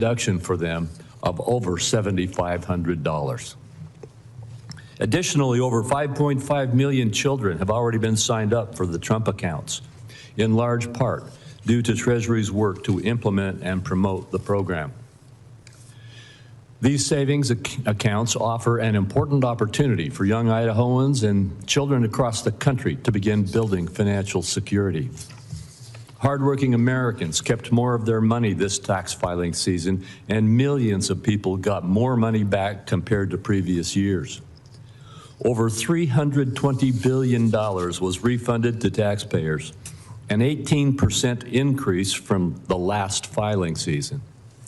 deduction for them of over $7,500. Additionally, over 5.5 million children have already been signed up for the Trump accounts, in large part due to Treasury's work to implement and promote the program. These savings accounts offer an important opportunity for young Idahoans and children across the country to begin building financial security. Hardworking Americans kept more of their money this tax filing season, and millions of people got more money back compared to previous years. Over $320 billion was refunded to taxpayers, an 18% increase from the last filing season.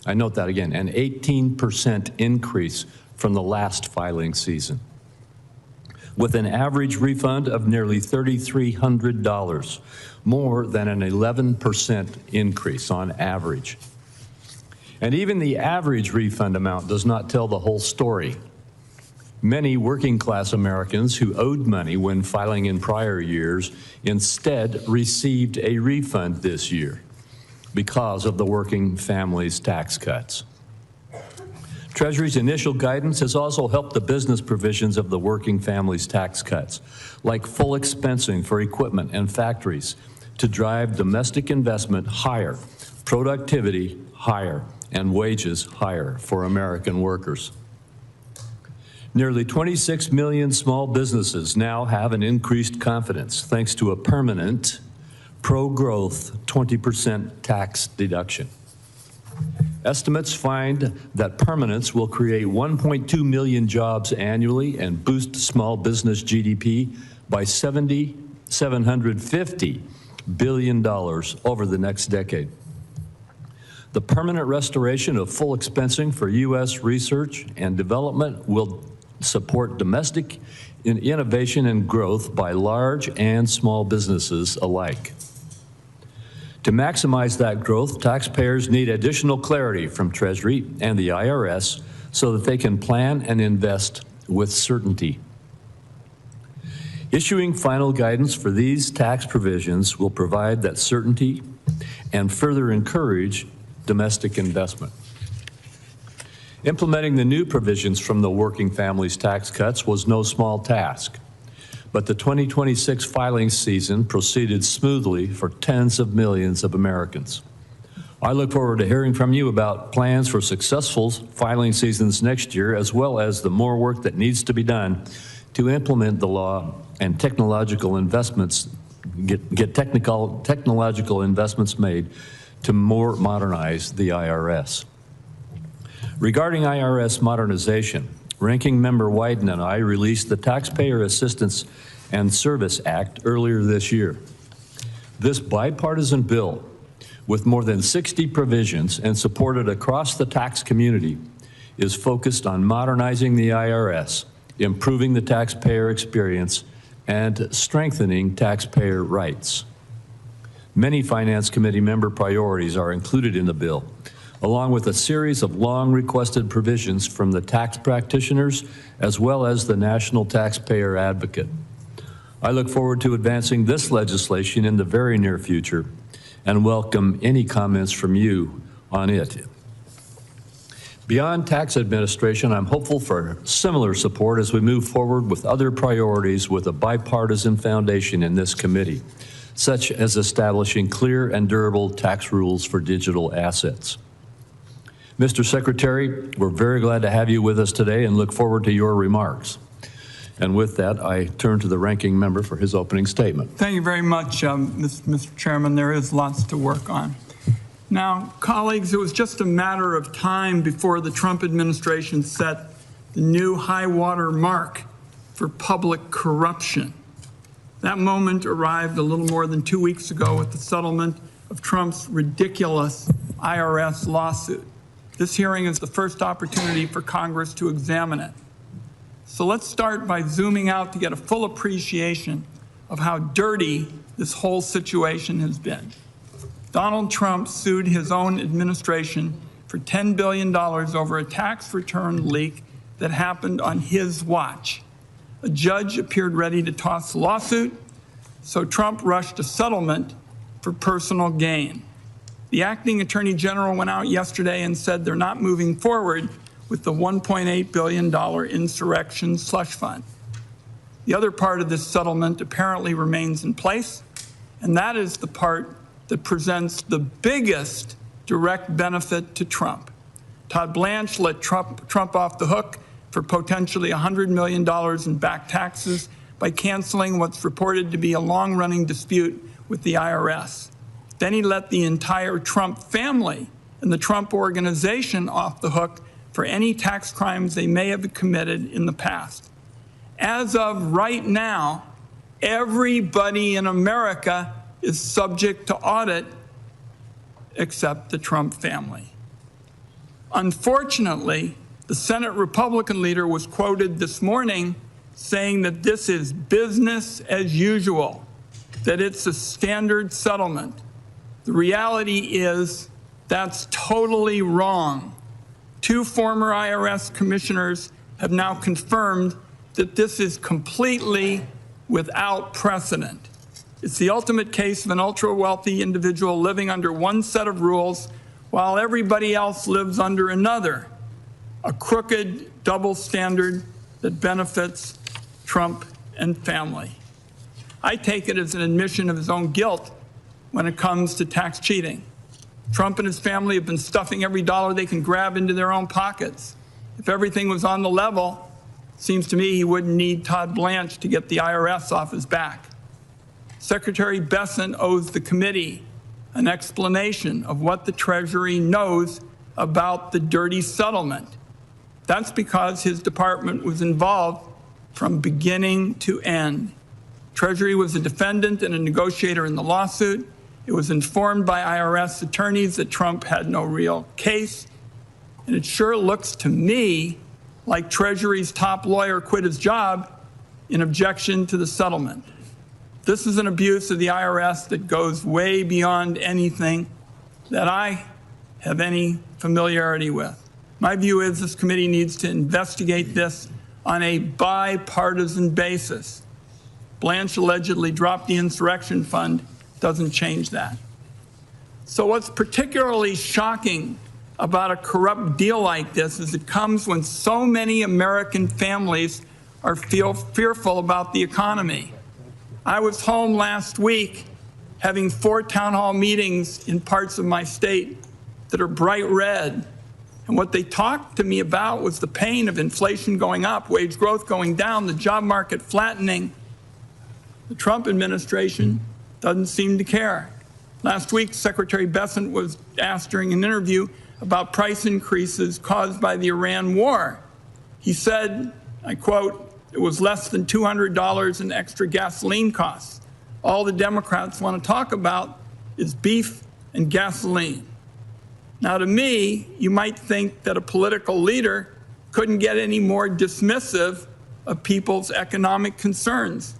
I note that again, an 18% increase from the last filing season, with an average refund of nearly $3,300, more than an 11% increase on average. And even the average refund amount does not tell the whole story. Many working-class Americans who owed money when filing in prior years instead received a refund this year because of the working families' tax cuts. Treasury's initial guidance has also helped the business provisions of the working families' tax cuts, like full expensing for equipment and factories, to drive domestic investment higher, productivity higher, and wages higher for American workers. Nearly 26 million small businesses now have an increased confidence thanks to a permanent, pro-growth 20% tax deduction. Estimates find that permanence will create 1.2 million jobs annually and boost small business GDP by $750 billion over the next decade. The permanent restoration of full expensing for U.S. research and development will support domestic innovation and growth by large and small businesses alike. To maximize that growth, taxpayers need additional clarity from Treasury and the IRS so that they can plan and invest with certainty. Issuing final guidance for these tax provisions will provide that certainty and further encourage domestic investment. Implementing the new provisions from the working families tax cuts was no small task, but the 2026 filing season proceeded smoothly for tens of millions of Americans. I look forward to hearing from you about plans for successful filing seasons next year, as well as the more work that needs to be done to implement the law and technological investments, get technological investments made to more modernize the IRS. Regarding IRS modernization, Ranking Member Wyden and I released the Taxpayer Assistance and Service Act earlier this year. This bipartisan bill, with more than 60 provisions and supported across the tax community, is focused on modernizing the IRS, improving the taxpayer experience, and strengthening taxpayer rights. Many Finance Committee member priorities are included in the bill, along with a series of long-requested provisions from the tax practitioners as well as the National Taxpayer Advocate. I look forward to advancing this legislation in the very near future and welcome any comments from you on it. Beyond tax administration, I'm hopeful for similar support as we move forward with other priorities with a bipartisan foundation in this committee, such as establishing clear and durable tax rules for digital assets. Mr. Secretary, we're very glad to have you with us today and look forward to your remarks. And with that, I turn to the ranking member for his opening statement. Thank you very much, Mr. Chairman. There is lots to work on. Now, colleagues, it was just a matter of time before the Trump administration set the new high water mark for public corruption. That moment arrived a little more than 2 weeks ago with the settlement of Trump's ridiculous IRS lawsuit. This hearing is the first opportunity for Congress to examine it. So let's start by zooming out to get a full appreciation of how dirty this whole situation has been. Donald Trump sued his own administration for $10 billion over a tax return leak that happened on his watch. A judge appeared ready to toss the lawsuit, so Trump rushed a settlement for personal gain. The acting attorney general went out yesterday and said they're not moving forward with the $1.8 billion insurrection slush fund. The other part of this settlement apparently remains in place, and that is the part that presents the biggest direct benefit to Trump. Todd Blanche let Trump off the hook for potentially $100 million in back taxes by canceling what's reported to be a long-running dispute with the IRS. Then he let the entire Trump family and the Trump organization off the hook for any tax crimes they may have committed in the past. As of right now, everybody in America is subject to audit except the Trump family. Unfortunately, the Senate Republican leader was quoted this morning saying that this is business as usual, that it's a standard settlement. The reality is that's totally wrong. Two former IRS commissioners have now confirmed that this is completely without precedent. It's the ultimate case of an ultra-wealthy individual living under one set of rules while everybody else lives under another, a crooked double standard that benefits Trump and family. I take it as an admission of his own guilt when it comes to tax cheating. Trump and his family have been stuffing every dollar they can grab into their own pockets. If everything was on the level, it seems to me he wouldn't need Todd Blanche to get the IRS off his back. Secretary Bessent owes the committee an explanation of what the Treasury knows about the dirty settlement. That's because his department was involved from beginning to end. Treasury was a defendant and a negotiator in the lawsuit. It was informed by IRS attorneys that Trump had no real case. And it sure looks to me like Treasury's top lawyer quit his job in objection to the settlement. This is an abuse of the IRS that goes way beyond anything that I have any familiarity with. My view is this committee needs to investigate this on a bipartisan basis. Blanche allegedly dropped the insurrection fund, doesn't change that. So what's particularly shocking about a corrupt deal like this is it comes when so many American families are fearful about the economy. I was home last week having 4 town hall meetings in parts of my state that are bright red. And what they talked to me about was the pain of inflation going up, wage growth going down, the job market flattening. The Trump administration doesn't seem to care. Last week, Secretary Bessent was asked during an interview about price increases caused by the Iran war. He said, I quote, "It was less than $200 in extra gasoline costs. All the Democrats want to talk about is beef and gasoline." Now, to me, you might think that a political leader couldn't get any more dismissive of people's economic concerns.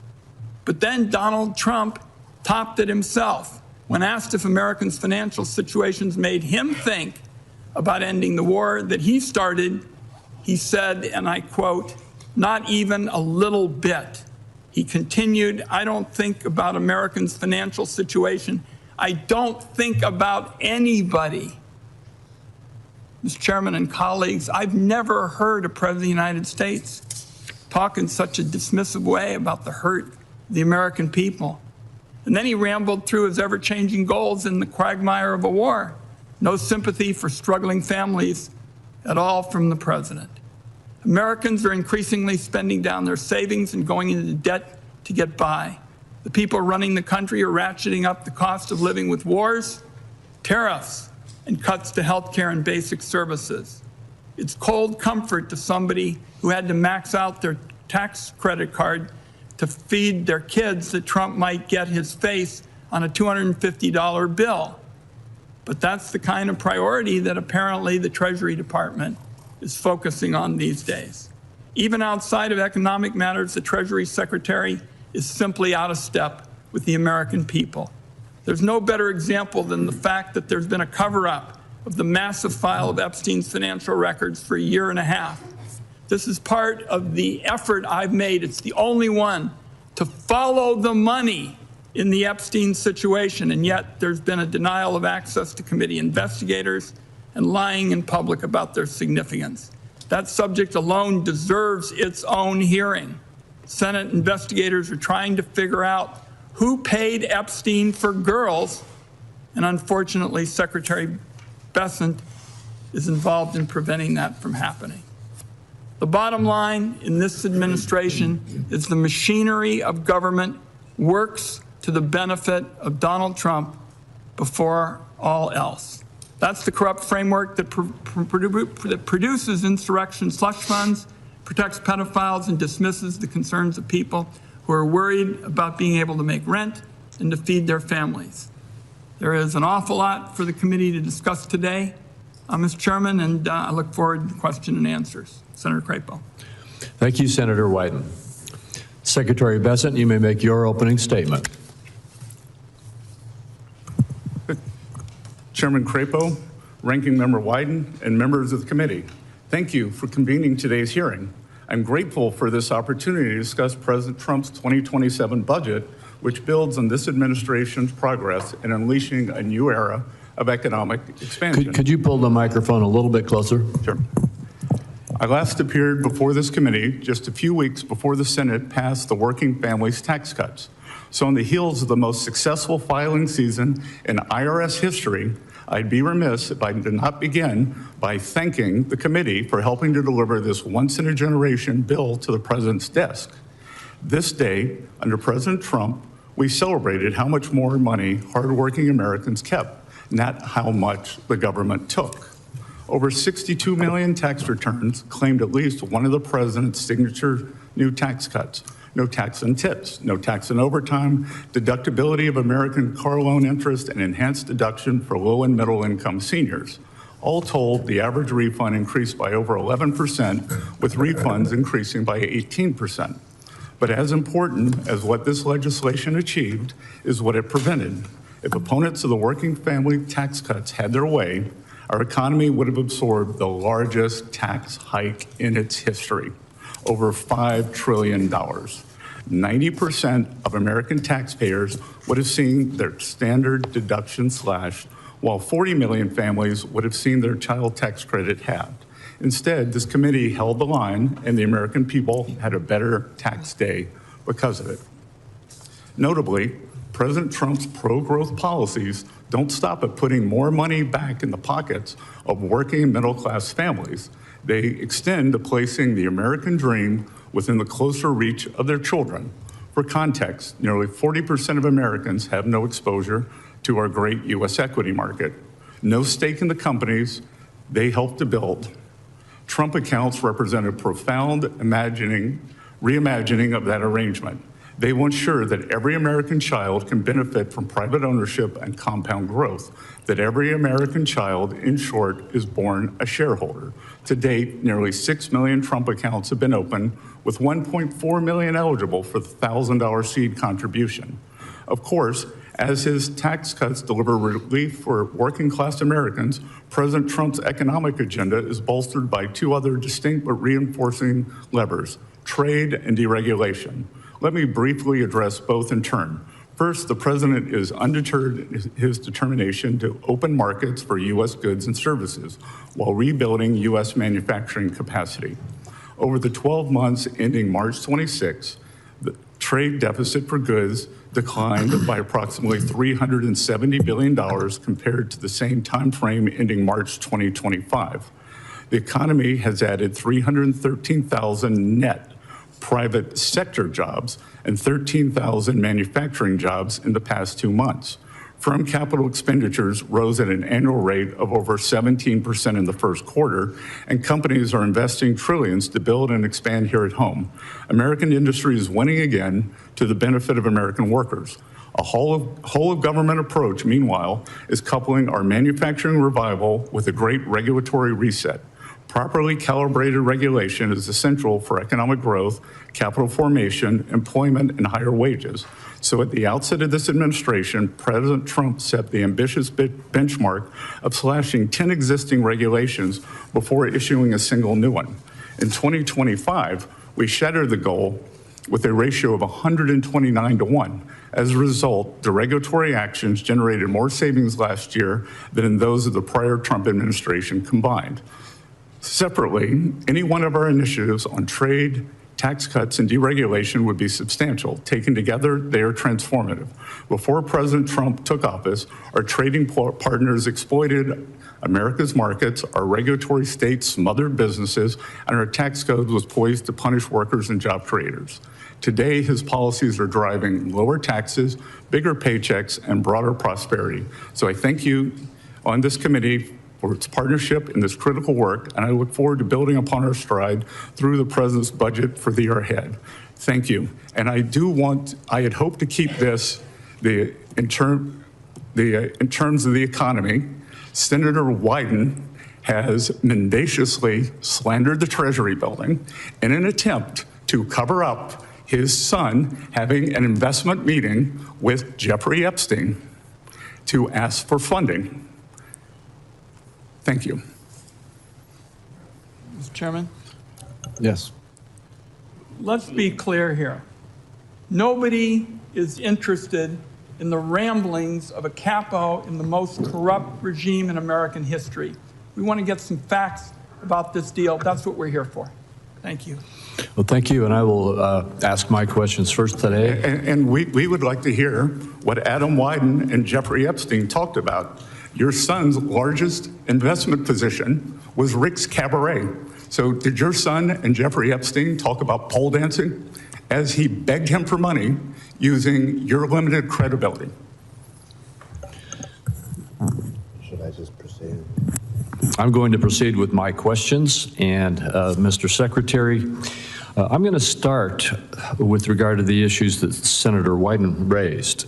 But then Donald Trump topped it himself. When asked if Americans' financial situations made him think about ending the war that he started, he said, and I quote, "Not even a little bit." He continued, "I don't think about Americans' financial situation. I don't think about anybody." Mr. Chairman and colleagues, I've never heard a President of the United States talk in such a dismissive way about the hurt of the American people. And then he rambled through his ever-changing goals in the quagmire of a war. No sympathy for struggling families at all from the president. Americans are increasingly spending down their savings and going into debt to get by. The people running the country are ratcheting up the cost of living with wars, tariffs, and cuts to health care and basic services. It's cold comfort to somebody who had to max out their tax credit card to feed their kids that Trump might get his face on a $250 bill. But that's the kind of priority that apparently the Treasury Department is focusing on these days. Even outside of economic matters, the Treasury Secretary is simply out of step with the American people. There's no better example than the fact that there's been a cover-up of the massive file of Epstein's financial records for a year and a half. This is part of the effort I've made, it's the only one, to follow the money in the Epstein situation, and yet there's been a denial of access to committee investigators and lying in public about their significance. That subject alone deserves its own hearing. Senate investigators are trying to figure out who paid Epstein for girls, and unfortunately, Secretary Bessent is involved in preventing that from happening. The bottom line in this administration is the machinery of government works to the benefit of Donald Trump before all else. That's the corrupt framework that produces insurrection slush funds, protects pedophiles, and dismisses the concerns of people who are worried about being able to make rent and to feed their families. There is an awful lot for the committee to discuss today, Mr. Chairman, and I look forward to question and answers. Senator Crapo. Thank you, Senator Wyden. Secretary Bessent, you may make your opening statement. Chairman Crapo, Ranking Member Wyden, and members of the committee, thank you for convening today's hearing. I'm grateful for this opportunity to discuss President Trump's 2027 budget, which builds on this administration's progress in unleashing a new era of economic expansion. Could you pull the microphone a little bit closer? Sure. I last appeared before this committee just a few weeks before the Senate passed the Working Families Tax Cuts. So on the heels of the most successful filing season in IRS history, I'd be remiss if I did not begin by thanking the committee for helping to deliver this once-in-a-generation bill to the president's desk. This day, under President Trump, we celebrated how much more money hardworking Americans kept, not how much the government took. Over 62 million tax returns claimed at least one of the president's signature new tax cuts. No tax on tips, no tax on overtime, deductibility of American car loan interest, and enhanced deduction for low and middle income seniors. All told, the average refund increased by over 11%, with refunds increasing by 18%. But as important as what this legislation achieved is what it prevented. If opponents of the working family tax cuts had their way, our economy would have absorbed the largest tax hike in its history, over $5 trillion. 90% of American taxpayers would have seen their standard deduction slashed, while 40 million families would have seen their child tax credit halved. Instead, this committee held the line, and the American people had a better tax day because of it. Notably, President Trump's pro-growth policies don't stop at putting more money back in the pockets of working middle-class families. They extend to placing the American dream within the closer reach of their children. For context, nearly 40% of Americans have no exposure to our great U.S. equity market, no stake in the companies they helped to build. Trump accounts represent a profound reimagining of that arrangement. They will ensure that every American child can benefit from private ownership and compound growth, that every American child, in short, is born a shareholder. To date, nearly 6 million Trump accounts have been opened, with 1.4 million eligible for the $1,000 seed contribution. Of course, as his tax cuts deliver relief for working-class Americans, President Trump's economic agenda is bolstered by two other distinct but reinforcing levers: trade and deregulation. Let me briefly address both in turn. First, the president is undeterred in his determination to open markets for U.S. goods and services while rebuilding U.S. manufacturing capacity. Over the 12 months ending March 26, the trade deficit for goods declined by approximately $370 billion compared to the same time frame ending March 2025. The economy has added 313,000 net private sector jobs and 13,000 manufacturing jobs in the past 2 months. Firm capital expenditures rose at an annual rate of over 17% in the first quarter, and companies are investing trillions to build and expand here at home. American industry is winning again to the benefit of American workers. A whole of government approach, meanwhile, is coupling our manufacturing revival with a great regulatory reset. Properly calibrated regulation is essential for economic growth, capital formation, employment, and higher wages. So at the outset of this administration, President Trump set the ambitious benchmark of slashing 10 existing regulations before issuing a single new one. In 2025, we shattered the goal with a ratio of 129-1. As a result, the regulatory actions generated more savings last year than in those of the prior Trump administration combined. Separately, any one of our initiatives on trade, tax cuts, and deregulation would be substantial. Taken together, they are transformative. Before President Trump took office, our trading partners exploited America's markets, our regulatory states smothered businesses, and our tax code was poised to punish workers and job creators. Today, his policies are driving lower taxes, bigger paychecks, and broader prosperity. So I thank you on this committee for its partnership in this critical work, and I look forward to building upon our stride through the President's budget for the year ahead. Thank you. And I had hoped to keep this in terms of the economy. Senator Wyden has mendaciously slandered the Treasury building in an attempt to cover up his son having an investment meeting with Jeffrey Epstein to ask for funding. Thank you. Mr. Chairman, Yes. let's be clear here. Nobody is interested in the ramblings of a capo in the most corrupt regime in American history. We want to get some facts about this deal. That's what we're here for. Thank you. Well, thank you, and I will ask my questions first today. And we would like to hear what Adam Wyden and Jeffrey Epstein talked about. Your son's largest investment position was Rick's Cabaret. So did your son and Jeffrey Epstein talk about pole dancing as he begged him for money using your limited credibility? Should I just proceed? I'm going to proceed with my questions, and Mr. Secretary, I'm going to start with regard to the issues that Senator Wyden raised.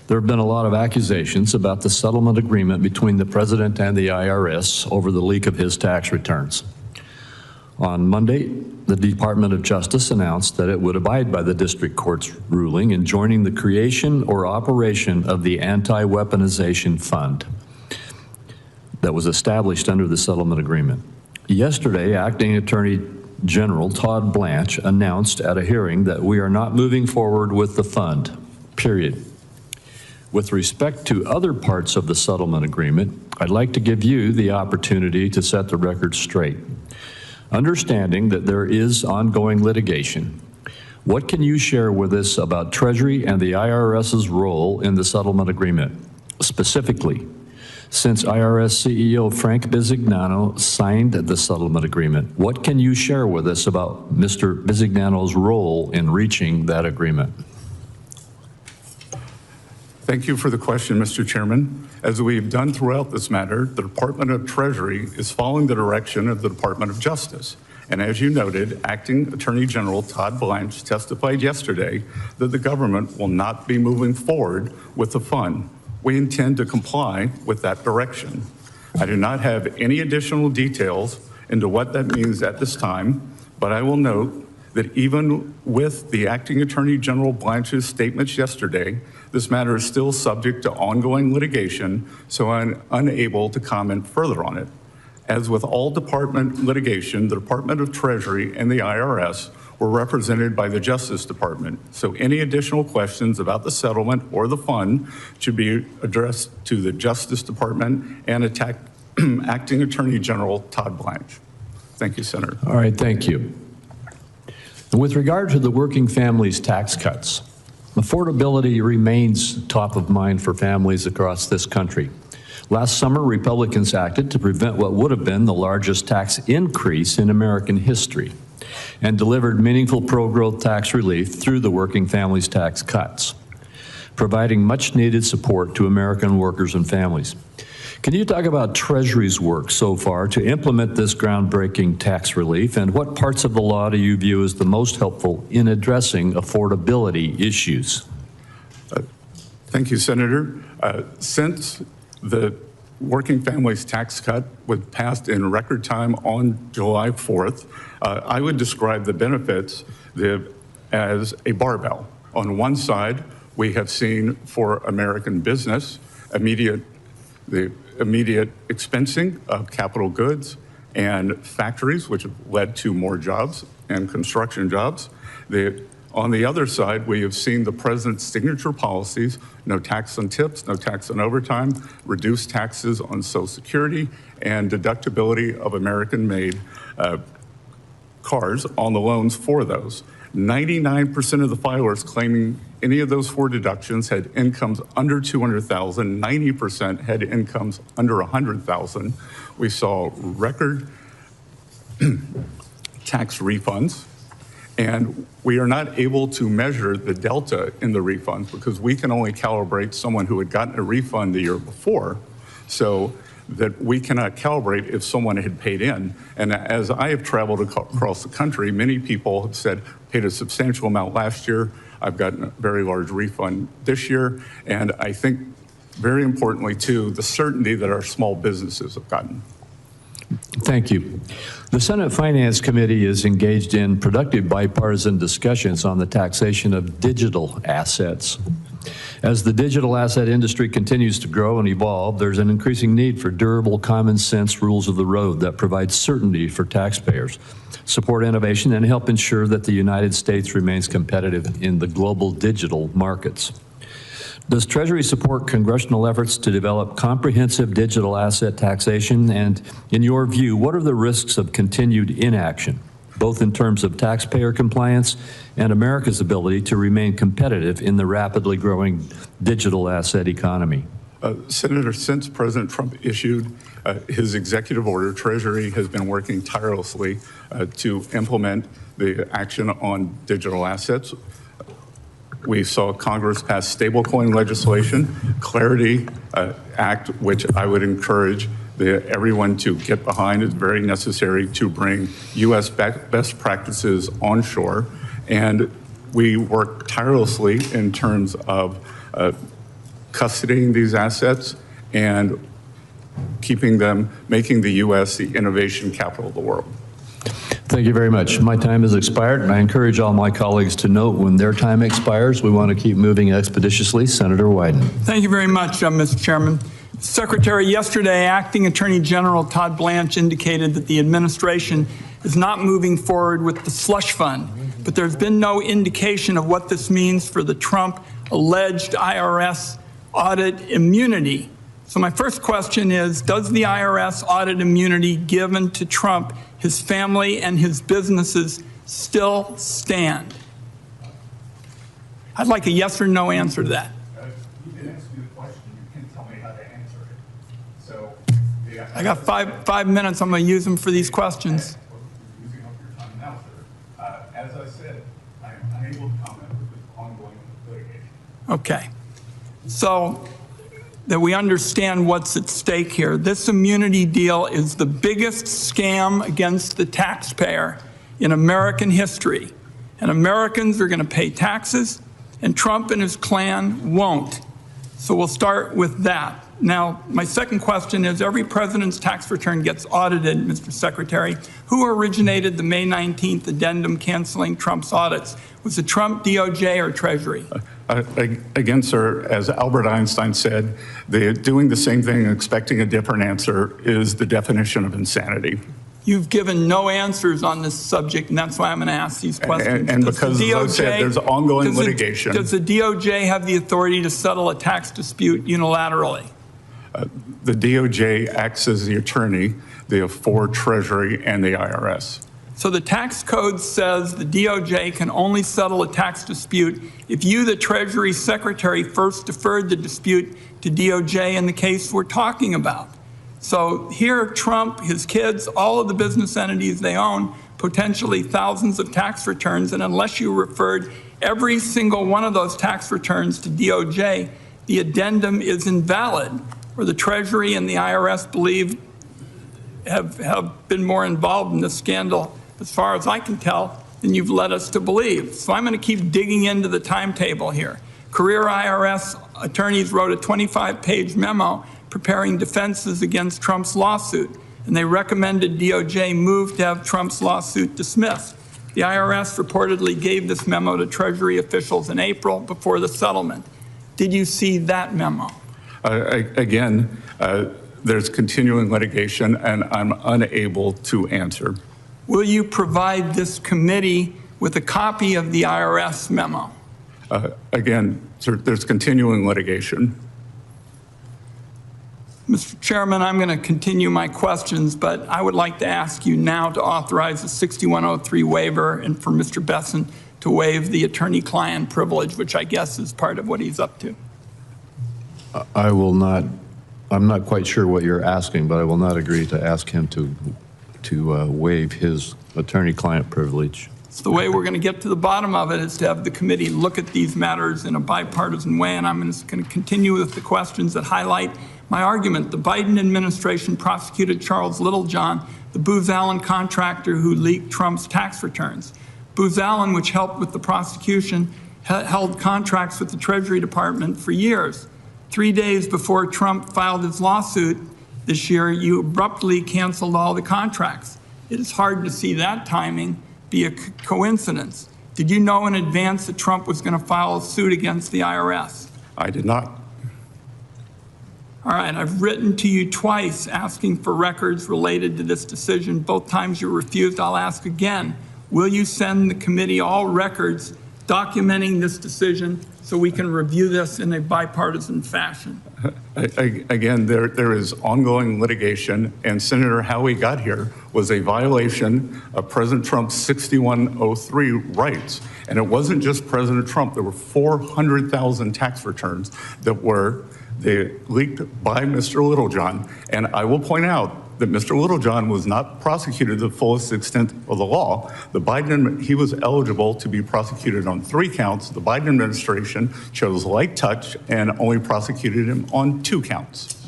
There have been a lot of accusations about the settlement agreement between the President and the IRS over the leak of his tax returns. On Monday, the Department of Justice announced that it would abide by the district court's ruling in joining the creation or operation of the Anti-Weaponization Fund that was established under the settlement agreement. Yesterday, Acting Attorney General Todd Blanche announced at a hearing that we are not moving forward with the fund, period. With respect to other parts of the settlement agreement, I'd like to give you the opportunity to set the record straight. Understanding that there is ongoing litigation, what can you share with us about Treasury and the IRS's role in the settlement agreement? Specifically, since IRS CEO Frank Bisignano signed the settlement agreement, what can you share with us about Mr. Bisignano's role in reaching that agreement? Thank you for the question, Mr. Chairman. As we've done throughout this matter, the Department of Treasury is following the direction of the Department of Justice. And as you noted, Acting Attorney General Todd Blanche testified yesterday that the government will not be moving forward with the fund. We intend to comply with that direction. I do not have any additional details into what that means at this time, but I will note that even with the Acting Attorney General Blanche's statements yesterday, this matter is still subject to ongoing litigation, so I'm unable to comment further on it. As with all department litigation, the Department of Treasury and the IRS were represented by the Justice Department, so any additional questions about the settlement or the fund should be addressed to the Justice Department and Acting Attorney General Todd Blanche. Thank you, Senator. All right, thank you. With regard to the working families tax cuts, affordability remains top of mind for families across this country. Last summer, Republicans acted to prevent what would have been the largest tax increase in American history and delivered meaningful pro-growth tax relief through the working families tax cuts, providing much-needed support to American workers and families. Can you talk about Treasury's work so far to implement this groundbreaking tax relief, and what parts of the law do you view as the most helpful in addressing affordability issues? Thank you, Senator. Since the working families tax cut was passed in record time on July 4th, I would describe the benefits as a barbell. On one side, we have seen for American business the immediate expensing of capital goods and factories, which have led to more jobs and construction jobs. On the other side, we have seen the president's signature policies: no tax on tips, no tax on overtime, reduced taxes on Social Security, and deductibility of American-made cars on the loans for those. 99% of the filers claiming any of those four deductions had incomes under $200,000. 90% had incomes under $100,000. We saw record tax refunds, and we are not able to measure the delta in the refunds because we can only calibrate someone who had gotten a refund the year before, so that we cannot calibrate if someone had paid in. And as I have traveled across the country, many people have said, paid a substantial amount last year, I've gotten a very large refund this year, and I think very importantly too, the certainty that our small businesses have gotten. Thank you. The Senate Finance Committee is engaged in productive bipartisan discussions on the taxation of digital assets. As the digital asset industry continues to grow and evolve, there's an increasing need for durable, common sense rules of the road that provide certainty for taxpayers, support innovation, and help ensure that the United States remains competitive in the global digital markets. Does Treasury support congressional efforts to develop comprehensive digital asset taxation? And in your view, what are the risks of continued inaction, both in terms of taxpayer compliance and America's ability to remain competitive in the rapidly growing digital asset economy? Senator, since President Trump issued his executive order, Treasury has been working tirelessly to implement the action on digital assets. We saw Congress pass stablecoin legislation, Clarity Act, which I would encourage everyone to get behind. Is very necessary to bring U.S. best practices onshore. And we work tirelessly in terms of custodying these assets and keeping them, making the U.S. the innovation capital of the world. Thank you very much. My time has expired, and I encourage all my colleagues to note when their time expires. We want to keep moving expeditiously. Senator Wyden. Thank you very much, Mr. Chairman. Secretary, yesterday, Acting Attorney General Todd Blanche indicated that the administration is not moving forward with the slush fund, but there's been no indication of what this means for the Trump alleged IRS audit immunity. So my first question is, does the IRS audit immunity given to Trump, his family, and his businesses still stand? I'd like a yes or no answer to that. You can ask me the question. You can tell me how to answer it. So, I got five minutes. I'm going to use them for these questions. You're using up your time now, sir. As I said, I am unable to comment with this ongoing litigation. Okay. So that we understand what's at stake here. This immunity deal is the biggest scam against the taxpayer in American history. And Americans are going to pay taxes, and Trump and his clan won't. So we'll start with that. Now, my second question is, every president's tax return gets audited, Mr. Secretary. Who originated the May 19th addendum canceling Trump's audits? Was it Trump, DOJ, or Treasury? Again, sir, as Albert Einstein said, doing the same thing and expecting a different answer is the definition of insanity. You've given no answers on this subject, and that's why I'm going to ask these questions. And because, as I said, there's ongoing litigation. Does the DOJ have the authority to settle a tax dispute unilaterally? The DOJ acts as the attorney for Treasury and the IRS. So the tax code says the DOJ can only settle a tax dispute if you, the Treasury Secretary, first deferred the dispute to DOJ in the case we're talking about. So here, Trump, his kids, all of the business entities they own, potentially thousands of tax returns, and unless you referred every single one of those tax returns to DOJ, the addendum is invalid, or the Treasury and the IRS believe have been more involved in this scandal, as far as I can tell, than you've led us to believe. So I'm going to keep digging into the timetable here. Career IRS attorneys wrote a 25-page memo preparing defenses against Trump's lawsuit, and they recommended DOJ move to have Trump's lawsuit dismissed. The IRS reportedly gave this memo to Treasury officials in April before the settlement. Did you see that memo? Again, there's continuing litigation, and I'm unable to answer. Will you provide this committee with a copy of the IRS memo? Again, sir, there's continuing litigation. Mr. Chairman, I'm going to continue my questions, but I would like to ask you now to authorize the 6103 waiver and for Mr. Bessent to waive the attorney-client privilege, which I guess is part of what he's up to. I will not, I'm not quite sure what you're asking, but I will not agree to ask him to waive his attorney-client privilege. So the way we're going to get to the bottom of it is to have the committee look at these matters in a bipartisan way, and I'm just going to continue with the questions that highlight my argument. The Biden administration prosecuted Charles Littlejohn, the Booz Allen contractor who leaked Trump's tax returns. Booz Allen, which helped with the prosecution, held contracts with the Treasury Department for years. 3 days before Trump filed his lawsuit this year, you abruptly canceled all the contracts. It is hard to see that timing be a coincidence. Did you know in advance that Trump was going to file a suit against the IRS? I did not. All right, I've written to you twice asking for records related to this decision. Both times you refused. I'll ask again. Will you send the committee all records documenting this decision so we can review this in a bipartisan fashion? Again, there is ongoing litigation, and Senator, how we got here was a violation of President Trump's 6103 rights. And it wasn't just President Trump. There were 400,000 tax returns that were leaked by Mr. Littlejohn. And I will point out that Mr. Littlejohn was not prosecuted to the fullest extent of the law. He was eligible to be prosecuted on 3 counts. The Biden administration chose light touch and only prosecuted him on 2 counts.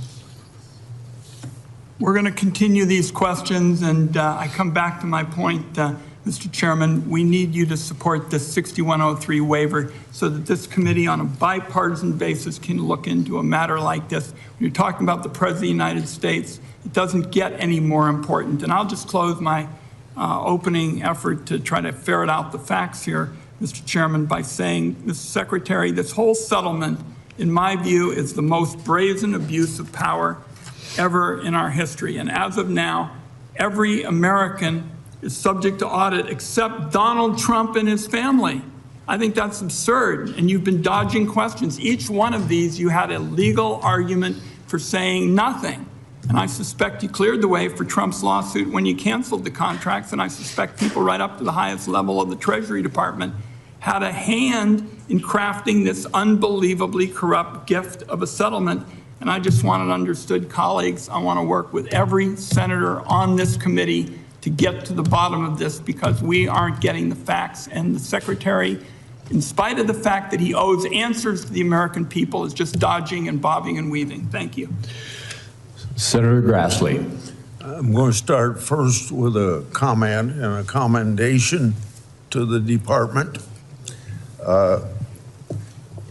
We're going to continue these questions, and I come back to my point, Mr. Chairman. We need you to support this 6103 waiver so that this committee on a bipartisan basis can look into a matter like this. When you're talking about the President of the United States, it doesn't get any more important. And I'll just close my opening effort to try to ferret out the facts here, Mr. Chairman, by saying, Mr. Secretary, this whole settlement, in my view, is the most brazen abuse of power ever in our history. And as of now, every American is subject to audit except Donald Trump and his family. I think that's absurd, and you've been dodging questions. Each one of these, you had a legal argument for saying nothing. And I suspect you cleared the way for Trump's lawsuit when you canceled the contracts, and I suspect people right up to the highest level of the Treasury Department had a hand in crafting this unbelievably corrupt gift of a settlement. And I just want it understood, colleagues, I want to work with every senator on this committee to get to the bottom of this, because we aren't getting the facts. And the Secretary, in spite of the fact that he owes answers to the American people, is just dodging and bobbing and weaving. Thank you. Senator Grassley. I'm going to start first with a comment and a commendation to the department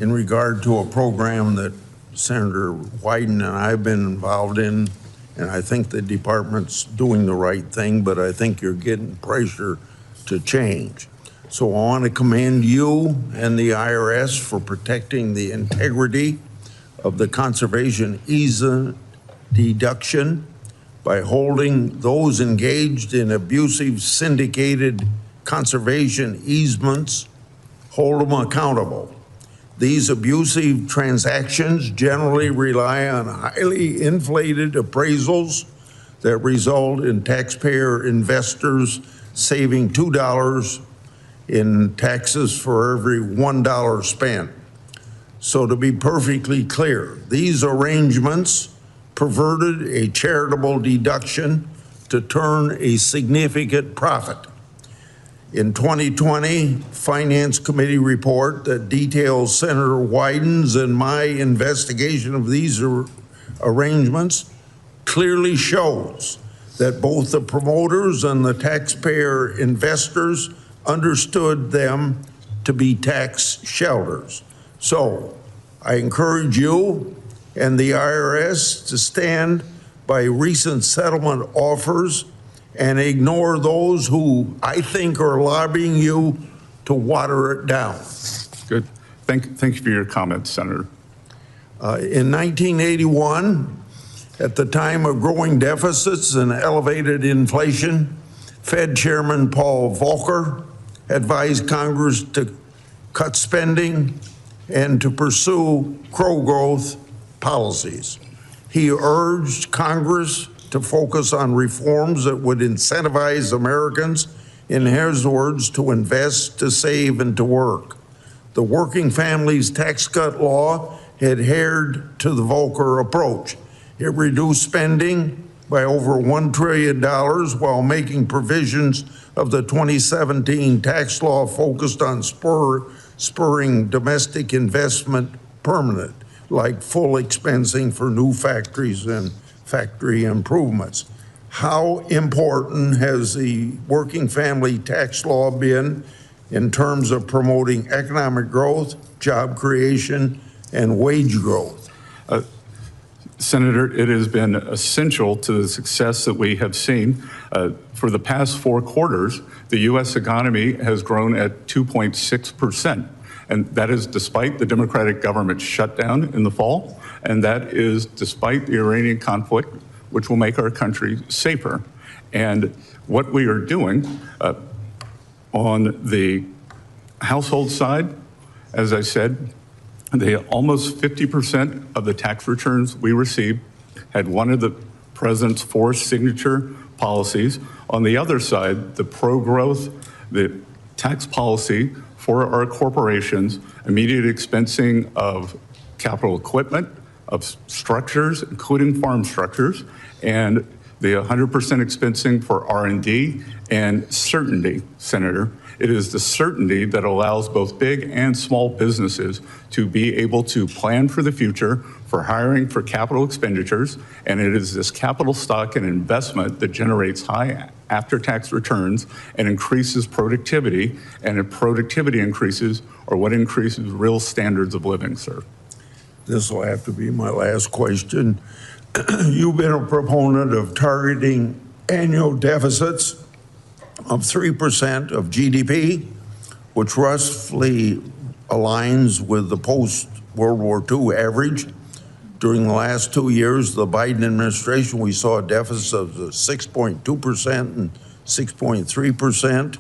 in regard to a program that Senator Wyden and I have been involved in, and I think the department's doing the right thing, but I think you're getting pressure to change. So I want to commend you and the IRS for protecting the integrity of the conservation easement deduction by holding those engaged in abusive syndicated conservation easements, hold them accountable. These abusive transactions generally rely on highly inflated appraisals that result in taxpayer investors saving $2 in taxes for every $1 spent. So to be perfectly clear, these arrangements perverted a charitable deduction to turn a significant profit. In 2020, Finance Committee report that details Senator Wyden's and my investigation of these arrangements clearly shows that both the promoters and the taxpayer investors understood them to be tax shelters. So I encourage you and the IRS to stand by recent settlement offers and ignore those who I think are lobbying you to water it down. Good. Thank you for your comments, Senator. In 1981, at the time of growing deficits and elevated inflation, Fed Chairman Paul Volcker advised Congress to cut spending and to pursue pro-growth policies. He urged Congress to focus on reforms that would incentivize Americans, in his words, to invest, to save, and to work. The Working Families Tax Cut Law adhered to the Volcker approach. It reduced spending by over $1 trillion while making provisions of the 2017 tax law focused on spurring domestic investment permanent, like full expensing for new factories and factory improvements. How important has the working family tax law been in terms of promoting economic growth, job creation, and wage growth? Senator, it has been essential to the success that we have seen. For the past 4 quarters, the U.S. economy has grown at 2.6%. And that is despite the Democratic government shutdown in the fall, and that is despite the Iranian conflict, which will make our country safer. And what we are doing on the household side, as I said, almost 50% of the tax returns we received had one of the president's 4 signature policies. On the other side, the pro-growth, the tax policy for our corporations, immediate expensing of capital equipment, of structures, including farm structures, and the 100% expensing for R&D, and certainty, Senator. It is the certainty that allows both big and small businesses to be able to plan for the future, for hiring, for capital expenditures, and it is this capital stock and investment that generates high after-tax returns and increases productivity, and if productivity increases, or what increases real standards of living, sir. This will have to be my last question. You've been a proponent of targeting annual deficits of 3% of GDP, which roughly aligns with the post-World War II average. During the last 2 years, the Biden administration, we saw a deficit of 6.2% and 6.3%.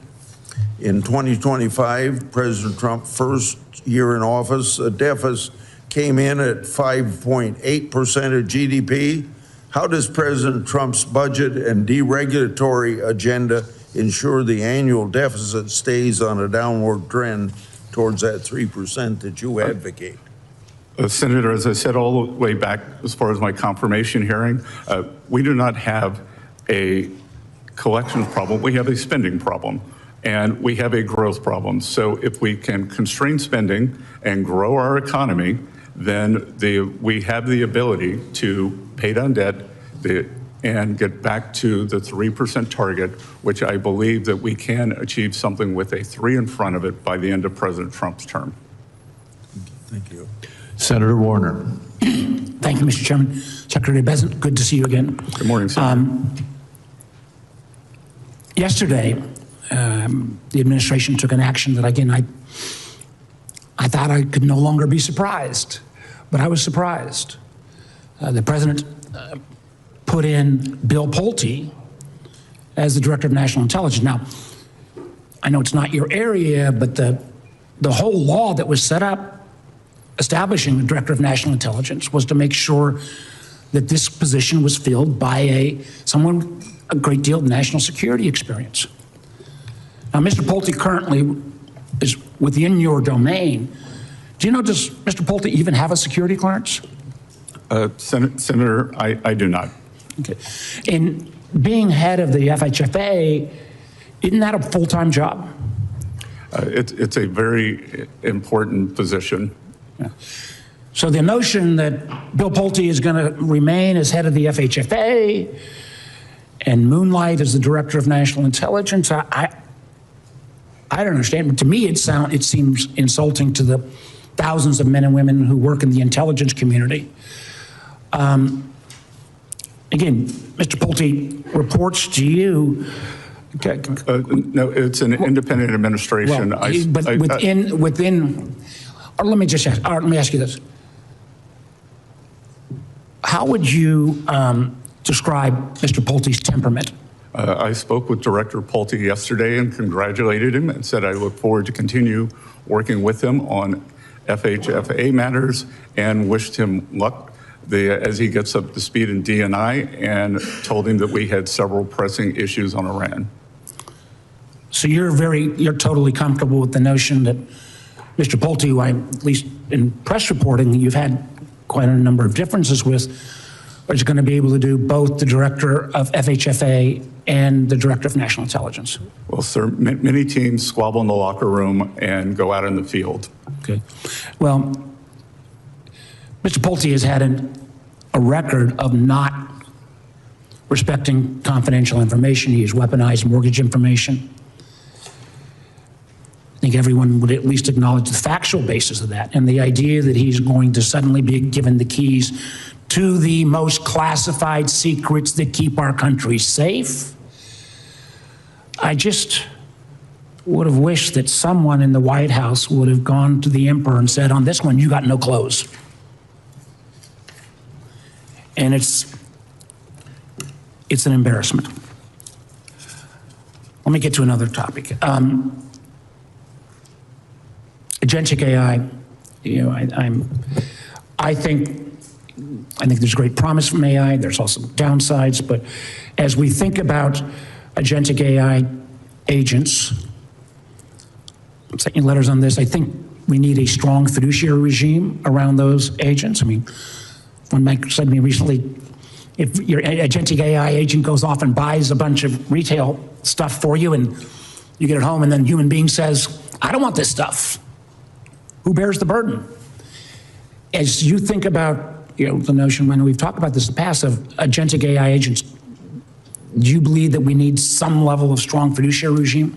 In 2025, President Trump's first year in office, a deficit came in at 5.8% of GDP. How does President Trump's budget and deregulatory agenda ensure the annual deficit stays on a downward trend towards that 3% that you advocate? Senator, as I said all the way back as far as my confirmation hearing, we do not have a collections problem, we have a spending problem, and we have a growth problem. So if we can constrain spending and grow our economy, then we have the ability to pay down debt and get back to the 3% target, which I believe that we can achieve something with a 3 in front of it by the end of President Trump's term. Thank you. Senator Warner. Thank you, Mr. Chairman. Secretary Bessent, good to see you again. Good morning, Senator. Yesterday, the administration took an action that, again, I thought I could no longer be surprised, but I was surprised. The president put in Bill Pulte as the Director of National Intelligence. Now, I know it's not your area, but the whole law that was set up establishing the Director of National Intelligence was to make sure that this position was filled by someone with a great deal of national security experience. Now, Mr. Pulte currently is within your domain. Do you know, does Mr. Pulte even have a security clearance? Senator, I do not. Okay. And being head of the FHFA, isn't that a full-time job? It's a very important position. Yeah. So the notion that Bill Pulte is going to remain as head of the FHFA and moonlight as the Director of National Intelligence, I don't understand. But to me, it seems insulting to the thousands of men and women who work in the intelligence community. Again, Mr. Pulte reports to you. No, it's an independent administration. Let me ask you this. How would you describe Mr. Pulte's temperament? I spoke with Director Pulte yesterday and congratulated him and said I look forward to continue working with him on FHFA matters and wished him luck as he gets up to speed in D&I, and told him that we had several pressing issues on Iran. So you're totally comfortable with the notion that Mr. Pulte, who at least in press reporting, you've had quite a number of differences with, is going to be able to do both the director of FHFA and the director of national intelligence? Well, sir, many teams squabble in the locker room and go out in the field. Okay. Well, Mr. Pulte has had a record of not respecting confidential information. He has weaponized mortgage information. I think everyone would at least acknowledge the factual basis of that, and the idea that he's going to suddenly be given the keys to the most classified secrets that keep our country safe. I just would have wished that someone in the White House would have gone to the emperor and said, on this one, you got no clothes. And it's an embarrassment. Let me get to another topic. Agentic AI, I think there's great promise from AI. There's also downsides, but as we think about agentic AI agents, I'm sending you letters on this. I think we need a strong fiduciary regime around those agents. I mean, one Mike said to me recently, if your agentic AI agent goes off and buys a bunch of retail stuff for you and you get it home and then a human being says, I don't want this stuff, who bears the burden? As you think about the notion, when we've talked about this in the past, of agentic AI agents, do you believe that we need some level of strong fiduciary regime?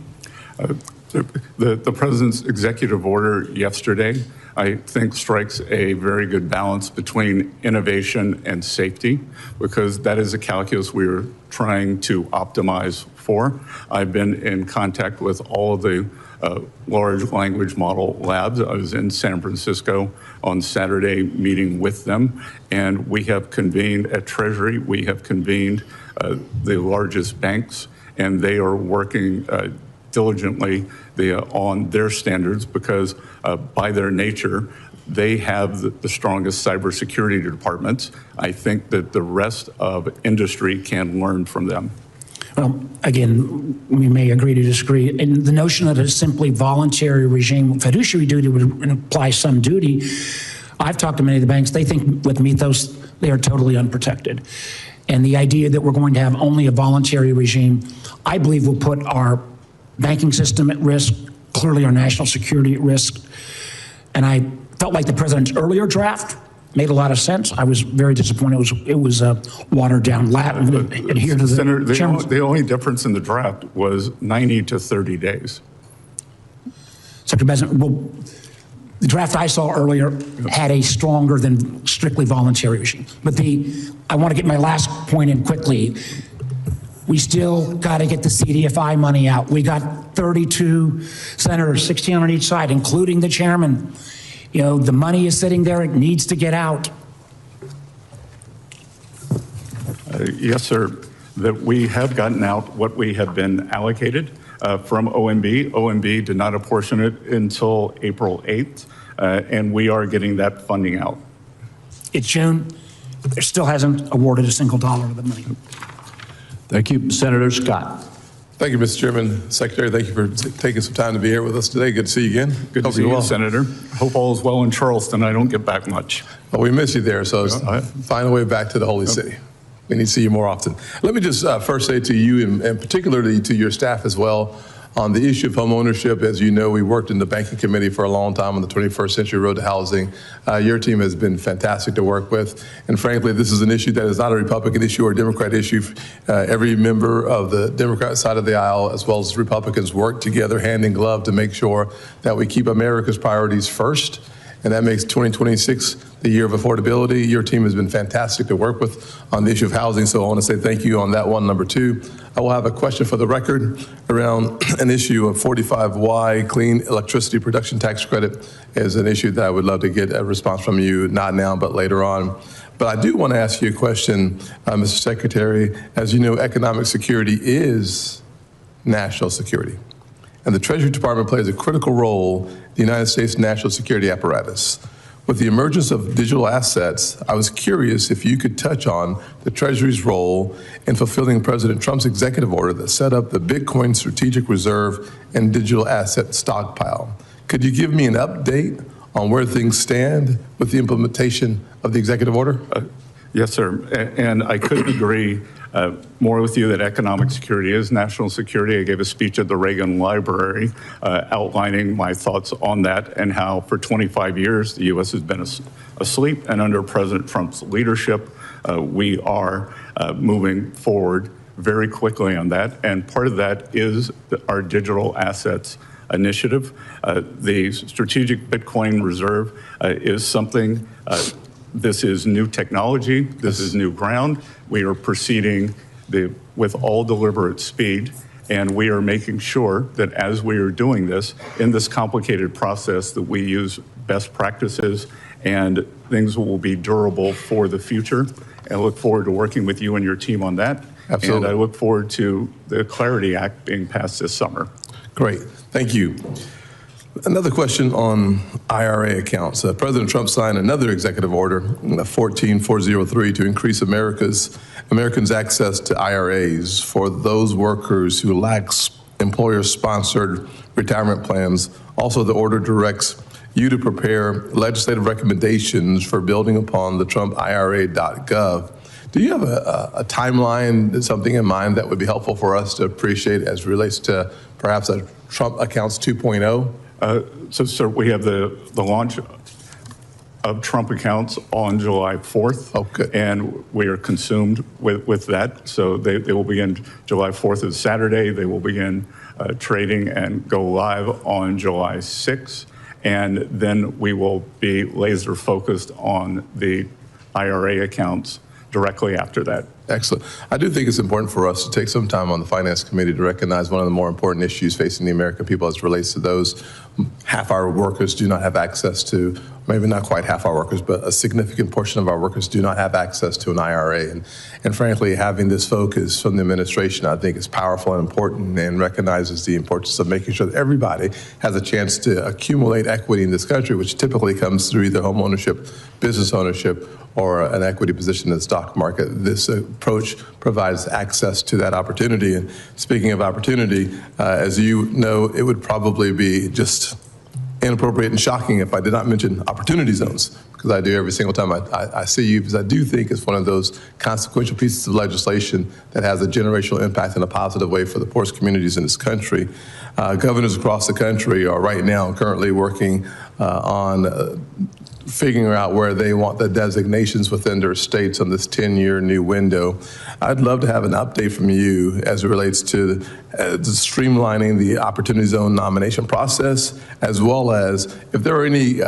The president's executive order yesterday, I think, strikes a very good balance between innovation and safety, because that is a calculus we are trying to optimize for. I've been in contact with all of the large language model labs. I was in San Francisco on Saturday meeting with them, and we have convened at Treasury, we have convened the largest banks, and they are working diligently on their standards, because by their nature, they have the strongest cybersecurity departments. I think that the rest of industry can learn from them. Well, again, we may agree to disagree. And the notion that it's simply voluntary regime, fiduciary duty would imply some duty. I've talked to many of the banks. They think with Mythos, they are totally unprotected. And the idea that we're going to have only a voluntary regime, I believe will put our banking system at risk, clearly our national security at risk. And I felt like the president's earlier draft made a lot of sense. I was very disappointed. It was watered down. Adhere to Senator, the the only difference in the draft was 90 to 30 days. Secretary Bessent, well, the draft I saw earlier had a stronger than strictly voluntary regime. But I want to get my last point in quickly. We still got to get the CDFI money out. We got 32 senators, 16 on each side, including the chairman. The money is sitting there. It needs to get out. Yes, sir. That we have gotten out what we have been allocated from OMB. OMB did not apportion it until April 8th, and we are getting that funding out. It's June. There still hasn't awarded a single dollar of the money. Thank you. Senator Scott. Thank you, Mr. Chairman. Secretary, thank you for taking some time to be here with us today. Good to see you again. Good to see you, Senator. Hope all is well in Charleston. I don't get back much. Well, we miss you there, so find a way back to the Holy City. We need to see you more often. Let me just first say to you, and particularly to your staff as well, on the issue of home ownership. As you know, we worked in the banking committee for a long time on the 21st Century Road to Housing. Your team has been fantastic to work with. And frankly, this is an issue that is not a Republican issue or a Democrat issue. Every member of the Democrat side of the aisle, as well as Republicans, work together hand in glove to make sure that we keep America's priorities first. And that makes 2026 the year of affordability. Your team has been fantastic to work with on the issue of housing, so I want to say thank you on that one. Number two, I will have a question for the record around an issue of 45Y clean electricity production tax credit is an issue that I would love to get a response from you, not now, but later on. But I do want to ask you a question, Mr. Secretary. As you know, economic security is national security. And the Treasury Department plays a critical role in the United States national security apparatus. With the emergence of digital assets, I was curious if you could touch on the Treasury's role in fulfilling President Trump's executive order that set up the Bitcoin Strategic Reserve and digital asset stockpile. Could you give me an update on where things stand with the implementation of the executive order? Yes, sir. And I couldn't agree more with you that economic security is national security. I gave a speech at the Reagan Library outlining my thoughts on that and how for 25 years the U.S. has been asleep, and under President Trump's leadership, we are moving forward very quickly on that. And part of that is our digital assets initiative. The Strategic Bitcoin Reserve is something this is new technology. This is new ground. We are proceeding with all deliberate speed, and we are making sure that as we are doing this, in this complicated process, that we use best practices and things will be durable for the future. And I look forward to working with you and your team on that. Absolutely. And I look forward to the Clarity Act being passed this summer. Great, thank you. Another question on IRA accounts. President Trump signed another executive order, 14403, to increase Americans' access to IRAs for those workers who lack employer-sponsored retirement plans. Also, the order directs you to prepare legislative recommendations for building upon the TrumpIRA.gov. Do you have a timeline, something in mind that would be helpful for us to appreciate as it relates to perhaps a Trump Accounts 2.0? So, sir, we have the launch of Trump accounts on July 4th. Oh, good. And we are consumed with that. So they will begin July 4th is Saturday. They will begin trading and go live on July 6th. And then we will be laser focused on the IRA accounts directly after that. Excellent. I do think it's important for us to take some time on the Finance Committee to recognize one of the more important issues facing the American people as it relates to those half our workers do not have access to, maybe not quite half our workers, but a significant portion of our workers do not have access to an IRA. And frankly, having this focus from the administration, I think is powerful and important and recognizes the importance of making sure that everybody has a chance to accumulate equity in this country, which typically comes through either home ownership, business ownership, or an equity position in the stock market. This approach provides access to that opportunity. And speaking of opportunity, as you know, it would probably be just inappropriate and shocking if I did not mention opportunity zones, because I do every single time I see you, because I do think it's one of those consequential pieces of legislation that has a generational impact in a positive way for the poorest communities in this country. Governors across the country are right now currently working on figuring out where they want the designations within their states on this 10-year new window. I'd love to have an update from you as it relates to streamlining the Opportunity Zone nomination process, as well as if there are any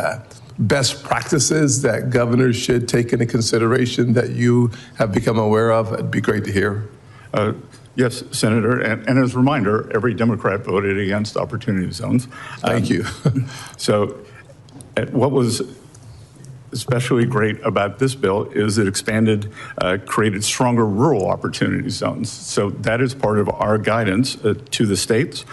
best practices that governors should take into consideration that you have become aware of. It'd be great to hear. Yes, Senator, and as a reminder, every Democrat voted against Opportunity Zones. Thank you. So what was especially great about this bill is it expanded, created stronger rural opportunity zones. So that is part of our guidance to the states.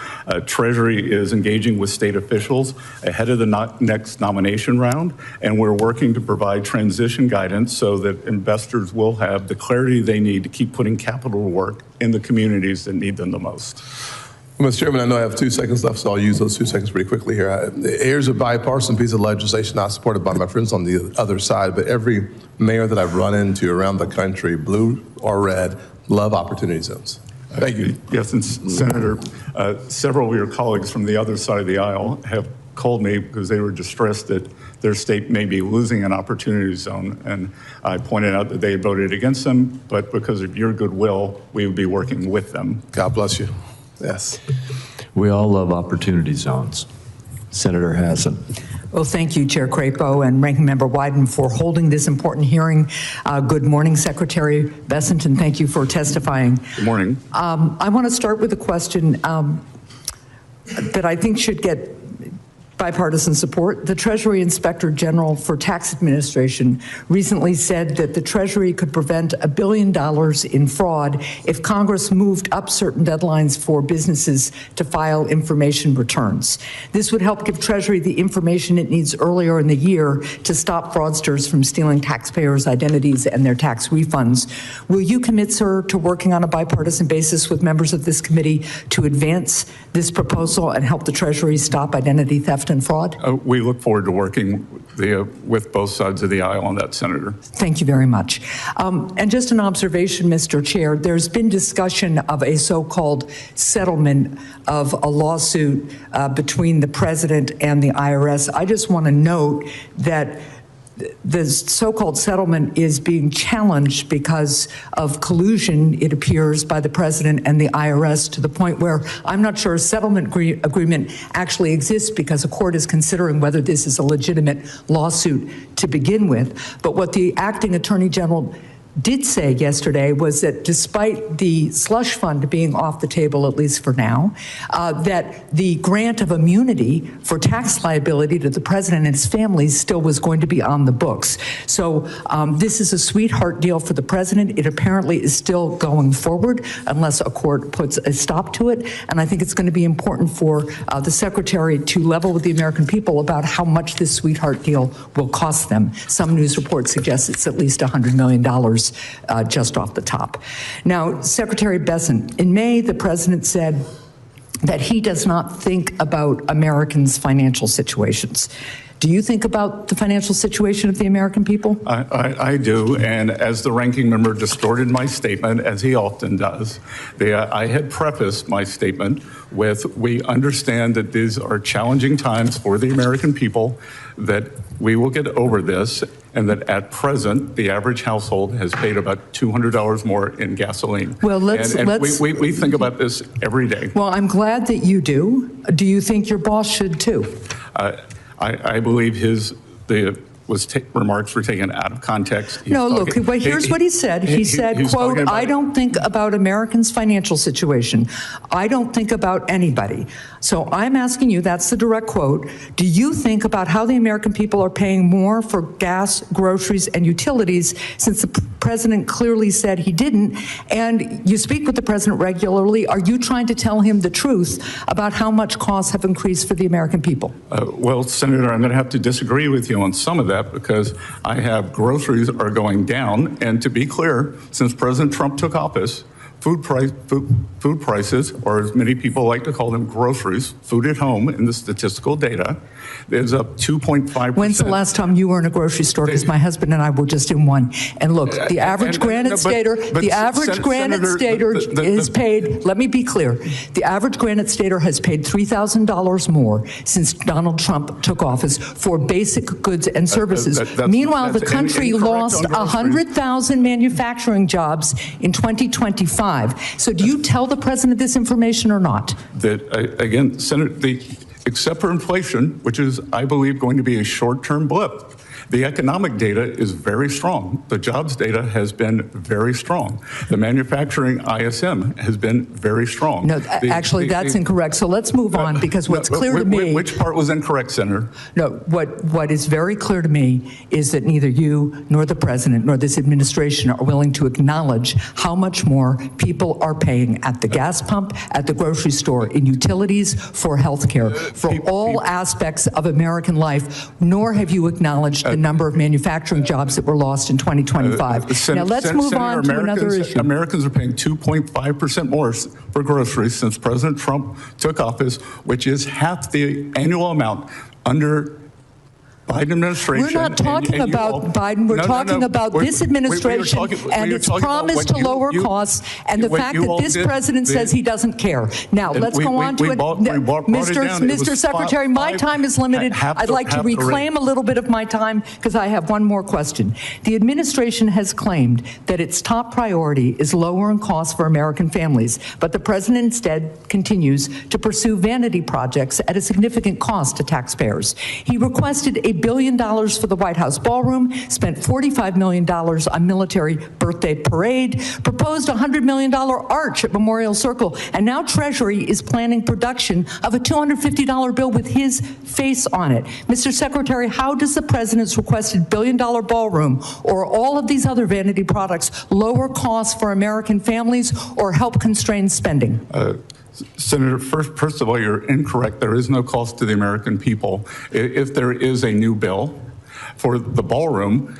Treasury is engaging with state officials ahead of the next nomination round, and we're working to provide transition guidance so that investors will have the clarity they need to keep putting capital to work in the communities that need them the most. Mr. Chairman, I know I have 2 seconds left, so I'll use those 2 seconds pretty quickly here. Here's a bipartisan piece of legislation not supported by my friends on the other side, but every mayor that I've run into around the country, blue or red, love opportunity zones. Thank you. Yes, and Senator, several of your colleagues from the other side of the aisle have called me because they were distressed that their state may be losing an opportunity zone. And I pointed out that they had voted against them, but because of your goodwill, we would be working with them. God bless you. Yes. We all love opportunity zones. Senator Hassan. Well, thank you, Chair Crapo and Ranking Member Wyden, for holding this important hearing. Good morning, Secretary Bessent, and thank you for testifying. Good morning. I want to start with a question that I think should get bipartisan support. The Treasury Inspector General for Tax Administration recently said that the Treasury could prevent $1 billion in fraud if Congress moved up certain deadlines for businesses to file information returns. This would help give Treasury the information it needs earlier in the year to stop fraudsters from stealing taxpayers' identities and their tax refunds. Will you commit, sir, to working on a bipartisan basis with members of this committee to advance this proposal and help the Treasury stop identity theft and fraud? We look forward to working with both sides of the aisle on that, Senator. Thank you very much. And just an observation, Mr. Chair, there's been discussion of a so-called settlement of a lawsuit between the president and the IRS. I just want to note that the so-called settlement is being challenged because of collusion, it appears, by the president and the IRS, to the point where I'm not sure a settlement agreement actually exists because a court is considering whether this is a legitimate lawsuit to begin with. But what the acting attorney general did say yesterday was that despite the slush fund being off the table, at least for now, that the grant of immunity for tax liability to the president and his family still was going to be on the books. So this is a sweetheart deal for the president. It apparently is still going forward unless a court puts a stop to it. And I think it's going to be important for the secretary to level with the American people about how much this sweetheart deal will cost them. Some news reports suggest it's at least $100 million. Just off the top. Now, Secretary Bessent, in May, the president said that he does not think about Americans' financial situations. Do you think about the financial situation of the American people? I do, and as the ranking member distorted my statement, as he often does, I had prefaced my statement with, we understand that these are challenging times for the American people, that we will get over this, and that at present, the average household has paid about $200 more in gasoline. Well, we think about this every day. Well, I'm glad that you do. Do you think your boss should too? I believe remarks were taken out of context. No, look, here's what he said. He said, quote, I don't think about Americans' financial situation. I don't think about anybody. So I'm asking you, that's the direct quote, do you think about how the American people are paying more for gas, groceries, and utilities, since the president clearly said he didn't? And you speak with the president regularly. Are you trying to tell him the truth about how much costs have increased for the American people? Well, Senator, I'm going to have to disagree with you on some of that, because I have groceries are going down. And to be clear, since President Trump took office, food prices, or as many people like to call them, groceries, food at home in the statistical data, is up 2.5%. When's the last time you were in a grocery store? Because my husband and I were just in one. And look, the average Granite Stater, is paid, let me be clear, the average Granite Stater has paid $3,000 more since Donald Trump took office for basic goods and services. Meanwhile, the country lost 100,000 manufacturing jobs in 2025. So do you tell the president this information or not? That, again, Senator, except for inflation, which is, I believe, going to be a short-term blip, the economic data is very strong. The jobs data has been very strong. The manufacturing ISM has been very strong. No, actually, that's incorrect. So let's move on, because what's clear to me... Which part was incorrect, Senator? No, what is very clear to me is that neither you nor the president nor this administration are willing to acknowledge how much more people are paying at the gas pump, at the grocery store, in utilities, for health care, for all aspects of American life, nor have you acknowledged the number of manufacturing jobs that were lost in 2025. Now let's move on to another issue. Americans are paying 2.5% more for groceries since President Trump took office, which is half the annual amount under Biden administration. We're not talking about Biden. We're talking about this administration and its promise to lower costs, and the fact that this president says he doesn't care. Now, let's go on to it. Mr. Secretary, my time is limited. I'd like to reclaim a little bit of my time because I have one more question. The administration has claimed that its top priority is lowering costs for American families, but the president instead continues to pursue vanity projects at a significant cost to taxpayers. He requested a $8 billion for the White House ballroom, spent $45 million on military birthday parade, proposed a $100 million arch at Memorial Circle, and now Treasury is planning production of a $250 bill with his face on it. Mr. Secretary, how does the president's requested billion-dollar ballroom or all of these other vanity products lower costs for American families or help constrain spending? Senator, first of all, you're incorrect. There is no cost to the American people. If there is a new bill for the ballroom,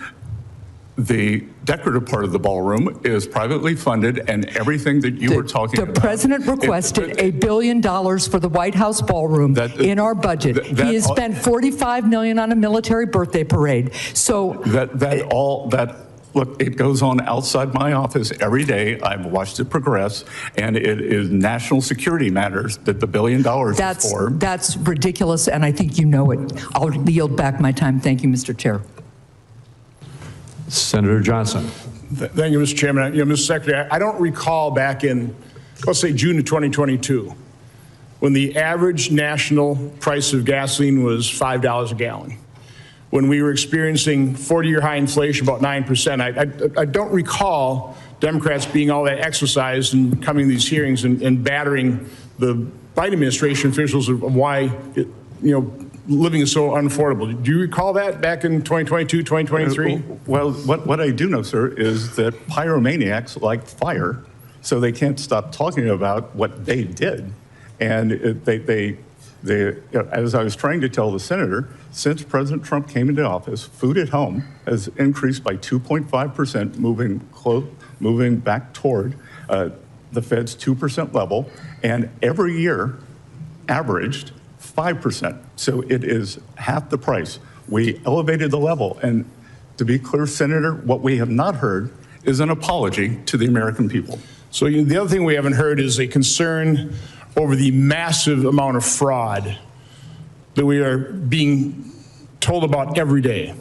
the decorative part of the ballroom is privately funded, and everything that you were talking about. The president requested $1 billion for the White House ballroom in our budget. He has spent $45 million on a military birthday parade. So look, it goes on outside my office every day. I've watched it progress, and it is national security matters that the $1 billion is for. That's ridiculous, and I think you know it. I'll yield back my time. Thank you, Mr. Chair. Senator Johnson. Thank you, Mr. Chairman. Mr. Secretary, I don't recall back in, let's say, June of 2022, when the average national price of gasoline was $5 a gallon, when we were experiencing 40-year high inflation, about 9%. I don't recall Democrats being all that exercised and coming to these hearings and battering the Biden administration officials of why, living is so unaffordable. Do you recall that back in 2022, 2023? Well, what I do know, sir, is that pyromaniacs like fire, so they can't stop talking about what they did. And as I was trying to tell the senator, since President Trump came into office, food at home has increased by 2.5%, moving back toward the Fed's 2% level, and every year averaged 5%. So it is half the price. We elevated the level. And to be clear, Senator, what we have not heard is an apology to the American people. So the other thing we haven't heard is a concern over the massive amount of fraud that we are being told about every day.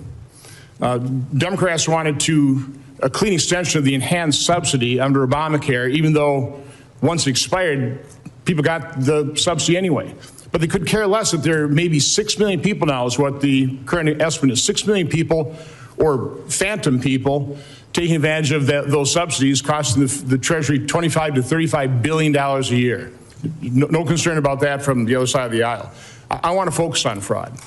Democrats wanted a clean extension of the enhanced subsidy under Obamacare, even though once it expired, people got the subsidy anyway. But they could care less that there may be 6 million people now is what the current estimate is. 6 million people, or phantom people, taking advantage of those subsidies, costing the Treasury $25 to $35 billion a year. No concern about that from the other side of the aisle. I want to focus on fraud.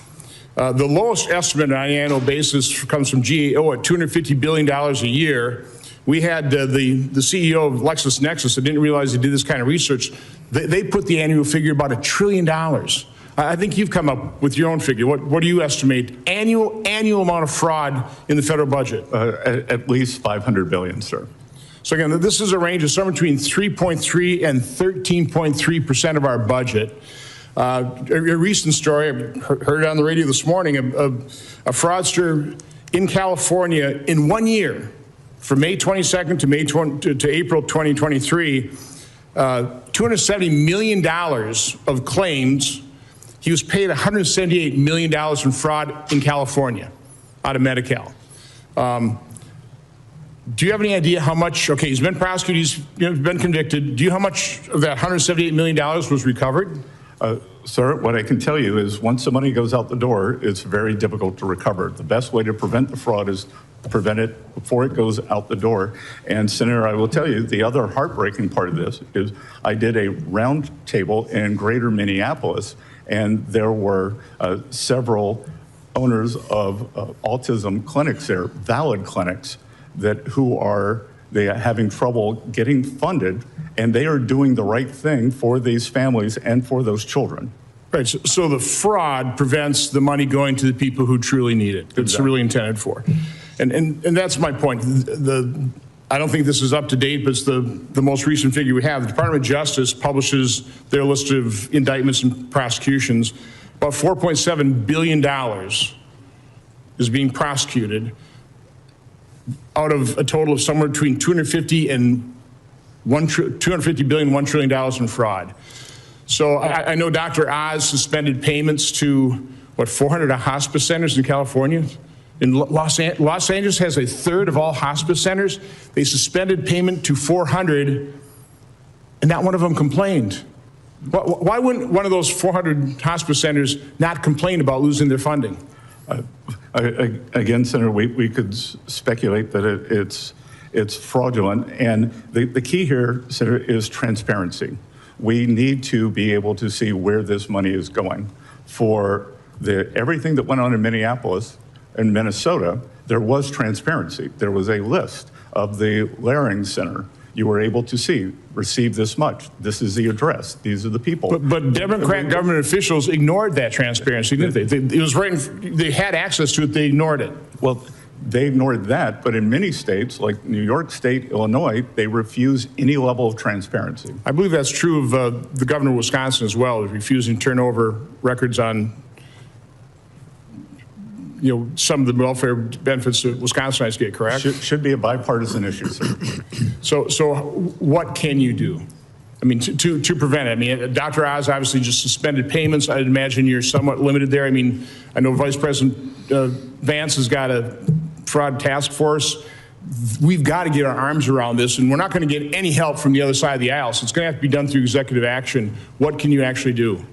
The lowest estimate on an annual basis comes from GAO at $250 billion a year. We had the CEO of LexisNexis that didn't realize they did this kind of research. They put the annual figure about $1 trillion. I think you've come up with your own figure. What do you estimate annual amount of fraud in the federal budget? At least $500 billion, sir. So again, this is a range of somewhere between 3.3 and 13.3% of our budget. A recent story, I heard it on the radio this morning, a fraudster in California in 1 year, from May 22nd to April 2023, $270 million of claims. He was paid $178 million in fraud in California out of Medi-Cal. Do you have any idea how much, okay, he's been prosecuted, he's been convicted. Do you know how much of that $178 million was recovered? Sir, what I can tell you is once the money goes out the door, it's very difficult to recover. The best way to prevent the fraud is to prevent it before it goes out the door. And Senator, I will tell you, the other heartbreaking part of this is I did a round table in greater Minneapolis, and there were several owners of autism clinics there, valid clinics, who are having trouble getting funded, and they are doing the right thing for these families and for those children. Right, so the fraud prevents the money going to the people who truly need it. It's really intended for. And that's my point. I don't think this is up to date, but it's the most recent figure we have. The Department of Justice publishes their list of indictments and prosecutions. About $4.7 billion is being prosecuted out of a total of somewhere between $250 billion and $1 trillion in fraud. So I know Dr. Oz suspended payments to, 400 hospice centers in California? In Los Angeles has a third of all hospice centers. They suspended payment to 400, and not one of them complained. Why wouldn't one of those 400 hospice centers not complain about losing their funding? Again, Senator, we could speculate that it's fraudulent. And the key here, Senator, is transparency. We need to be able to see where this money is going. For everything that went on in Minneapolis and Minnesota, there was transparency. There was a list of the Laring Center. You were able to see, receive this much. This is the address. These are the people. But Democrat government officials ignored that transparency, didn't they? It was right. They had access to it. They ignored it. Well, they ignored that, but in many states, like New York State, Illinois, they refuse any level of transparency. I believe that's true of the governor of Wisconsin as well, refusing to turn over records on, some of the welfare benefits that Wisconsinites get, correct? Should be a bipartisan issue, sir. So what can you do? I mean, to prevent it? I mean, Dr. Oz obviously just suspended payments. I'd imagine you're somewhat limited there. I mean, I know Vice President Vance has got a fraud task force. We've got to get our arms around this, and we're not going to get any help from the other side of the aisle, so it's going to have to be done through executive action. What can you actually do?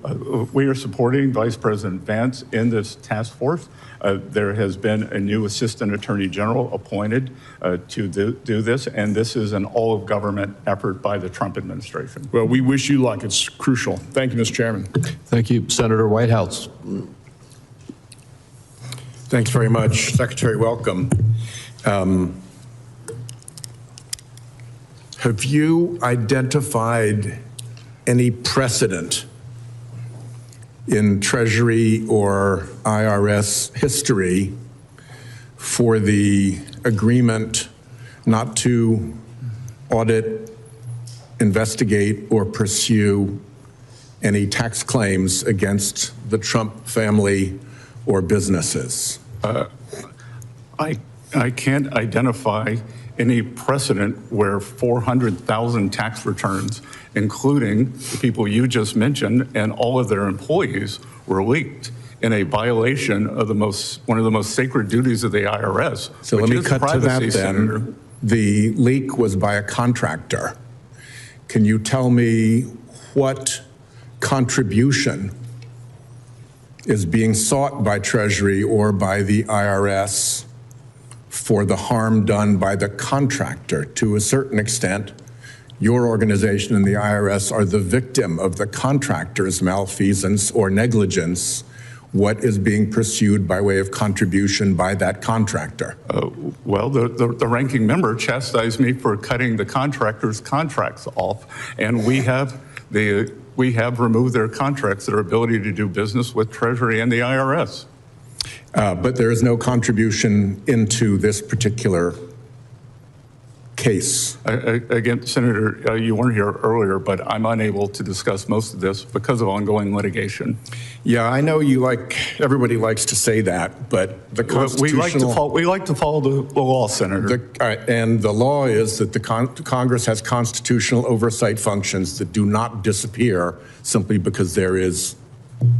We are supporting Vice President Vance in this task force. There has been a new Assistant Attorney General appointed to do this, and this is an all-of-government effort by the Trump administration. Well, we wish you luck. It's crucial. Thank you, Mr. Chairman. Thank you. Senator Whitehouse. Thanks very much. Secretary, welcome. Have you identified any precedent in Treasury or IRS history for the agreement not to audit, investigate, or pursue any tax claims against the Trump family or businesses? I can't identify any precedent where 400,000 tax returns, including the people you just mentioned and all of their employees, were leaked in a violation of one of the most sacred duties of the IRS. So let me cut to that then. Senator. The leak was by a contractor. Can you tell me what contribution is being sought by Treasury or by the IRS for the harm done by the contractor? To a certain extent, your organization and the IRS are the victim of the contractor's malfeasance or negligence. What is being pursued by way of contribution by that contractor? Well, the ranking member chastised me for cutting the contractor's contracts off, and we have removed their contracts, their ability to do business with Treasury and the IRS. But there is no contribution into this particular case. Again, Senator, you weren't here earlier, but I'm unable to discuss most of this because of ongoing litigation. Yeah, I know everybody likes to say that, but the constitutional... We like to follow the law, Senator. And the law is that the Congress has constitutional oversight functions that do not disappear simply because there is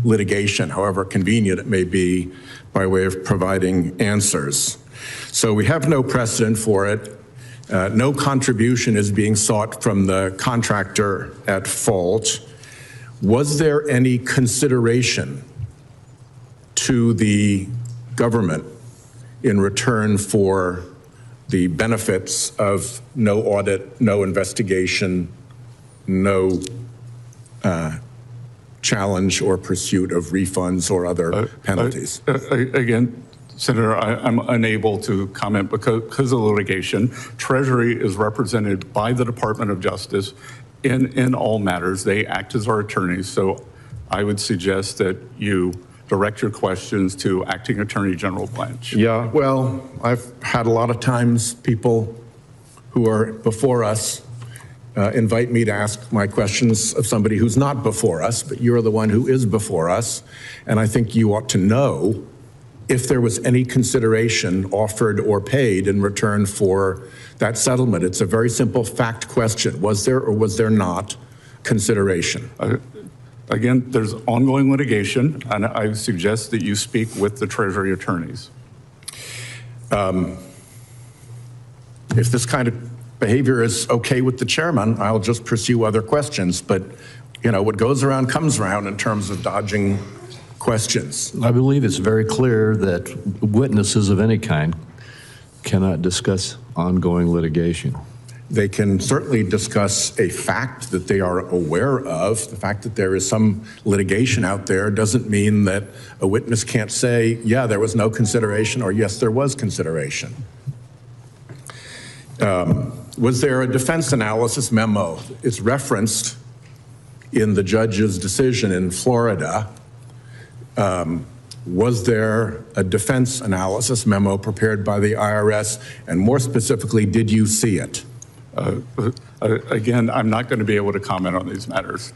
litigation, however convenient it may be, by way of providing answers. So we have no precedent for it. No contribution is being sought from the contractor at fault. Was there any consideration to the government in return for the benefits of no audit, no investigation, no challenge or pursuit of refunds or other penalties? Again, Senator, I'm unable to comment because of litigation. Treasury is represented by the Department of Justice in all matters. They act as our attorneys, so I would suggest that you direct your questions to Acting Attorney General Blanche. Yeah, well, I've had a lot of times people who are before us invite me to ask my questions of somebody who's not before us, but you're the one who is before us, and I think you ought to know if there was any consideration offered or paid in return for that settlement. It's a very simple fact question. Was there or was there not consideration? Again, there's ongoing litigation, and I suggest that you speak with the Treasury attorneys. If this kind of behavior is okay with the chairman, I'll just pursue other questions. But, you know, what goes around comes around in terms of dodging questions. I believe it's very clear that witnesses of any kind cannot discuss ongoing litigation. They can certainly discuss a fact that they are aware of. The fact that there is some litigation out there doesn't mean that a witness can't say, yeah, there was no consideration, or yes, there was consideration. Was there a defense analysis memo? It's referenced in the judge's decision in Florida. Was there a defense analysis memo prepared by the IRS? And more specifically, did you see it? Again, I'm not going to be able to comment on these matters.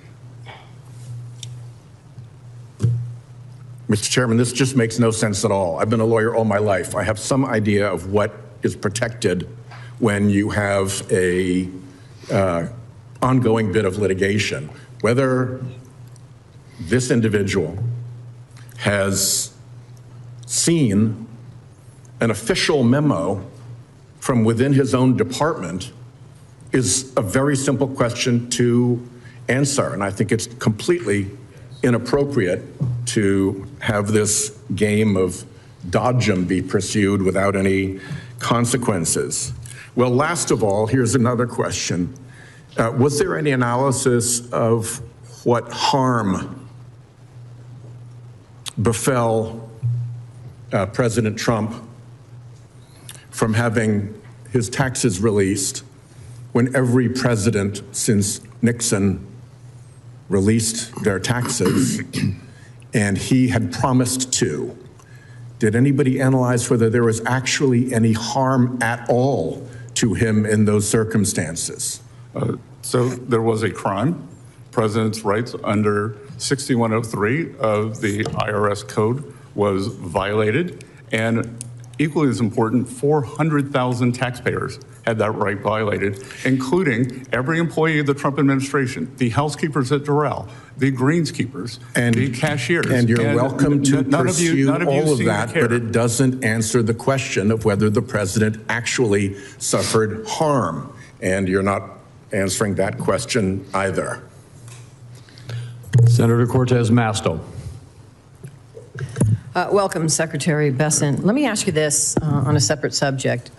Mr. Chairman, this just makes no sense at all. I've been a lawyer all my life. I have some idea of what is protected when you have a ongoing bit of litigation. Whether this individual has seen an official memo from within his own department is a very simple question to answer. And I think it's completely inappropriate to have this game of dodgem be pursued without any consequences. Well, last of all, here's another question. Was there any analysis of what harm befell President Trump from having his taxes released when every president since Nixon released their taxes and he had promised to? Did anybody analyze whether there was actually any harm at all to him in those circumstances? So there was a crime. President's rights under 6103 of the IRS code was violated, and equally as important, 400,000 taxpayers had that right violated, including every employee of the Trump administration, the housekeepers at Doral, the greenskeepers, and the cashiers. And you're welcome to pursue all of that, but it it doesn't answer the question of whether the president actually suffered harm. And you're not answering that question either. Senator Cortez Masto. Welcome, Secretary Bessent. Let me ask you this on a separate subject.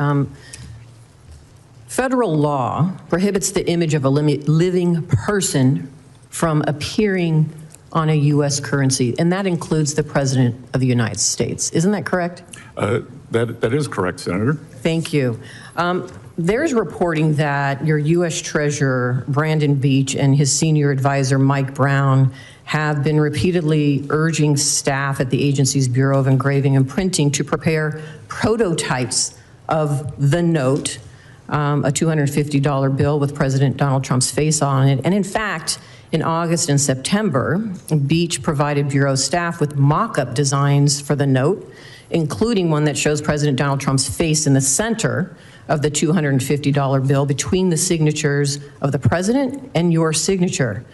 Federal law prohibits the image of a living person from appearing on a U.S. currency, and that includes the President of the United States. Isn't that correct? That is correct, Senator. Thank you. There's reporting that your U.S. Treasurer, Brandon Beach, and his senior advisor, Mike Brown, have been repeatedly urging staff at the agency's Bureau of Engraving and Printing to prepare prototypes of the note, a $250 bill with President Donald Trump's face on it. And in fact, in August and September, Beach provided Bureau staff with mock-up designs for the note, including one that shows President Donald Trump's face in the center of the $250 bill between the signatures of the president and your signature.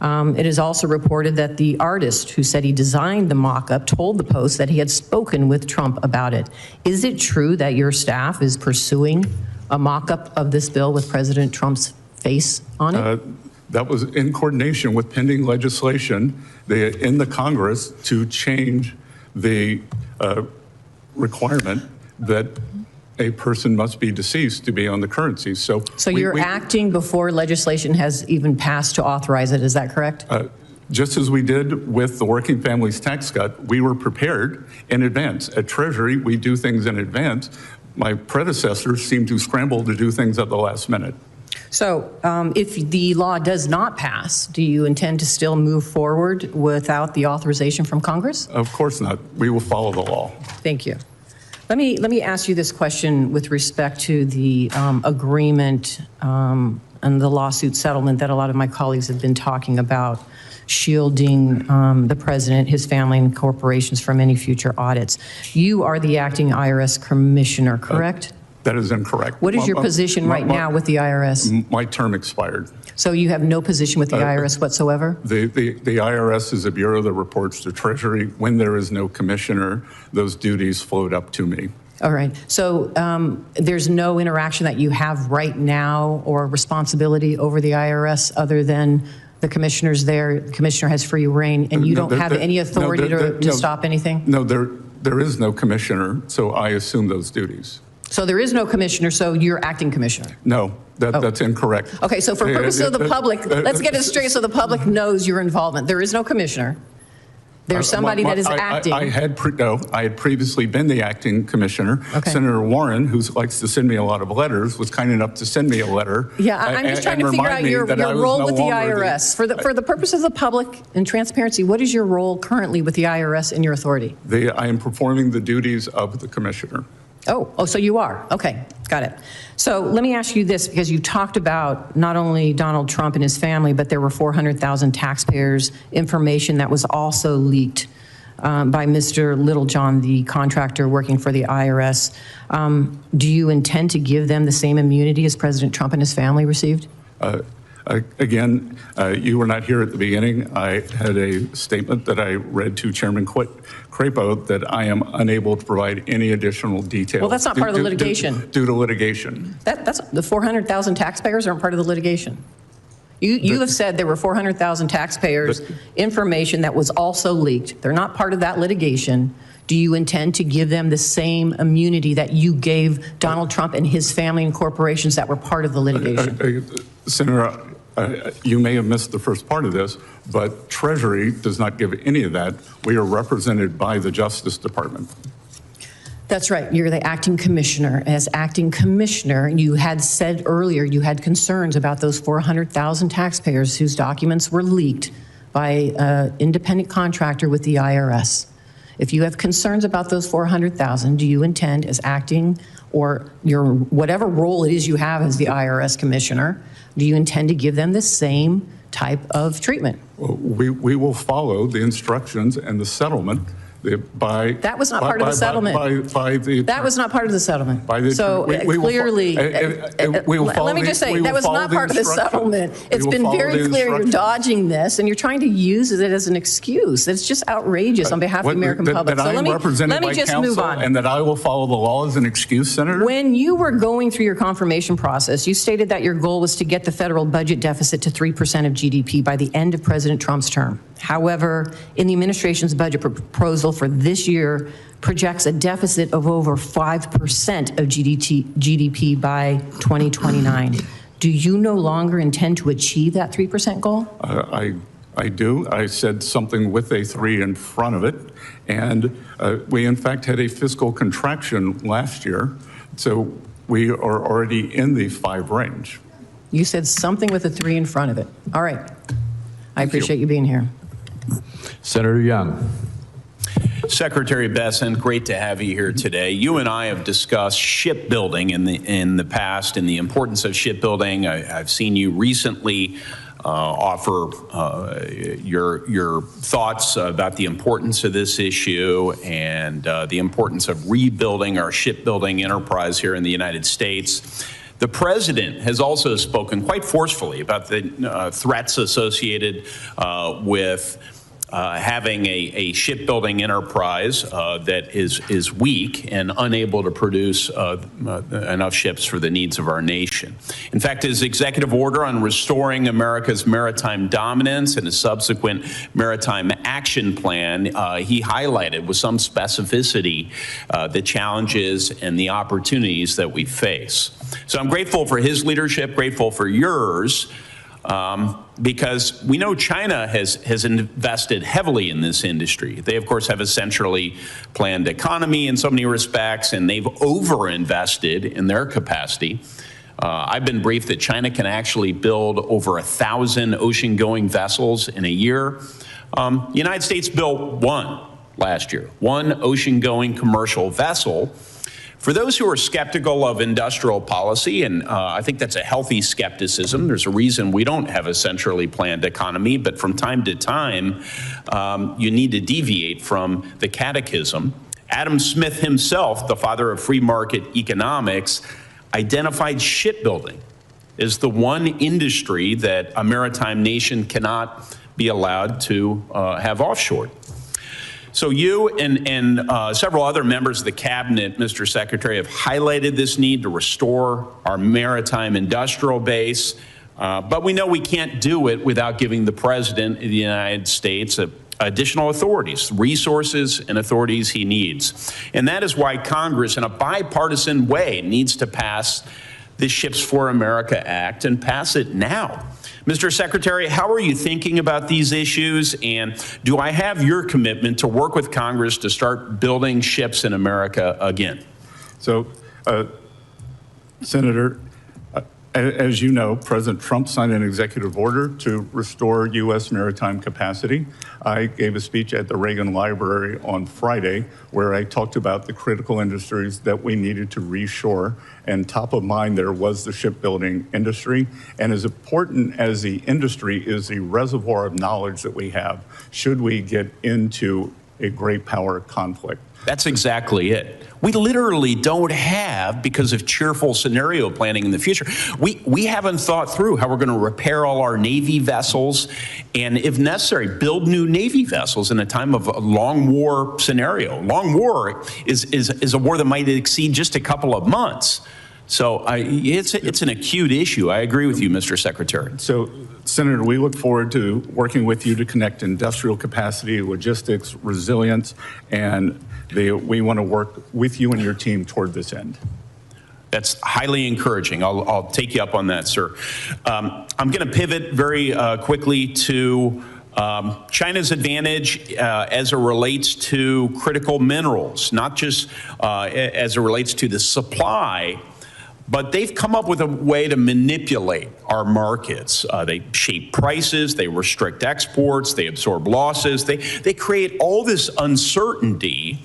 It is also reported that the artist who said he designed the mock-up told the Post that he had spoken with Trump about it. Is it true that your staff is pursuing a mock-up of this bill with President Trump's face on it? That was in coordination with pending legislation in the Congress to change the requirement that a person must be deceased to be on the currency. So you're acting before legislation has even passed to authorize it, is that correct? Just as we did with the Working Families Tax Cut, we were prepared in advance. At Treasury, we do things in advance. My predecessors seem to scramble to do things at the last minute. So if the law does not pass, do you intend to still move forward without the authorization from Congress? Of course not. We will follow the law. Thank you. Let me ask you this question with respect to the agreement and the lawsuit settlement that a lot of my colleagues have been talking about, shielding the president, his family, and corporations from any future audits. You are the acting IRS commissioner, correct? That is incorrect. What is your position right now with the IRS? My term expired. So you have no position with the IRS whatsoever? The IRS is a bureau that reports to Treasury. When there is no commissioner, those duties float up to me. All right. So there's no interaction that you have right now or responsibility over the IRS other than The commissioner's there, the commissioner has free reign, and you don't have any authority to stop anything? No, there is no commissioner, so I assume those duties. So there is no commissioner, so you're acting commissioner? No, that's incorrect. Okay, so for purposes of the public, let's get it straight so the public knows your involvement. There is no commissioner. There's somebody that is acting. I had previously been the acting commissioner. Okay. Senator Warren, who likes to send me a lot of letters, was kind enough to send me a letter. Yeah, I'm just trying to figure out your role with the IRS. For the purpose of the public and transparency, what is your role currently with the IRS and your authority? I am performing the duties of the commissioner. Oh, so you are. Okay, got it. So let me ask you this, because you talked about not only Donald Trump and his family, but there were 400,000 taxpayers' information that was also leaked by Mr. Littlejohn, the contractor working for the IRS. Do you intend to give them the same immunity as President Trump and his family received? Again, you were not here at the beginning. I had a statement that I read to Chairman Crapo that I am unable to provide any additional details. Well, that's not part of the litigation. Due to litigation. That's the 400,000 taxpayers aren't part of the litigation. You have said there were 400,000 taxpayers' information that was also leaked. They're not part of that litigation. Do you intend to give them the same immunity that you gave Donald Trump and his family and corporations that were part of the litigation? Senator, you may have missed the first part of this, but Treasury does not give any of that. We are represented by the Justice Department. That's right. You're the acting commissioner. As acting commissioner, you had said earlier you had concerns about those 400,000 taxpayers whose documents were leaked by an independent contractor with the IRS. If you have concerns about those 400,000, do you intend, as acting or your whatever role it is you have as the IRS commissioner, do you intend to give them the same type of treatment? Well, we will follow the instructions and the settlement that was not part of the settlement. That was not part of the settlement. So clearly, let me just say, that was not part of the settlement. It's been very clear you're dodging this, and you're trying to use it as an excuse. It's just outrageous on behalf of the American public. So let me just move on. And that I will follow the law as an excuse, Senator? When you were going through your confirmation process, you stated that your goal was to get the federal budget deficit to 3% of GDP by the end of President Trump's term. However, in the administration's budget proposal for this year projects a deficit of over 5% of GDP by 2029. Do you no longer intend to achieve that 3% goal? I do. I said something with a 3 in front of it. And we, in fact, had a fiscal contraction last year. So we are already in the 5 range. You said something with a 3 in front of it. All right. I appreciate you being here. Senator Young. Secretary Bessent, great to have you here today. You and I have discussed shipbuilding in the past and the importance of shipbuilding. I've seen you recently offer your thoughts about the importance of this issue and the importance of rebuilding our shipbuilding enterprise here in the United States. The president has also spoken quite forcefully about the threats associated with having a shipbuilding enterprise that is weak and unable to produce enough ships for the needs of our nation. In fact, his executive order on restoring America's maritime dominance and a subsequent maritime action plan, he highlighted with some specificity the challenges and the opportunities that we face. So I'm grateful for his leadership, grateful for yours. Because we know China has invested heavily in this industry. They, of course, have a centrally planned economy in so many respects, and they've overinvested in their capacity. I've been briefed that China can actually build over 1,000 ocean-going vessels in a year. The United States built one last year, one ocean-going commercial vessel. For those who are skeptical of industrial policy, and I think that's a healthy skepticism, there's a reason we don't have a centrally planned economy, but from time to time, you need to deviate from the catechism. Adam Smith himself, the father of free market economics, identified shipbuilding as the one industry that a maritime nation cannot be allowed to have offshore. So you and several other members of the cabinet, Mr. Secretary, have highlighted this need to restore our maritime industrial base. But we know we can't do it without giving the President of the United States additional authorities, resources and authorities he needs. And that is why Congress, in a bipartisan way, needs to pass the Ships for America Act and pass it now. Mr. Secretary, how are you thinking about these issues? And do I have your commitment to work with Congress to start building ships in America again? So, Senator, as you know, President Trump signed an executive order to restore U.S. maritime capacity. I gave a speech at the Reagan Library on Friday where I talked about the critical industries that we needed to reshore, and top of mind there was the shipbuilding industry. And as important as the industry is the reservoir of knowledge that we have, should we get into a great power conflict. That's exactly it. We literally don't have, because of cheerful scenario planning in the future, we haven't thought through how we're going to repair all our Navy vessels and, if necessary, build new Navy vessels in a time of a long war scenario. Long war is a war that might exceed just a couple of months. So it's an acute issue. I agree with you, Mr. Secretary. So, Senator, we look forward to working with you to connect industrial capacity, logistics, resilience, and we want to work with you and your team toward this end. That's highly encouraging. I'll take you up on that, sir. I'm going to pivot very quickly to China's advantage as it relates to critical minerals, not just as it relates to the supply, but they've come up with a way to manipulate our markets. They shape prices, they restrict exports, they absorb losses, they create all this uncertainty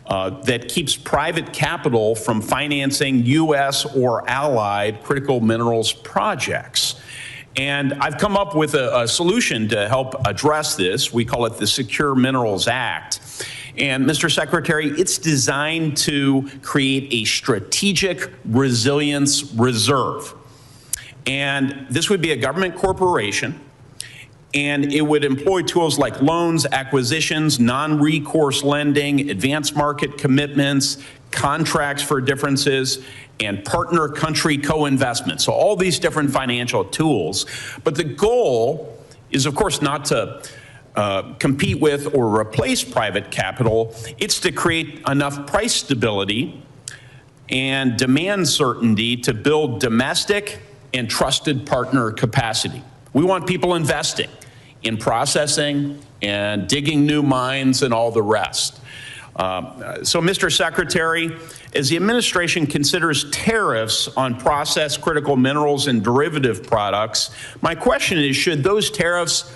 that keeps private capital from financing U.S. or allied critical minerals projects. And I've come up with a solution to help address this. We call it the Secure Minerals Act. And Mr. Secretary, it's designed to create a strategic resilience reserve. And this would be a government corporation, and it would employ tools like loans, acquisitions, non-recourse lending, advanced market commitments, contracts for differences, and partner country co-investment. So all these different financial tools. But the goal is, of course, not to compete with or replace private capital. It's to create enough price stability and demand certainty to build domestic and trusted partner capacity. We want people investing in processing and digging new mines and all the rest. So, Mr. Secretary, as the administration considers tariffs on processed critical minerals and derivative products, my question is, should those tariffs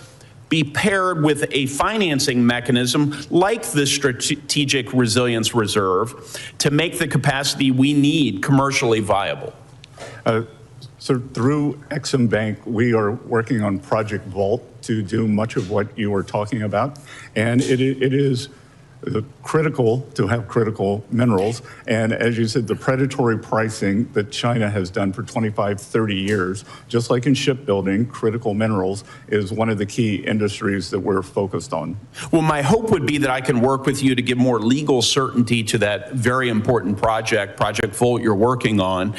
be paired with a financing mechanism like the Strategic Resilience Reserve to make the capacity we need commercially viable? So through Exim Bank, we are working on Project Vault to do much of what you were talking about. And it is critical to have critical minerals. And as you said, the predatory pricing that China has done for 25, 30 years, just like in shipbuilding, critical minerals is one of the key industries that we're focused on. Well, my hope would be that I can work with you to give more legal certainty to that very important project, Project Vault, you're working on,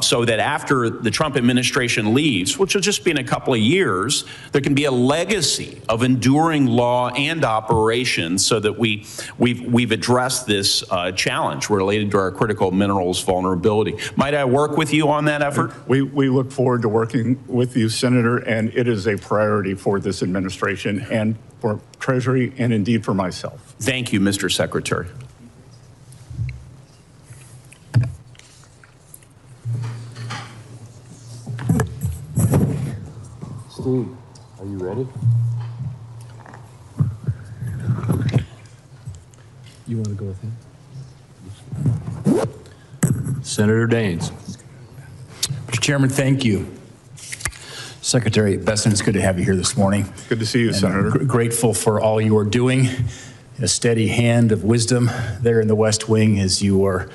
so that after the Trump administration leaves, which will just be in a couple of years, there can be a legacy of enduring law and operations so that we've addressed this challenge related to our critical minerals vulnerability. Might I work with you on that effort? We look forward to working with you, Senator, and it is a priority for this administration and for Treasury and indeed for myself. Thank you, Mr. Secretary. Steve, are you ready? You want to go with him? Senator Daines. Mr. Chairman, thank you. Secretary Bessent, it's good to have you here this morning. Good to see you, Senator. Grateful for all you are doing. A steady hand of wisdom there in the West Wing as you are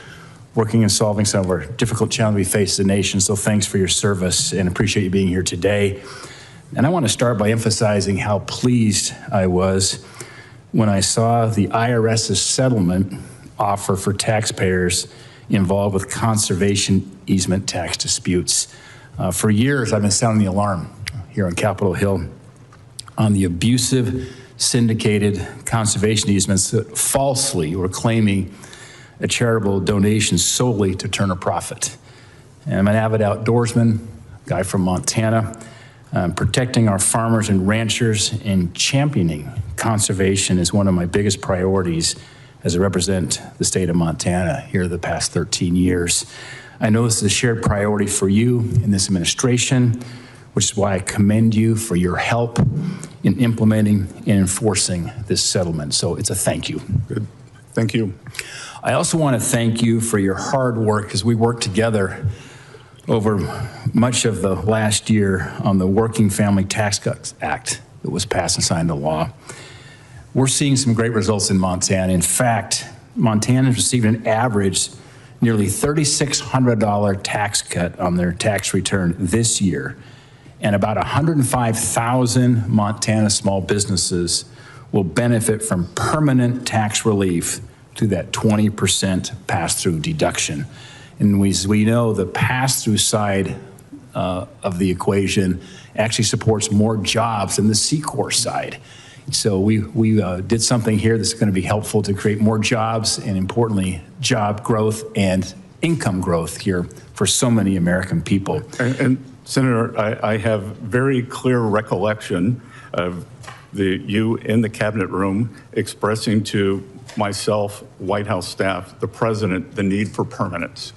working and solving some of our difficult challenges we face as a nation. So thanks for your service and appreciate you being here today. And I want to start by emphasizing how pleased I was when I saw the IRS's settlement offer for taxpayers involved with conservation easement tax disputes. For years, I've been sounding the alarm here on Capitol Hill on the abusive, syndicated conservation easements that falsely were claiming a charitable donation solely to turn a profit. And I'm an avid outdoorsman, guy from Montana, protecting our farmers and ranchers and championing conservation is one of my biggest priorities as I represent the state of Montana here the past 13 years. I know this is a shared priority for you in this administration, which is why I commend you for your help in implementing and enforcing this settlement. So it's a thank you. Good. Thank you. I also want to thank you for your hard work as we worked together over much of the last year on the Working Family Tax Cuts Act that was passed and signed into law. We're seeing some great results in Montana. In fact, Montanans received an average nearly $3,600 tax cut on their tax return this year, and about 105,000 Montana small businesses will benefit from permanent tax relief through that 20% pass-through deduction. And as we know, the pass-through side of the equation actually supports more jobs than the C-Corp side. So we did something here that's going to be helpful to create more jobs and, importantly, job growth and income growth here for so many American people. And Senator, I have very clear recollection of you in the cabinet room expressing to myself, White House staff, the president, the need for permanence.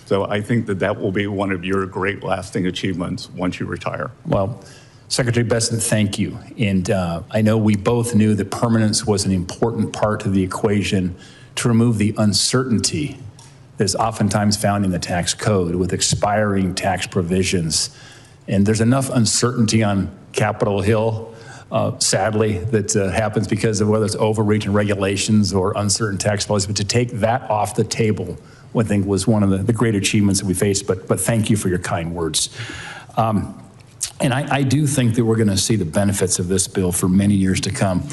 So I think that will be one of your great lasting achievements once you retire. Well, Secretary Bessent, thank you. And I know we both knew that permanence was an important part of the equation to remove the uncertainty that is oftentimes found in the tax code with expiring tax provisions. And there's enough uncertainty on Capitol Hill, sadly, that happens because of whether it's overreach in regulations or uncertain tax policies. But to take that off the table, I think was one of the great achievements that we faced. But thank you for your kind words. And I do think that we're going to see the benefits of this bill for many years to come.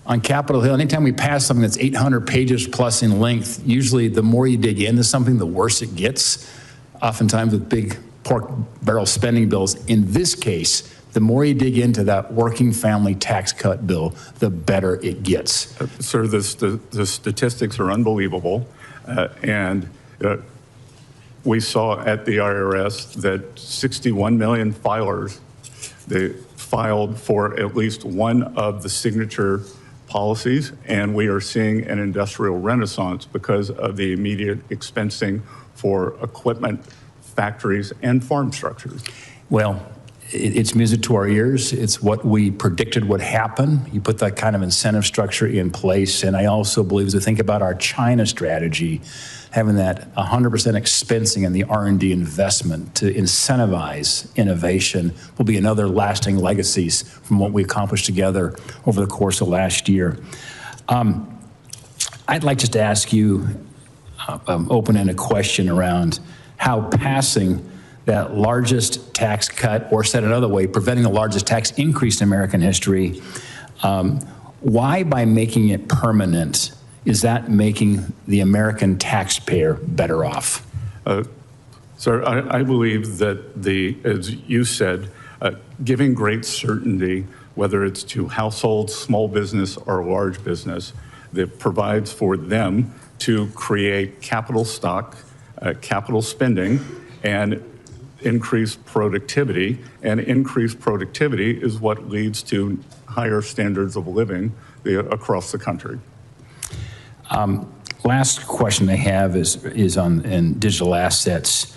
On Capitol Hill, anytime we pass something that's 800 pages plus in length, usually the more you dig into something, the worse it gets. Oftentimes with big pork barrel spending bills. In this case, the more you dig into that working family tax cut bill, the better it gets. Sir, the statistics are unbelievable. We saw at the IRS that 61 million filers, they filed for at least one of the signature policies, and we are seeing an industrial renaissance because of the immediate expensing for equipment, factories, and farm structures. Well, it's music to our ears. It's what we predicted would happen. You put that kind of incentive structure in place. And I also believe as we think about our China strategy, having that 100% expensing and the R&D investment to incentivize innovation will be another lasting legacies from what we accomplished together over the course of last year. I'd like just to ask you an open-ended question around how passing that largest tax cut, or said another way, preventing the largest tax increase in American history, why by making it permanent is that making the American taxpayer better off? Sir, I believe that as you said, giving great certainty, whether it's to households, small business, or large business, that provides for them to create capital stock, capital spending, and increase productivity. And increased productivity is what leads to higher standards of living across the country. Last question I have is on digital assets.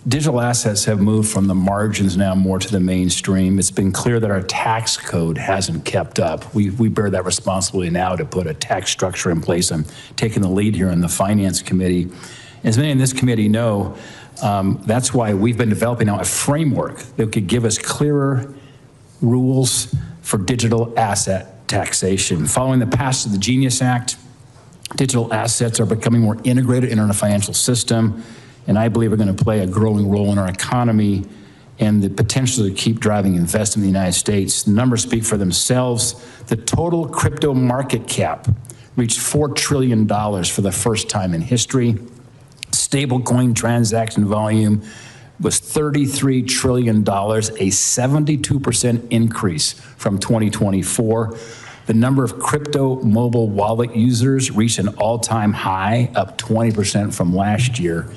Digital assets have moved from the margins now more to the mainstream. It's been clear that our tax code hasn't kept up. We bear that responsibility now to put a tax structure in place. I'm taking the lead here in the Finance Committee. As many in this committee know, that's why we've been developing now a framework that could give us clearer rules for digital asset taxation. Following the passage of the Genius Act, digital assets are becoming more integrated in our financial system, and I believe are going to play a growing role in our economy and the potential to keep driving investment in the United States. The numbers speak for themselves. The total crypto market cap reached $4 trillion for the first time in history. Stablecoin transaction volume was $33 trillion, a 72% increase from 2024. The number of crypto mobile wallet users reached an all-time high, up 20% from last year.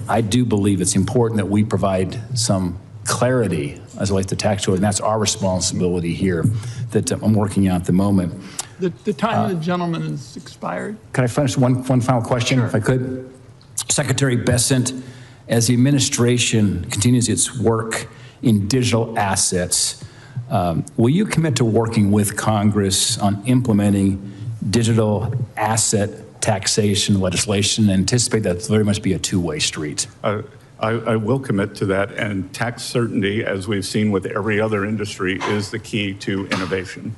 I do believe it's important that we provide some clarity as it relates to tax code, and that's our responsibility here that I'm working on at the moment. The time of the gentleman has expired. Can I finish one final question, if I could? Secretary Bessent, as the administration continues its work in digital assets, will you commit to working with Congress on implementing digital asset taxation legislation and anticipate that very much be a two-way street? I will commit to that, and tax certainty, as we've seen with every other industry, is the key to innovation.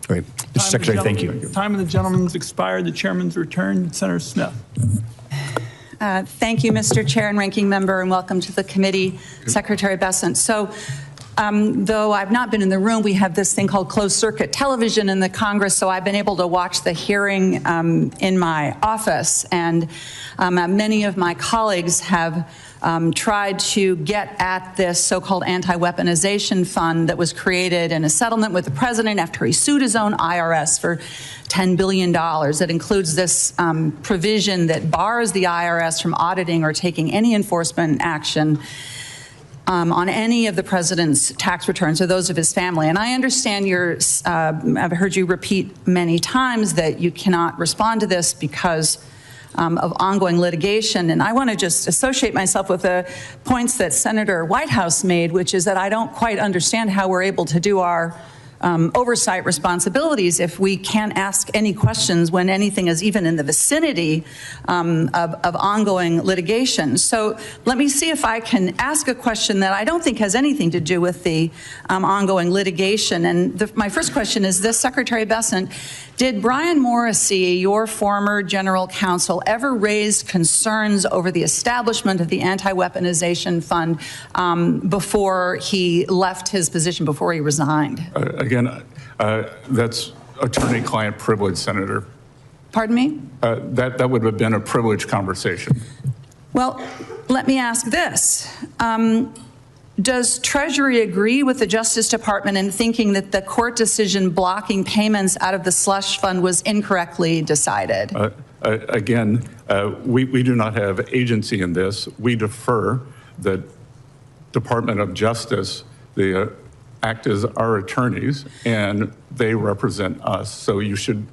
Great. Mr. Secretary, thank you. Time of the gentleman's expired. The chairman's returned. Senator Smith. Thank you, Mr. Chair and Ranking Member, and welcome to the committee, Secretary Bessent. So, though I've not been in the room, we have this thing called closed circuit television in the Congress, so I've been able to watch the hearing in my office, and many of my colleagues have tried to get at this so-called anti-weaponization fund that was created in a settlement with the president after he sued his own IRS for $10 billion. That includes this provision that bars the IRS from auditing or taking any enforcement action on any of the president's tax returns or those of his family. And I understand I've heard you repeat many times that you cannot respond to this because of ongoing litigation. And I want to just associate myself with the points that Senator Whitehouse made, which is that I don't quite understand how we're able to do our oversight responsibilities if we can't ask any questions when anything is even in the vicinity of ongoing litigation. So let me see if I can ask a question that I don't think has anything to do with the ongoing litigation. And my first question is this, Secretary Bessent, did Brian Morrissey, your former general counsel, ever raise concerns over the establishment of the anti-weaponization fund before he left his position, before he resigned? Again, that's attorney-client privilege, Senator. Pardon me? That would have been a privileged conversation. Well, let me ask this. Does Treasury agree with the Justice Department in thinking that the court decision blocking payments out of the slush fund was incorrectly decided? Again, we do not have agency in this. We defer the Department of Justice, the act as our attorneys, and they represent us. So you should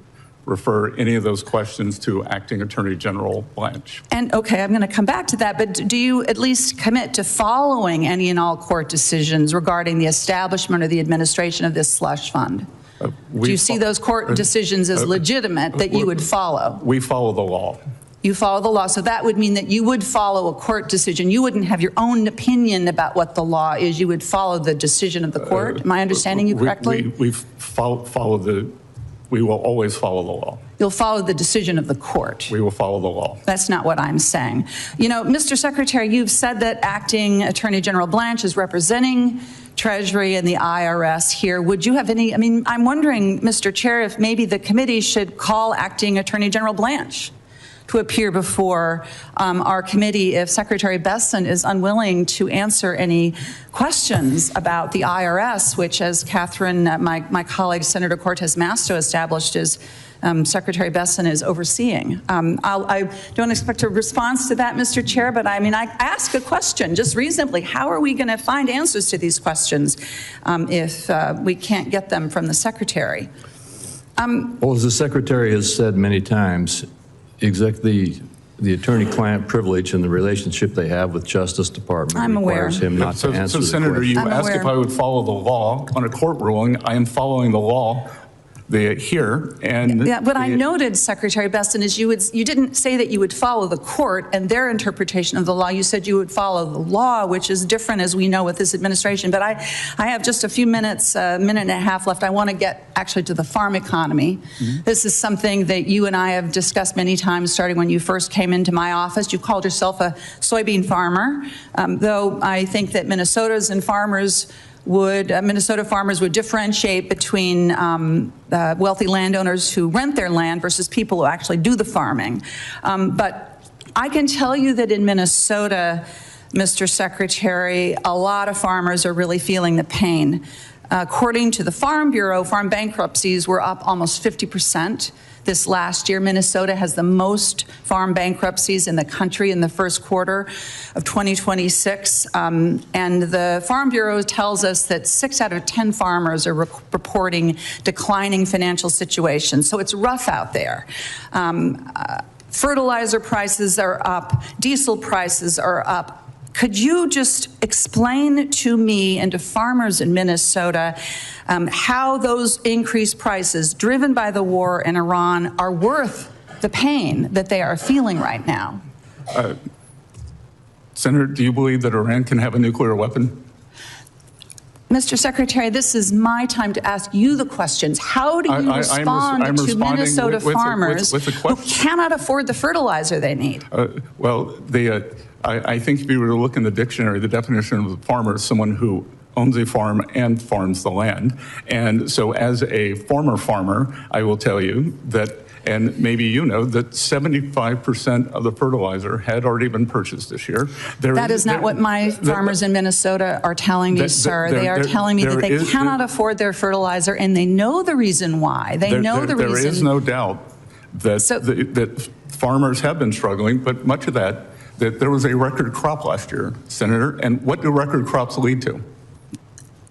refer any of those questions to Acting Attorney General Blanche. And okay, I'm going to come back to that, but do you at least commit to following any and all court decisions regarding the establishment or the administration of this slush fund? Do you see those court decisions as legitimate that you would follow? We follow the law. You follow the law, so that would mean that you would follow a court decision. You wouldn't have your own opinion about what the law is. You would follow the decision of the court. Am I understanding you correctly? We will always follow the law. You'll follow the decision of the court. We will follow the law. That's not what I'm saying. You know, Mr. Secretary, you've said that Acting Attorney General Blanche is representing Treasury and the IRS here. Would you have any, I'm wondering, Mr. Chair, if maybe the committee should call Acting Attorney General Blanche to appear before our committee if Secretary Bessent is unwilling to answer any questions about the IRS, which, as Catherine, my colleague, Senator Cortez Masto, established, is Secretary Bessent is overseeing. I don't expect a response to that, Mr. Chair, but I ask a question just reasonably. How are we going to find answers to these questions if we can't get them from the Secretary? Well, as the Secretary has said many times, the attorney-client privilege and the relationship they have with Justice Department requires him not to answer the Senator, question. you asked if I would follow the law on a court ruling. I am following the law here. And yeah, what I noted, Secretary Bessent, is you didn't say that you would follow the court and their interpretation of the law. You said you would follow the law, which is different, as we know, with this administration. But I have just a few minutes, a minute and a half left. I want to get actually to the farm economy. Mm-hmm. This is something that you and I have discussed many times, starting when you first came into my office. You called yourself a soybean farmer, though I think that Minnesota farmers would differentiate between wealthy landowners who rent their land versus people who actually do the farming. But I can tell you that in Minnesota, Mr. Secretary, a lot of farmers are really feeling the pain. According to the Farm Bureau, farm bankruptcies were up almost 50% this last year. Minnesota has the most farm bankruptcies in the country in the first quarter of 2026. And the Farm Bureau tells us that 6 out of 10 farmers are reporting declining financial situations. So it's rough out there. Fertilizer prices are up, diesel prices are up. Could you just explain to me and to farmers in Minnesota how those increased prices driven by the war in Iran are worth the pain that they are feeling right now? Senator, do you believe that Iran can have a nuclear weapon? Mr. Secretary, this is my time to ask you the questions. How do you respond to Minnesota farmers who cannot afford the fertilizer they need? I think if you were to look in the dictionary, the definition of a farmer is someone who owns a farm and farms the land. And so as a former farmer, I will tell you that, and maybe you know, that 75% of the fertilizer had already been purchased this year. That is not what my farmers in Minnesota are telling me, sir. They are telling me that they cannot afford their fertilizer, and they know the reason why. They know the reason. There is no doubt that, that farmers have been struggling, but much of that there was a record crop last year, Senator, and what do record crops lead to?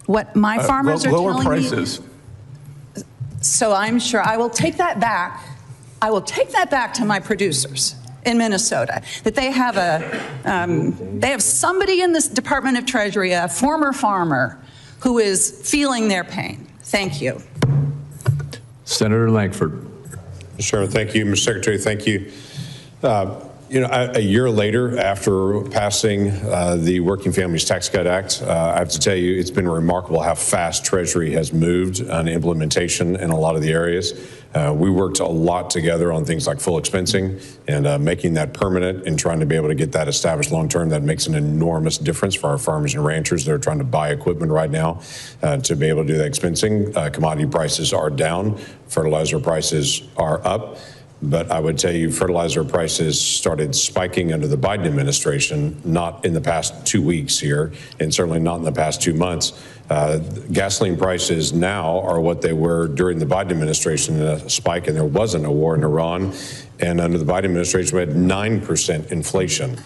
What my farmers are lower telling prices. Me. So I'm sure I will take that back. I will take that back to my producers in Minnesota, that they have they have somebody in this Department of Treasury, a former farmer, who is feeling their pain. Thank you. Senator Lankford. Mr. Chairman, thank you. Mr. Secretary, thank you. You know, a year later, after passing the Working Families Tax Cut Act, I have to tell you, it's been remarkable how fast Treasury has moved on implementation in a lot of the areas. We worked a lot together on things like full expensing and making that permanent and trying to be able to get that established long term. That makes an enormous difference for our farmers and ranchers that are trying to buy equipment right now to be able to do that expensing. Commodity prices are down, fertilizer prices are up. But I would tell you, fertilizer prices started spiking under the Biden administration, not in the past 2 weeks here, and certainly not in the past 2 months. Gasoline prices now are what they were during the Biden administration, a spike, and there wasn't a war in Iran. And under the Biden administration, we had 9% inflation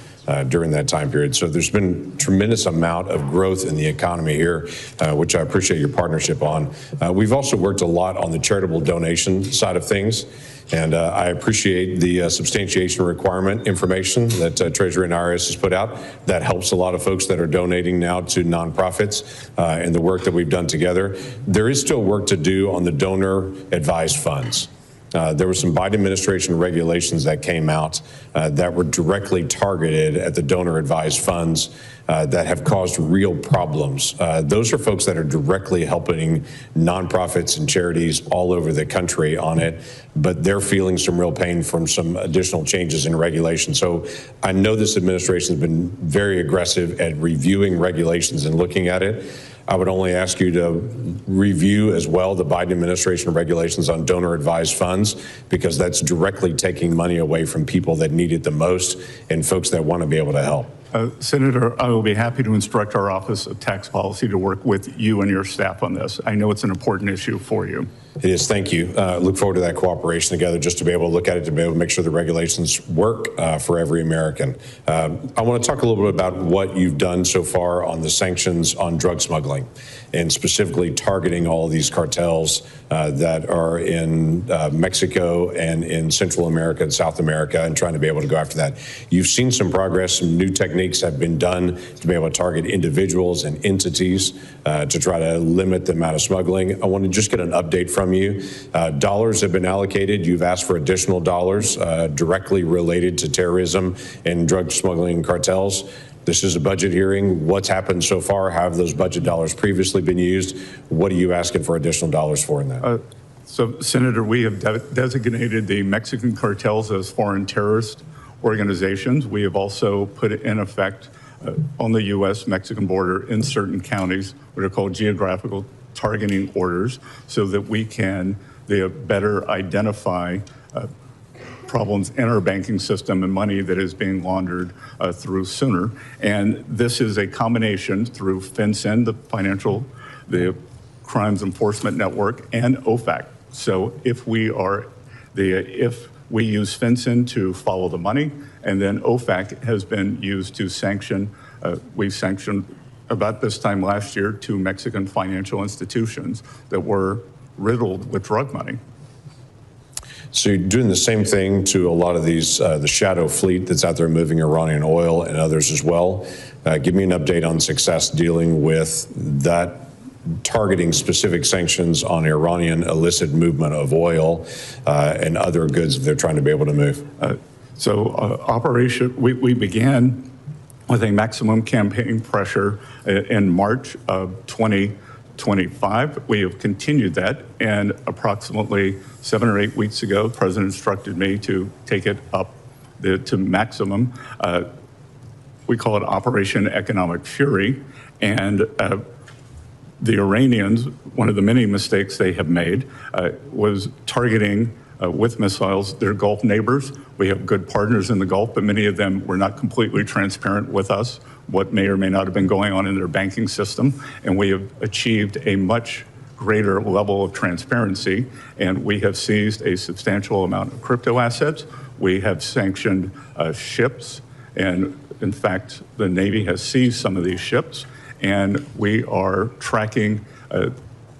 during that time period. So there's been a tremendous amount of growth in the economy here, which I appreciate your partnership on. We've also worked a lot on the charitable donation side of things. And I appreciate the substantiation requirement information that Treasury and IRS has put out. That helps a lot of folks that are donating now to nonprofits and the work that we've done together. There is still work to do on the donor advised funds. There were some Biden administration regulations that came out that were directly targeted at the donor advised funds that have caused real problems. Those are folks that are directly helping nonprofits and charities all over the country on it, but they're feeling some real pain from some additional changes in regulation. So I know this administration has been very aggressive at reviewing regulations and looking at it. I would only ask you to review as well the Biden administration regulations on donor advised funds, because that's directly taking money away from people that need it the most and folks that want to be able to help. Senator, I will be happy to instruct our Office of Tax Policy to work with you and your staff on this. I know it's an important issue for you. It is. Thank you. Look forward to that cooperation together, just to be able to look at it, to be able to make sure the regulations work for every American. I want to talk a little bit about what you've done so far on the sanctions on drug smuggling, and specifically targeting all of these cartels that are in Mexico and in Central America and South America, and trying to be able to go after that. You've seen some progress. Some new techniques have been done to be able to target individuals and entities to try to limit the amount of smuggling. I want to just get an update from you. Dollars have been allocated. You've asked for additional dollars directly related to terrorism and drug smuggling cartels. This is a budget hearing. What's happened so far? How have those budget dollars previously been used? What are you asking for additional dollars for in that? So, Senator, we have designated the Mexican cartels as foreign terrorist organizations. We have also put in effect on the U.S.-Mexican border in certain counties what are called geographical targeting orders, so that we can better identify problems in our banking system and money that is being laundered through sooner. And this is a combination through FinCEN, the Crimes Enforcement Network, and OFAC. So if we use FinCEN to follow the money, and then OFAC has been used to sanction, we sanctioned about this time last year 2 Mexican financial institutions that were riddled with drug money. So you're doing the same thing to a lot of these, the shadow fleet that's out there moving Iranian oil and others as well. Give me an update on success dealing with that, targeting specific sanctions on Iranian illicit movement of oil and other goods that they're trying to be able to move. We began with a maximum campaign pressure in March of 2025. We have continued that, and approximately 7 or 8 weeks ago, the President instructed me to take it up to maximum. We call it Operation Economic Fury, and the Iranians, one of the many mistakes they have made, was targeting with missiles their Gulf neighbors. We have good partners in the Gulf, but many of them were not completely transparent with us what may or may not have been going on in their banking system, and we have achieved a much greater level of transparency, and we have seized a substantial amount of crypto assets. We have sanctioned ships, and in fact, the Navy has seized some of these ships, and we are tracking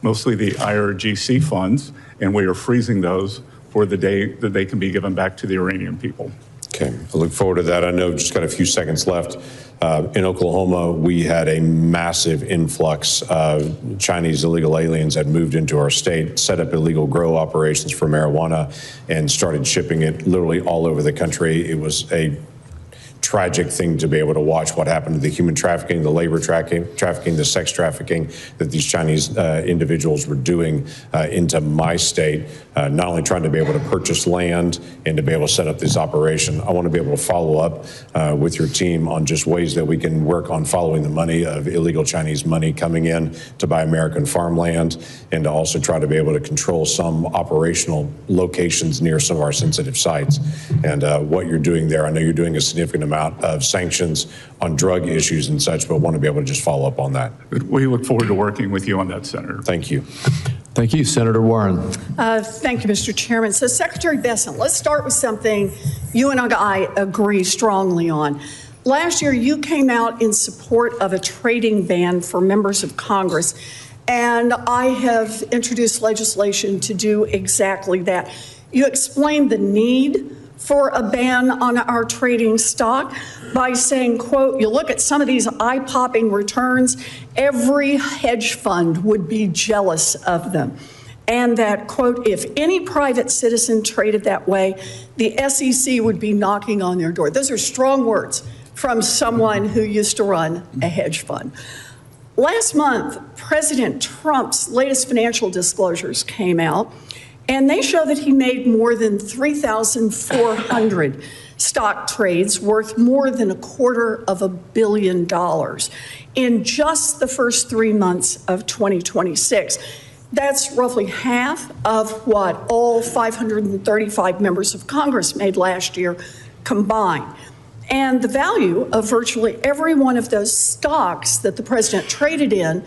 mostly the IRGC funds, and we are freezing those for the day that they can be given back to the Iranian people. Okay, I look forward to that. I know just got a few seconds left. In Oklahoma, we had a massive influx of Chinese illegal aliens that moved into our state, set up illegal grow operations for marijuana, and started shipping it literally all over the country. It was a tragic thing to be able to watch what happened to the human trafficking, the labor trafficking, the sex trafficking that these Chinese individuals were doing into my state, not only trying to be able to purchase land and to be able to set up this operation. I want to be able to follow up with your team on just ways that we can work on following the money of illegal Chinese money coming in to buy American farmland, and to also try to be able to control some operational locations near some of our sensitive sites. And what you're doing there, I know you're doing a significant amount of sanctions on drug issues and such, but want to be able to just follow up on that. We look forward to working with you on that, Senator. Thank you. Thank you, Senator Warren. Thank you, Mr. Chairman. So, Secretary Bessent, let's start with something you and I agree strongly on. Last year, you came out in support of a trading ban for members of Congress, and I have introduced legislation to do exactly that. You explained the need for a ban on our trading stock by saying, quote, you look at some of these eye-popping returns, every hedge fund would be jealous of them. And that, quote, if any private citizen traded that way, the SEC would be knocking on their door. Those are strong words from someone who used to run a hedge fund. Last month, President Trump's latest financial disclosures came out, and they show that he made more than 3,400 stock trades worth more than $250 million in just the first 3 months of 2026. That's roughly half of what all 535 members of Congress made last year combined. And the value of virtually every one of those stocks that the president traded in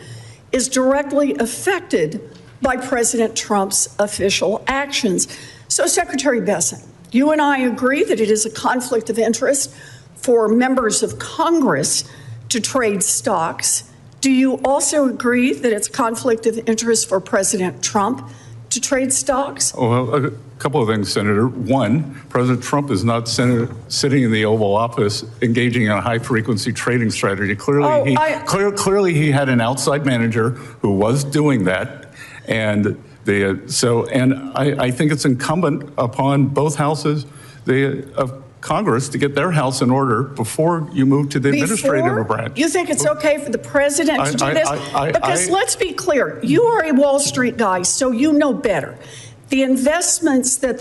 is directly affected by President Trump's official actions. So, Secretary Bessent, you and I agree that it is a conflict of interest for members of Congress to trade stocks. Do you also agree that it's a conflict of interest for President Trump to trade stocks? Well, a couple of things, Senator. One, President Trump is not sitting in the Oval Office engaging in a high-frequency trading strategy. Clearly, clearly he had an outside manager who was doing that. And I think it's incumbent upon both houses of Congress to get their house in order before you move to the administrative branch. You think it's okay for the president to do this? Because let's be clear, you are a Wall Street guy, so you know better. The investments that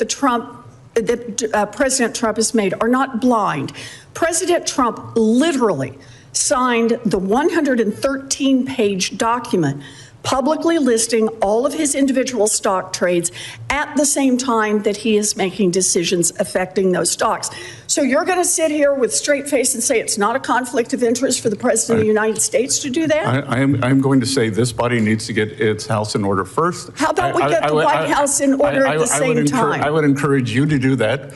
President Trump has made are not blind. President Trump literally signed the 113-page document publicly listing all of his individual stock trades at the same time that he is making decisions affecting those stocks. So you're going to sit here with straight face and say it's not a conflict of interest for the President of the United States to do that? I'm going to say this body needs to get its house in order first. How about we get the White House in order at the same time? I would encourage you to do that.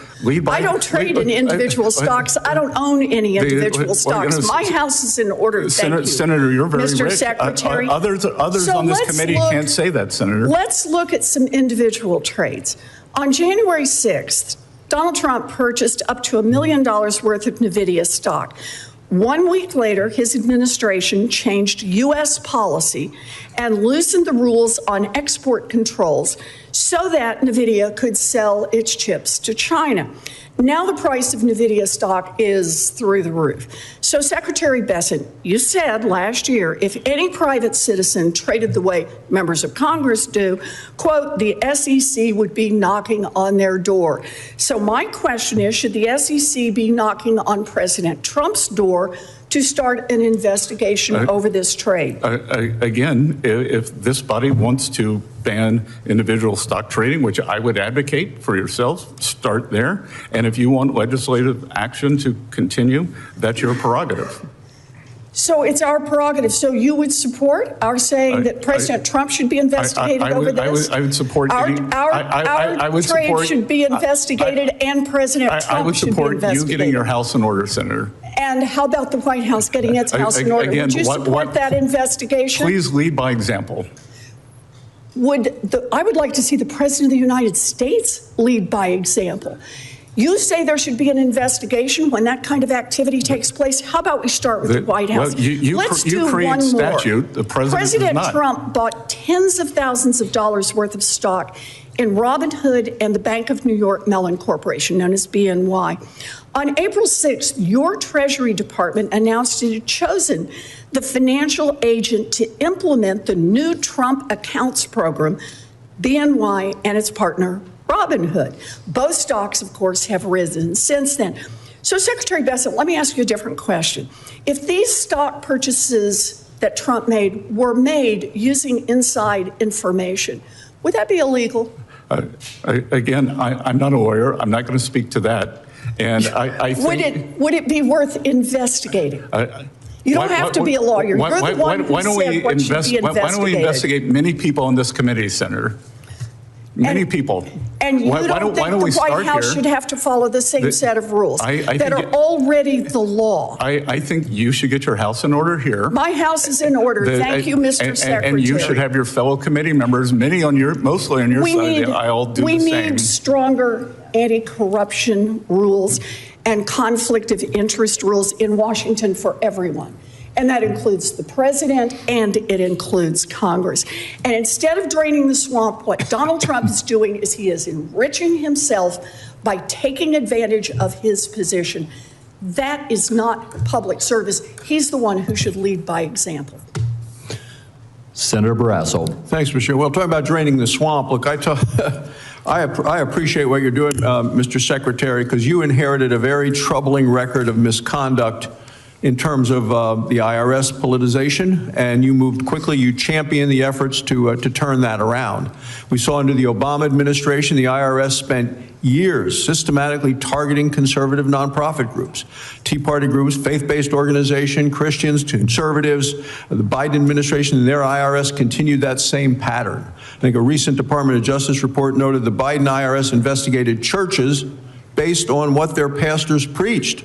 I don't trade in individual stocks. I don't own any individual stocks. My house is in order. Thank you. Senator, you're very Mr. rich. Secretary. Others on this committee can't say that, Senator. Let's look at some individual trades. On January 6th, Donald Trump purchased up to $1 million worth of NVIDIA stock. 1 week later, his administration changed U.S. policy and loosened the rules on export controls so that NVIDIA could sell its chips to China. Now the price of NVIDIA stock is through the roof. So Secretary Bessent, you said last year, if any private citizen traded the way members of Congress do, quote, the SEC would be knocking on their door. So my question is, should the SEC be knocking on President Trump's door to start an investigation over this trade? Again, if this body wants to ban individual stock trading, which I would advocate for yourselves, start there. And if you want legislative action to continue, that's your prerogative. So it's our prerogative. So you would support our saying that President Trump should be investigated over this? I would support our would trade support, should be investigated and President Trump should be investigated. I would support you getting your house in order, Senator. And how about the White House getting its house in order? Again, would you support that investigation? Please lead by example. I would like to see the President of the United States lead by example. You say there should be an investigation when that kind of activity takes place. How about we start with the White House? Well, Let's you do create one statute. more. The President Trump bought tens of thousands of dollars worth of stock in Robinhood and the Bank of New York Mellon Corporation, known as BNY. On April 6th, your Treasury Department announced it had chosen the financial agent to implement the new Trump accounts program, BNY and its partner, Robinhood. Both stocks, of course, have risen since then. So, Secretary Bessent, let me ask you a different question. If these stock purchases that Trump made were made using inside information, would that be illegal? Again, I'm not a lawyer. I'm not going to speak to that. And I think... Would it be worth investigating? You don't have to be a lawyer. You're the one who said what should be investigated. Why don't we investigate many people in this committee, Senator? Many people. And you don't think the White House should have to follow the same set of rules that are already the law? I think you should get your house in order here. My house is in order. Thank you, Mr. Secretary. And you should have your fellow committee members, mostly on your side of the aisle, do the same. We need stronger anti-corruption rules and conflict of interest rules in Washington for everyone. And that includes the president and it includes Congress. And instead of draining the swamp, what Donald Trump is doing is he is enriching himself by taking advantage of his position. That is not public service. He's the one who should lead by example. Senator Barrasso. Thanks, Mr. Well, talking about draining the swamp, look, I appreciate what you're doing, Mr. Secretary, because you inherited a very troubling record of misconduct in terms of the IRS politicization, and you moved quickly. You championed the efforts to turn that around. We saw under the Obama administration, the IRS spent years systematically targeting conservative nonprofit groups, Tea Party groups, faith-based organizations, Christians, conservatives. The Biden administration and their IRS continued that same pattern. I think a recent Department of Justice report noted the Biden IRS investigated churches based on what their pastors preached.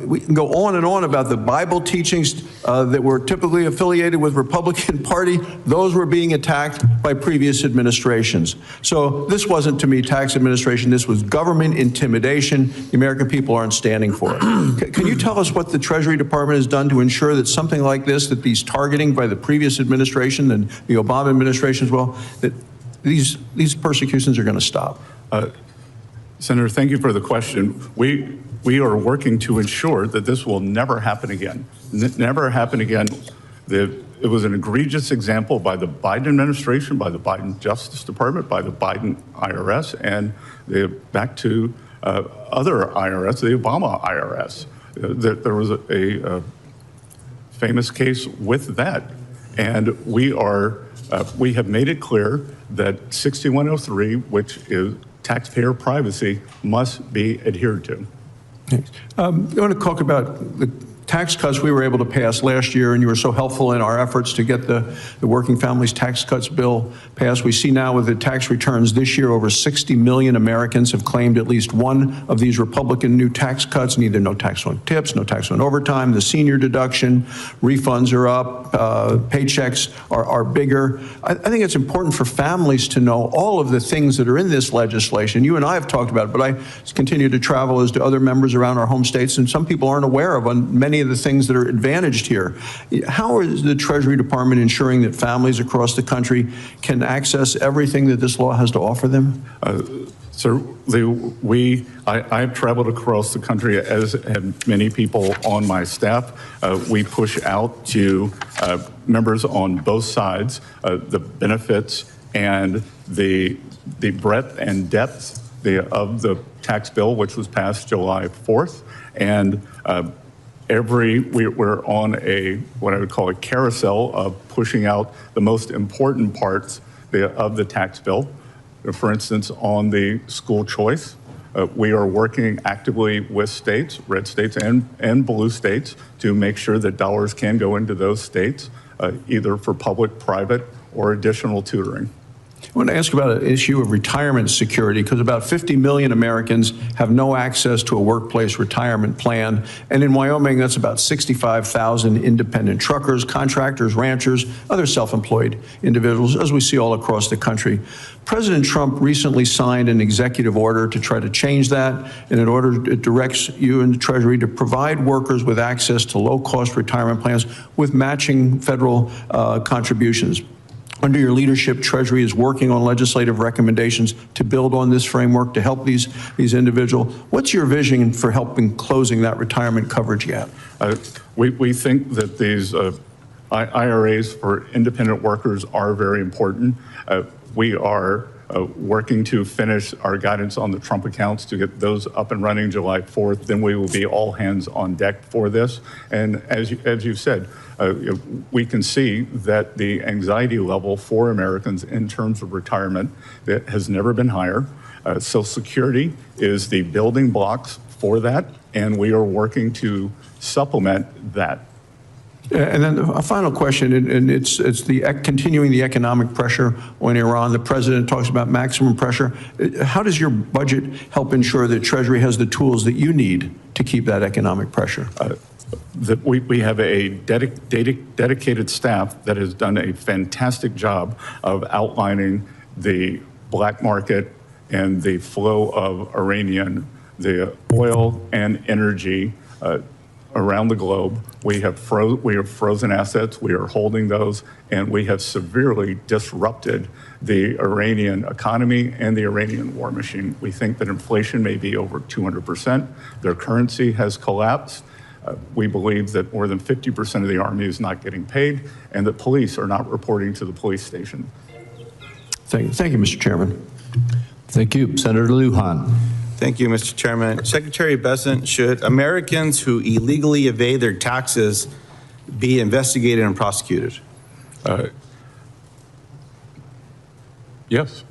We can go on and on about the Bible teachings that were typically affiliated with Republican Party. Those were being attacked by previous administrations. So this wasn't, to me, tax administration. This was government intimidation. The American people aren't standing for it. Can you tell us what the Treasury Department has done to ensure that something like this, that these targeting by the previous administration and the Obama administration as well, that these persecutions are going to stop? Senator, thank you for the question. We are working to ensure that this will never happen again. Never happen again. It was an egregious example by the Biden administration, by the Biden Justice Department, by the Biden IRS, and back to other IRS, the Obama IRS. There was a famous case with that. And we have made it clear that 6103, which is taxpayer privacy, must be adhered to. I want to talk about the tax cuts we were able to pass last year, and you were so helpful in our efforts to get the Working Families Tax Cuts bill passed. We see now with the tax returns this year, over 60 million Americans have claimed at least one of these Republican new tax cuts, neither no tax on tips, no tax on overtime, the senior deduction, refunds are up, paychecks are bigger. I think it's important for families to know all of the things that are in this legislation. You and I have talked about it, but I continue to travel as do other members around our home states, and some people aren't aware of many of the things that are advantaged here. How is the Treasury Department ensuring that families across the country can access everything that this law has to offer them? I've traveled across the country, as have many people on my staff. We push out to members on both sides the benefits and the breadth and depth of the tax bill, which was passed July 4th. And we're on what I would call a carousel of pushing out the most important parts of the tax bill. For instance, on the school choice, we are working actively with states, red states and blue states, to make sure that dollars can go into those states, either for public, private, or additional tutoring. I want to ask about an issue of retirement security, because about 50 million Americans have no access to a workplace retirement plan. And in Wyoming, that's about 65,000 independent truckers, contractors, ranchers, other self-employed individuals, as we see all across the country. President Trump recently signed an executive order to try to change that, and it directs you and the Treasury to provide workers with access to low-cost retirement plans with matching federal contributions. Under your leadership, Treasury is working on legislative recommendations to build on this framework to help these individuals. What's your vision for helping closing that retirement coverage gap? We think that these IRAs for independent workers are very important. We are working to finish our guidance on the Trump accounts to get those up and running July 4th. Then we will be all hands on deck for this. And as you've said, we can see that the anxiety level for Americans in terms of retirement that has never been higher. Social Security is the building blocks for that, and we are working to supplement that. And then a final question, and it's continuing the economic pressure on Iran. The president talks about maximum pressure. How does your budget help ensure that Treasury has the tools that you need to keep that economic pressure? We have a dedicated staff that has done a fantastic job of outlining the black market and the flow of the oil and energy around the globe. We have frozen assets, we are holding those, and we have severely disrupted the Iranian economy and the Iranian war machine. We think that inflation may be over 200%. Their currency has collapsed. We believe that more than 50% of the Army is not getting paid, and that police are not reporting to the police station. Thank you, Mr. Chairman. Thank you. Senator Lujan. Thank you, Mr. Chairman. Secretary Bessent, should Americans who illegally evade their taxes be investigated and prosecuted? Yes.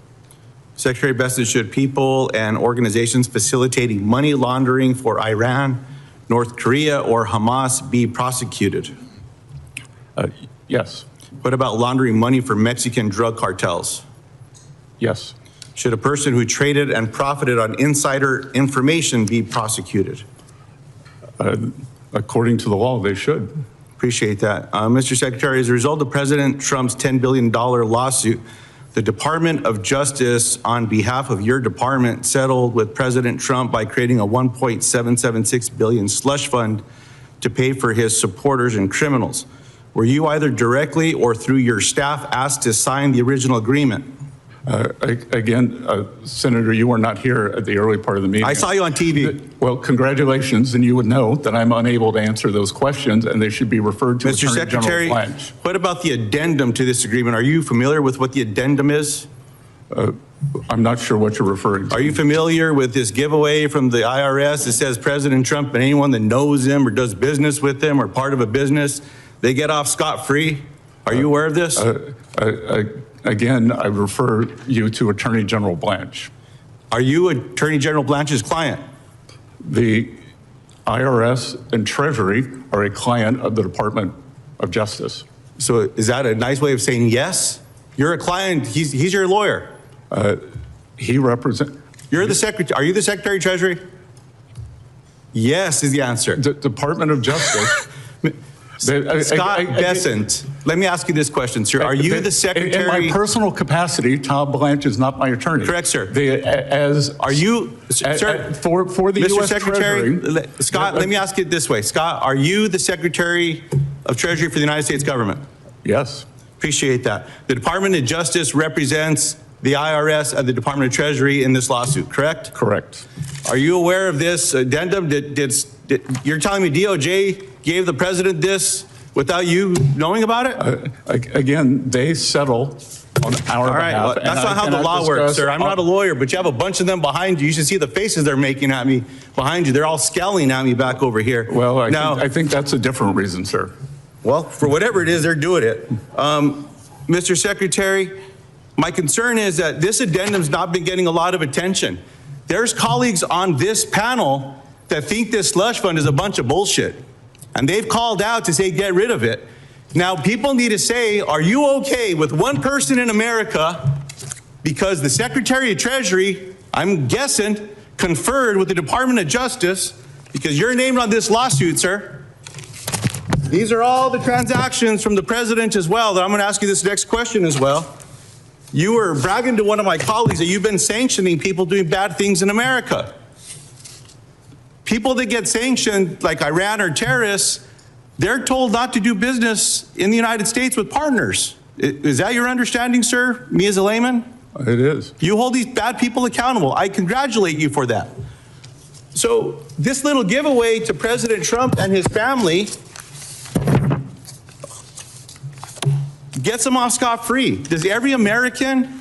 Secretary Bessent, should people and organizations facilitating money laundering for Iran, North Korea, or Hamas be prosecuted? Yes. What about laundering money for Mexican drug cartels? Yes. Should a person who traded and profited on insider information be prosecuted? According to the law, they should. Appreciate that. Mr. Secretary, as a result of President Trump's $10 billion lawsuit, the Department of Justice, on behalf of your department, settled with President Trump by creating a $1.776 billion slush fund to pay for his supporters and criminals. Were you either directly or through your staff asked to sign the original agreement? Again, Senator, you were not here at the early part of the meeting. I saw you on TV. Well, congratulations, and you would know that I'm unable to answer those questions, and they should be referred to Mr. Attorney Secretary, General Blanche. what about the addendum to this agreement? Are you familiar with what the addendum is? I'm not sure what you're referring to. Are you familiar with this giveaway from the IRS that says President Trump and anyone that knows him or does business with him or part of a business, they get off scot-free? Are you aware of this? Again, I refer you to Attorney General Blanche. Are you Attorney General Blanche's client? The IRS and Treasury are a client of the Department of Justice. So is that a nice way of saying yes? You're a client, he's your lawyer. He represents... You're the secretary, are you the Secretary of Treasury? Yes is the answer. The Department of Justice... Scott Bessent, let me ask you this question, sir. Are you the Secretary? In my personal capacity, Tom Blanche is not my attorney. Correct, sir. Are you, sir, for the Mr. U.S. Secretary, Treasury... Scott, let me ask it this way. Scott, are you the Secretary of Treasury for the United States government? Yes. Appreciate that. The Department of Justice represents the IRS and the Department of Treasury in this lawsuit, correct? Correct. Are you aware of this addendum? You're telling me DOJ gave the president this without you knowing about it? Again, they settle on our All right, behalf. well, that's not how the law works, sir. I'm not a lawyer, but you have a bunch of them behind you. You should see the faces they're making at me behind you. They're all scowling at me back over here. Well, I think that's a different reason, sir. Well, for whatever it is, they're doing it. Mr. Secretary, my concern is that this addendum's not been getting a lot of attention. There's colleagues on this panel that think this slush fund is a bunch of bullshit. And they've called out to say, get rid of it. Now, people need to say, are you okay with one person in America, because the Secretary of Treasury, I'm guessing, conferred with the Department of Justice, because you're named on this lawsuit, sir. These are all the transactions from the president as well, that I'm going to ask you this next question as well. You were bragging to one of my colleagues that you've been sanctioning people doing bad things in America. People that get sanctioned, like Iran or terrorists, they're told not to do business in the United States with partners. Is that your understanding, sir, me as a layman? It is. You hold these bad people accountable. I congratulate you for that. So this little giveaway to President Trump and his family gets them off scot-free. Does every American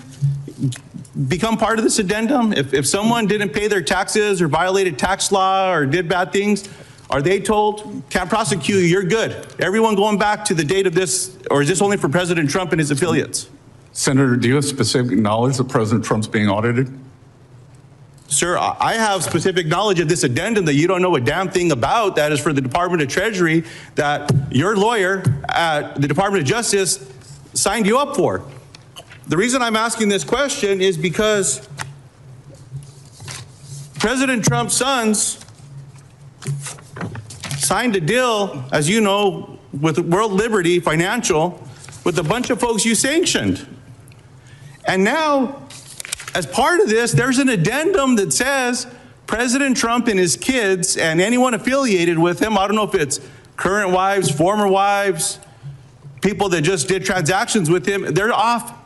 become part of this addendum? If someone didn't pay their taxes or violated tax law or did bad things, are they told, can't prosecute you, you're good? Everyone going back to the date of this, or is this only for President Trump and his affiliates? Senator, do you have specific knowledge that President Trump's being audited? Sir, I have specific knowledge of this addendum that you don't know a damn thing about, that is for the Department of Treasury, that your lawyer at the Department of Justice signed you up for. The reason I'm asking this question is because President Trump's sons signed a deal, as you know, with World Liberty Financial, with a bunch of folks you sanctioned. And now, as part of this, there's an addendum that says President Trump and his kids and anyone affiliated with him, I don't know if it's current wives, former wives, people that just did transactions with him, they're off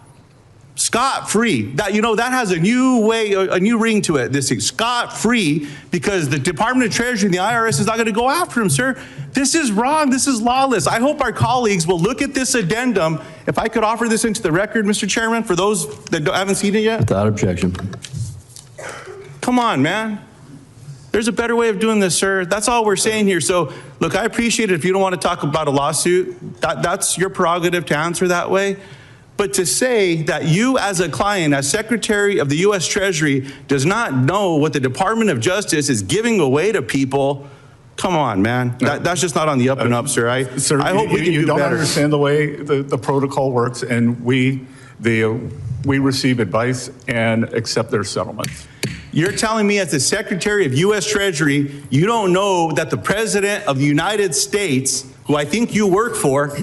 scot-free. That, you know, that has a new way, a new ring to it. This is scot-free because the Department of Treasury and the IRS is not going to go after him, sir. This is wrong. This is lawless. I hope our colleagues will look at this addendum. If I could offer this into the record, Mr. Chairman, for those that haven't seen it yet. Without objection. Come on, man. There's a better way of doing this, sir. That's all we're saying here. So, look, I appreciate it if you don't want to talk about a lawsuit. That's your prerogative to answer that way. But to say that you as a client, as Secretary of the U.S. Treasury, does not know what the Department of Justice is giving away to people, come on, man. That's just not on the up and up, sir. I hope we can do better. You don't understand the way the protocol works, and we receive advice and accept their settlements. You're telling me as the Secretary of U.S. Treasury, you don't know that the President of the United States, who I think you work for,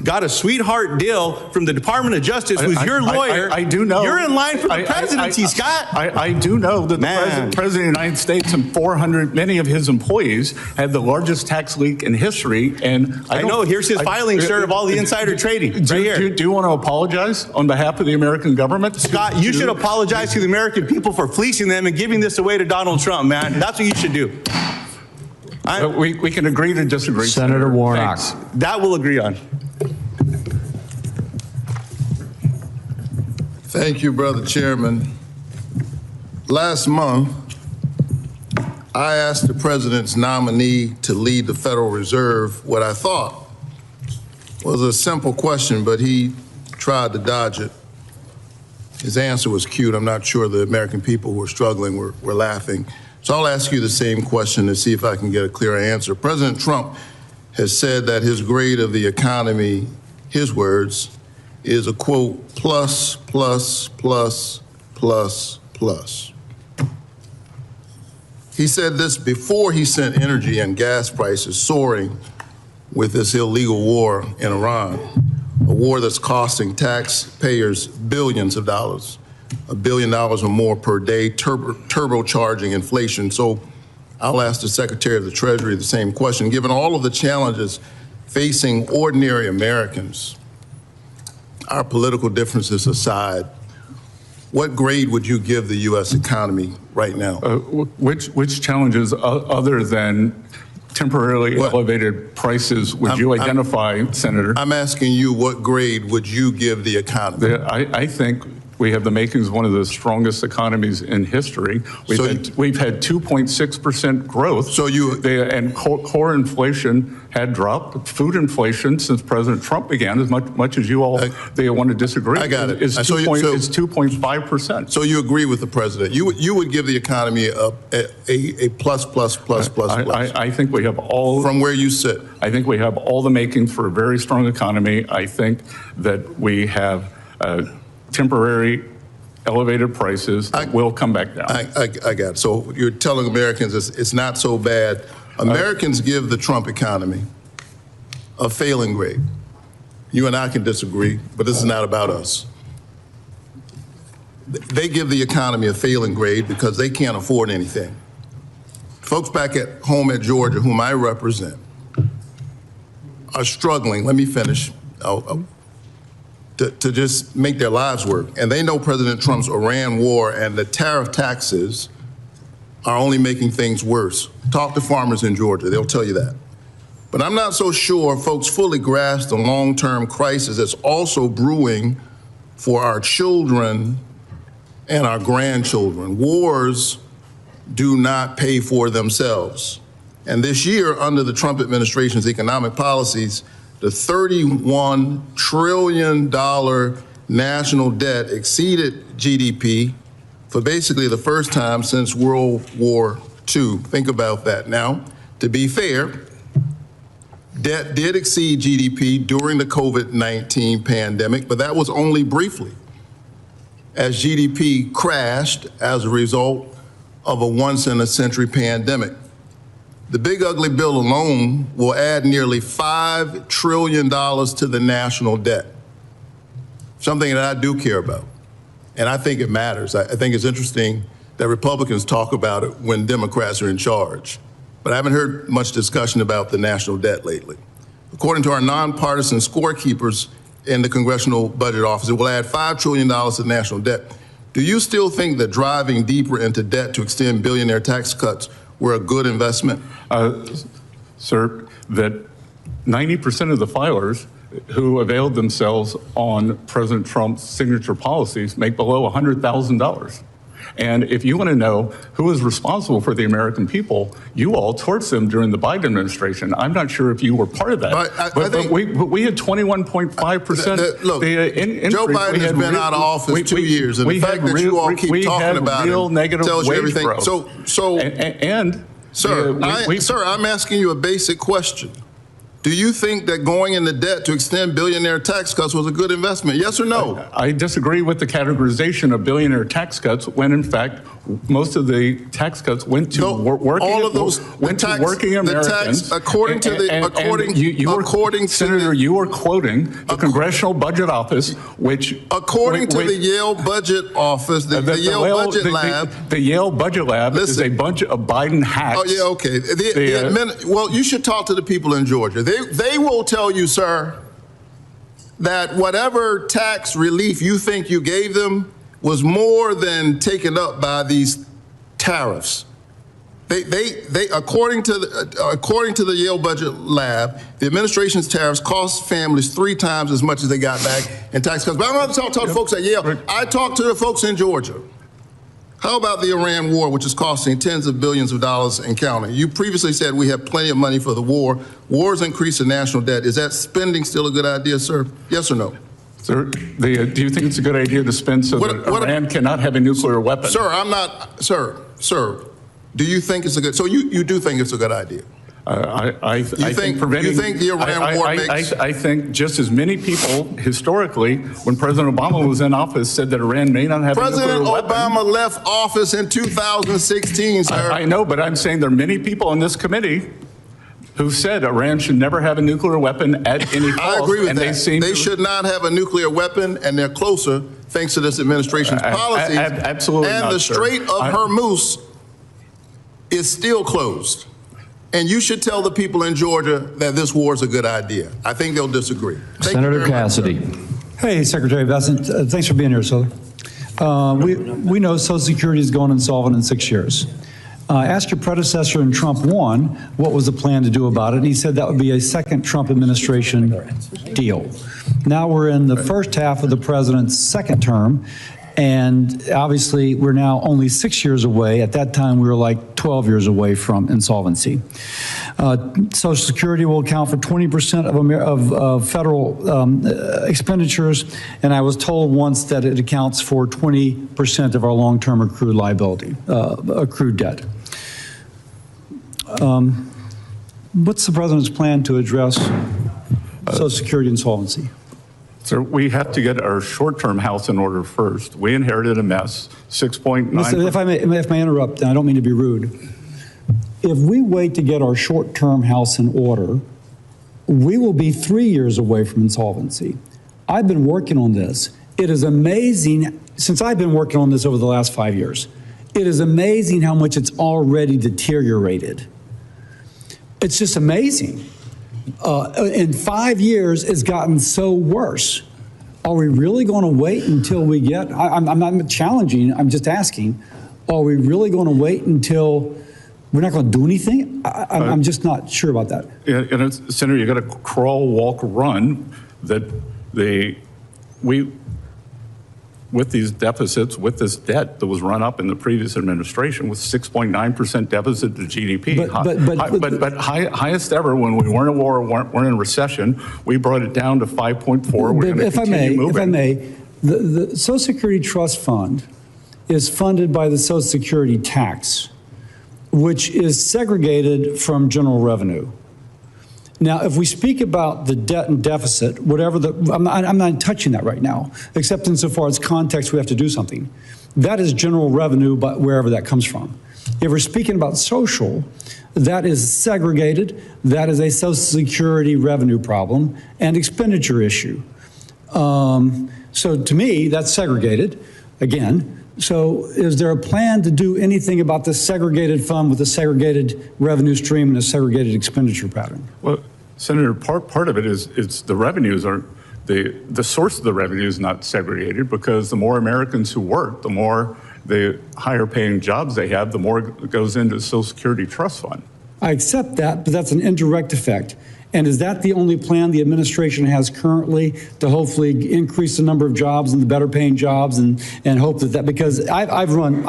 got a sweetheart deal from the Department of Justice, who's your lawyer. I do know. You're in line for the presidency, Scott. I do know that the President of the United States and 400, many of his employees had the largest tax leak in history. And I know. Here's his filing, sir, of all the insider trading. Right here. Do you want to apologize on behalf of the American government? Scott, you should apologize to the American people for fleecing them and giving this away to Donald Trump, man. That's what you should do. We can agree to disagree. Senator Warnock. Thanks. That we'll agree on. Thank you, Brother Chairman. Last month, I asked the President's nominee to lead the Federal Reserve what I thought was a simple question, but he tried to dodge it. His answer was cute. I'm not sure the American people who are struggling were laughing. So I'll ask you the same question to see if I can get a clearer answer. President Trump has said that his grade of the economy, his words, is a quote, plus, plus, plus, plus, plus. He said this before he sent energy and gas prices soaring with this illegal war in Iran, a war that's costing taxpayers billions of dollars, $1 billion or more per day, turbocharging inflation. So I'll ask the Secretary of the Treasury the same question. Given all of the challenges facing ordinary Americans, our political differences aside, what grade would you give the U.S. economy right now? Which challenges other than temporarily elevated prices would you identify, Senator? I'm asking you, what grade would you give the economy? I think we have the makings of one of the strongest economies in history. We've had 2.6% growth. And core inflation had dropped. Food inflation since President Trump began, as much as you all they want to disagree. I got it. It's 2.5%. So you agree with the president? You would give the economy a plus. I think we have all from where you sit. I think we have all the makings for a very strong economy. I think that we have temporary elevated prices that will come back down. I got it. So you're telling Americans it's not so bad. Americans give the Trump economy a failing grade. You and I can disagree, but this is not about us. They give the economy a failing grade because they can't afford anything. Folks back at home at Georgia, whom I represent, are struggling. Let me finish. To just make their lives work. And they know President Trump's Iran war and the tariff taxes are only making things worse. Talk to farmers in Georgia, they'll tell you that. But I'm not so sure folks fully grasp the long-term crisis that's also brewing for our children and our grandchildren. Wars do not pay for themselves. And this year, under the Trump administration's economic policies, the $31 trillion national debt exceeded GDP for basically the first time since World War II. Think about that. Now, to be fair, debt did exceed GDP during the COVID-19 pandemic, but that was only briefly, as GDP crashed as a result of a once-in-a-century pandemic. The big ugly bill alone will add nearly $5 trillion to the national debt, something that I do care about. And I think it matters. I think it's interesting that Republicans talk about it when Democrats are in charge. But I haven't heard much discussion about the national debt lately. According to our nonpartisan scorekeepers in the Congressional Budget Office, it will add $5 trillion to the national debt. Do you still think that driving deeper into debt to extend billionaire tax cuts were a good investment? Sir, that 90% of the filers who availed themselves on President Trump's signature policies make below $100,000. And if you want to know who is responsible for the American people, you all torched them during the Biden administration. I'm not sure if you were part of that. But we had 21.5%. Look, Joe Biden has been out of office 2 years, and the fact that you all keep talking about it tells you everything. Sir, I'm asking you a basic question. Do you think that going into debt to extend billionaire tax cuts was a good investment? Yes or no? I disagree with the categorization of billionaire tax cuts when, in fact, most of the tax cuts went to working Americans. According to Senator, you were quoting the Congressional Budget Office, which according to the Yale Budget Office, the Yale Budget Lab, the Yale Budget Lab is a bunch of Biden hacks. Oh yeah, okay. Well, you should talk to the people in Georgia. They will tell you, sir, that whatever tax relief you think you gave them was more than taken up by these tariffs. They according to the Yale Budget Lab, the administration's tariffs cost families 3 times as much as they got back in tax cuts. But I'm not talking to folks at Yale. I talked to the folks in Georgia. How about the Iran war, which is costing tens of billions of dollars and counting? You previously said we have plenty of money for the war. Wars increase the national debt. Is that spending still a good idea, sir? Yes or no? Sir, do you think it's a good idea to spend so that Iran cannot have a nuclear weapon? Sir, I'm not, sir, do you think it's a good, so you do think it's a good idea? I think preventing. You think the Iran war makes? I think just as many people historically, when President Obama was in office, said that Iran may not have a nuclear weapon. President Obama left office in 2016, sir. I know, but I'm saying there are many people on this committee who said Iran should never have a nuclear weapon at any cost. I agree with and that. They should not have a nuclear weapon, and they're closer thanks to this administration's policies. Absolutely and not, the sir. Strait of Hormuz is still closed. And you should tell the people in Georgia that this war is a good idea. I think they'll disagree. Senator Cassidy. Hey, Secretary Bessent, thanks for being here, sir. We know Social Security is going insolvent in 6 years. Asked your predecessor in Trump 1 what was the plan to do about it, and he said that would be a second Trump administration deal. Now we're in the first half of the president's second term, and obviously we're now only 6 years away. At that time, we were like 12 years away from insolvency. Social Security will account for 20% of federal expenditures, and I was told once that it accounts for 20% of our long-term accrued liability, accrued debt. What's the president's plan to address Social Security insolvency? Sir, we have to get our short-term house in order first. We inherited a mess, 6.9%. If I may interrupt, and I don't mean to be rude. If we wait to get our short-term house in order, we will be 3 years away from insolvency. I've been working on this. It is amazing, since I've been working on this over the last 5 years, it is amazing how much it's already deteriorated. It's just amazing. In 5 years, it's gotten so worse. Are we really going to wait until we get, I'm not challenging, I'm just asking, are we really going to wait until we're not going to do anything? I'm just not sure about that. And Senator, you got to crawl, walk, run. With these deficits, with this debt that was run up in the previous administration with 6.9% deficit to GDP, but highest ever when we weren't at war, weren't in a recession, we brought it down to 5.4. We're going to continue moving. If I may, the Social Security Trust Fund is funded by the Social Security tax, which is segregated from general revenue. Now, if we speak about the debt and deficit, whatever I'm not touching that right now, except insofar as context, we have to do something. That is general revenue, but wherever that comes from. If we're speaking about social, that is segregated. That is a Social Security revenue problem and expenditure issue. So to me, that's segregated, again. So is there a plan to do anything about this segregated fund with a segregated revenue stream and a segregated expenditure pattern? Well, Senator, part of it is the revenues are, the source of the revenue is not segregated because the more Americans who work, the more the higher paying jobs they have, the more it goes into the Social Security Trust Fund. I accept that, but that's an indirect effect. And is that the only plan the administration has currently to hopefully increase the number of jobs and the better paying jobs and hope that because I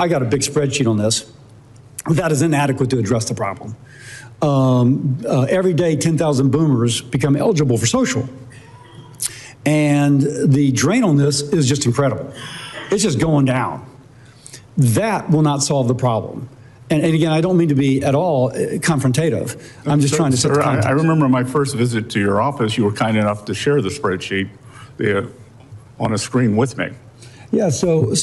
got a big spreadsheet on this. That is inadequate to address the problem. Every day, 10,000 boomers become eligible for social. And the drain on this is just incredible. It's just going down. That will not solve the problem. And again, I don't mean to be at all confrontative. I'm just trying to set the context. I remember my first visit to your office, you were kind enough to share the spreadsheet on a screen with me. Yeah, so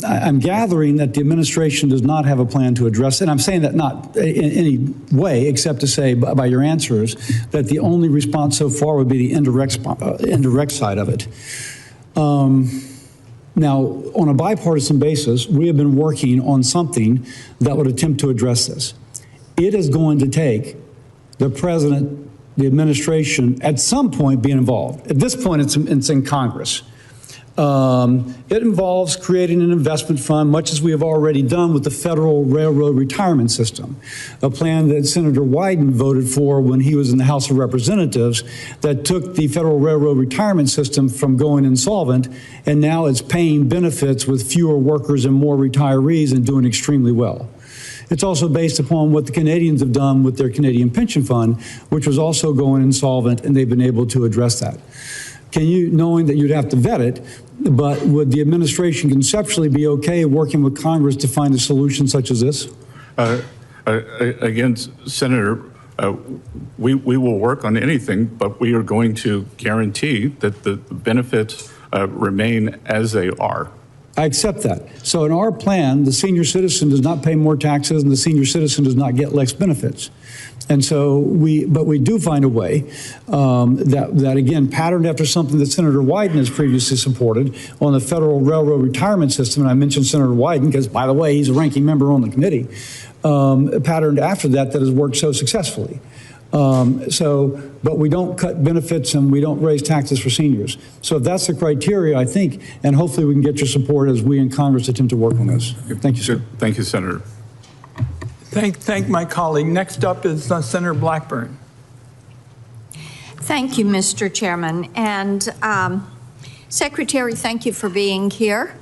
I'm gathering that the administration does not have a plan to address it. And I'm saying that not in any way, except to say by your answers, that the only response so far would be the indirect side of it. Now, on a bipartisan basis, we have been working on something that would attempt to address this. It is going to take the president, the administration, at some point being involved. At this point, it's in Congress. It involves creating an investment fund, much as we have already done with the Federal Railroad Retirement System, a plan that Senator Wyden voted for when he was in the House of Representatives that took the Federal Railroad Retirement System from going insolvent, and now it's paying benefits with fewer workers and more retirees and doing extremely well. It's also based upon what the Canadians have done with their Canadian Pension Fund, which was also going insolvent, and they've been able to address that. Can you, knowing that you'd have to vet it, but would the administration conceptually be okay working with Congress to find a solution such as this? Again, Senator, we will work on anything, but we are going to guarantee that the benefits remain as they are. I accept that. So in our plan, the senior citizen does not pay more taxes and the senior citizen does not get less benefits. And so we do find a way that again, patterned after something that Senator Wyden has previously supported on the Federal Railroad Retirement System. And I mentioned Senator Wyden because, by the way, he's a ranking member on the committee, patterned after that has worked so successfully. But we don't cut benefits and we don't raise taxes for seniors. So if that's the criteria, I think, and hopefully we can get your support as we in Congress attempt to work on this. Thank you, sir. Thank you, Senator. Thank my colleague. Next up is Senator Blackburn. Thank you, Mr. Chairman. And Secretary, thank you for being here.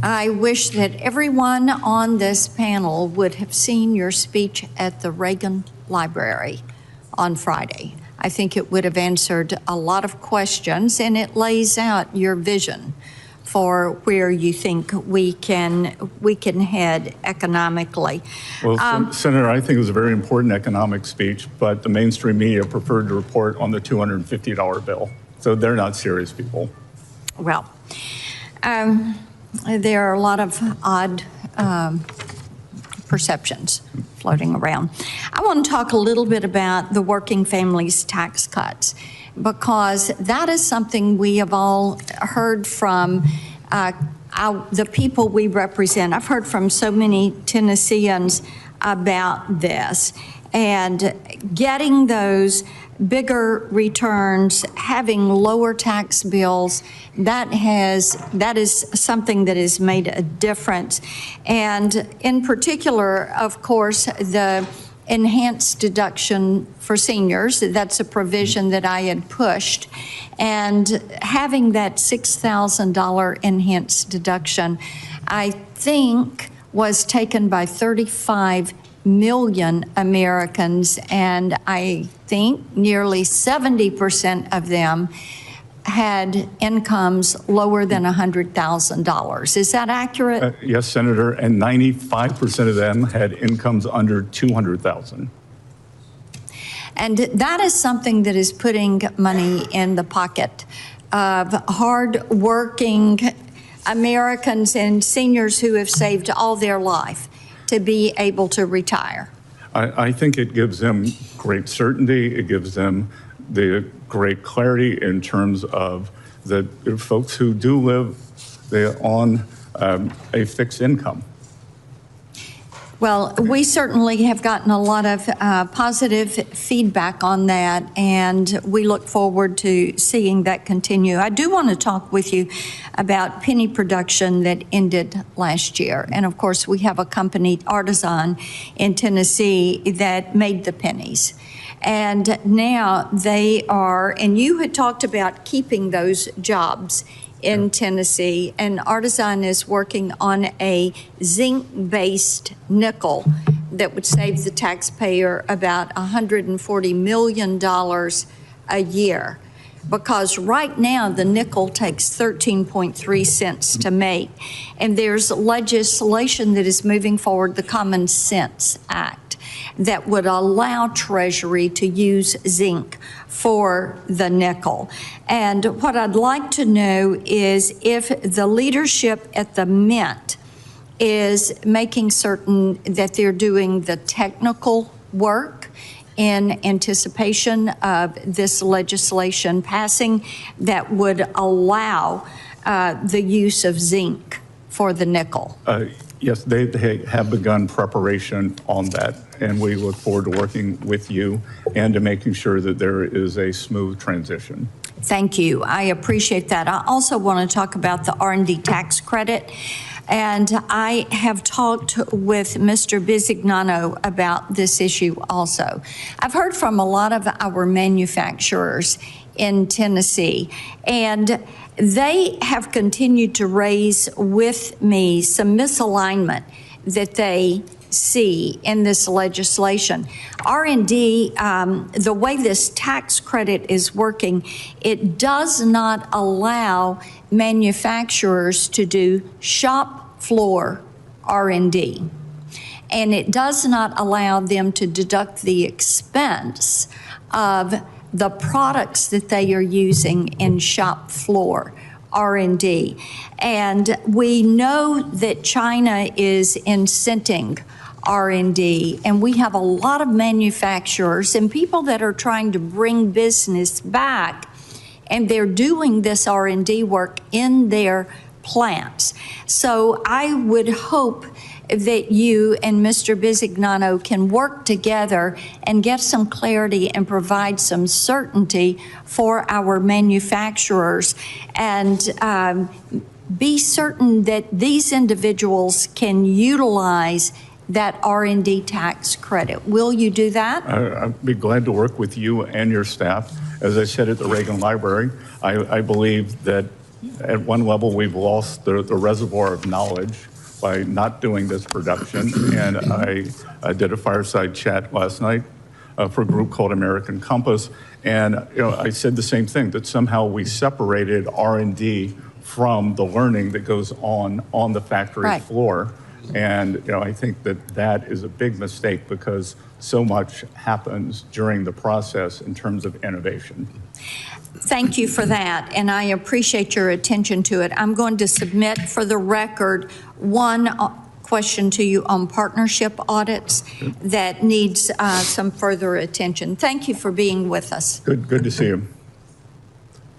I wish that everyone on this panel would have seen your speech at the Reagan Library on Friday. I think it would have answered a lot of questions, and it lays out your vision for where you think we can head economically. Well, Senator, I think it was a very important economic speech, but the mainstream media preferred to report on the $250 bill. So they're not serious people. Well, there are a lot of odd perceptions floating around. I want to talk a little bit about the working families tax cuts, because that is something we have all heard from the people we represent. I've heard from so many Tennesseans about this, and getting those bigger returns, having lower tax bills, that is something that has made a difference. And in particular, of course, the enhanced deduction for seniors, that's a provision that I had pushed. And having that $6,000 enhanced deduction, I think was taken by 35 million Americans, and I think nearly 70% of them had incomes lower than $100,000. Is that accurate? Yes, Senator, and 95% of them had incomes under $200,000. And that is something that is putting money in the pocket of hard-working Americans and seniors who have saved all their life to be able to retire. I think it gives them great certainty. It gives them the great clarity in terms of the folks who do live on a fixed income. Well, we certainly have gotten a lot of positive feedback on that, and we look forward to seeing that continue. I do want to talk with you about penny production that ended last year. And of course, we have a company, Artisan, in Tennessee that made the pennies. And now they are, and you had talked about keeping those jobs in Tennessee, and Artisan is working on a zinc-based nickel that would save the taxpayer about $140 million a year. Because right now the nickel takes 13.3 cents to make, and there's legislation that is moving forward, the Common Sense Act, that would allow Treasury to use zinc for the nickel. And what I'd like to know is if the leadership at the Mint is making certain that they're doing the technical work in anticipation of this legislation passing that would allow the use of zinc for the nickel. Yes, they have begun preparation on that, and we look forward to working with you and to making sure that there is a smooth transition. Thank you. I appreciate that. I also want to talk about the R&D tax credit. And I have talked with Mr. Bisignano about this issue also. I've heard from a lot of our manufacturers in Tennessee, and they have continued to raise with me some misalignment that they see in this legislation. R&D, the way this tax credit is working, it does not allow manufacturers to do shop floor R&D. And it does not allow them to deduct the expense of the products that they are using in shop floor R&D. And we know that China is incenting R&D, and we have a lot of manufacturers and people that are trying to bring business back, and they're doing this R&D work in their plants. So I would hope that you and Mr. Bisignano can work together and get some clarity and provide some certainty for our manufacturers, and be certain that these individuals can utilize that R&D tax credit. Will you do that? I'd be glad to work with you and your staff. As I said at the Reagan Library, I believe that at one level we've lost the reservoir of knowledge by not doing this production. And I did a fireside chat last night for a group called American Compass. And I said the same thing, that somehow we separated R&D from the learning that goes on the factory floor. And I think that is a big mistake, because so much happens during the process in terms of innovation. Thank you for that, and I appreciate your attention to it. I'm going to submit for the record one question to you on partnership audits that needs some further attention. Thank you for being with us. Good to see you.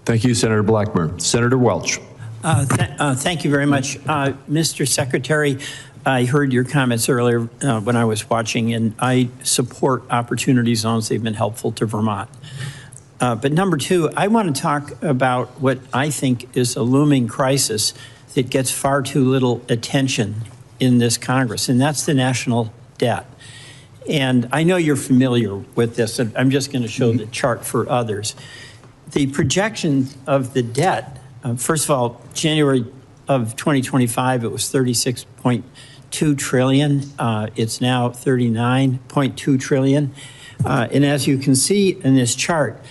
Thank you, Senator Blackburn. Senator Welch. Thank you very much. Mr. Secretary, I heard your comments earlier when I was watching, and I support opportunity zones. They've been helpful to Vermont. But number two, I want to talk about what I think is a looming crisis that gets far too little attention in this Congress, and that's the national debt. And I know you're familiar with this, and I'm just going to show the chart for others. The projection of the debt, first of all, January of 2025, it was 36.2 trillion. It's now 39.2 trillion. And as you can see in this chart,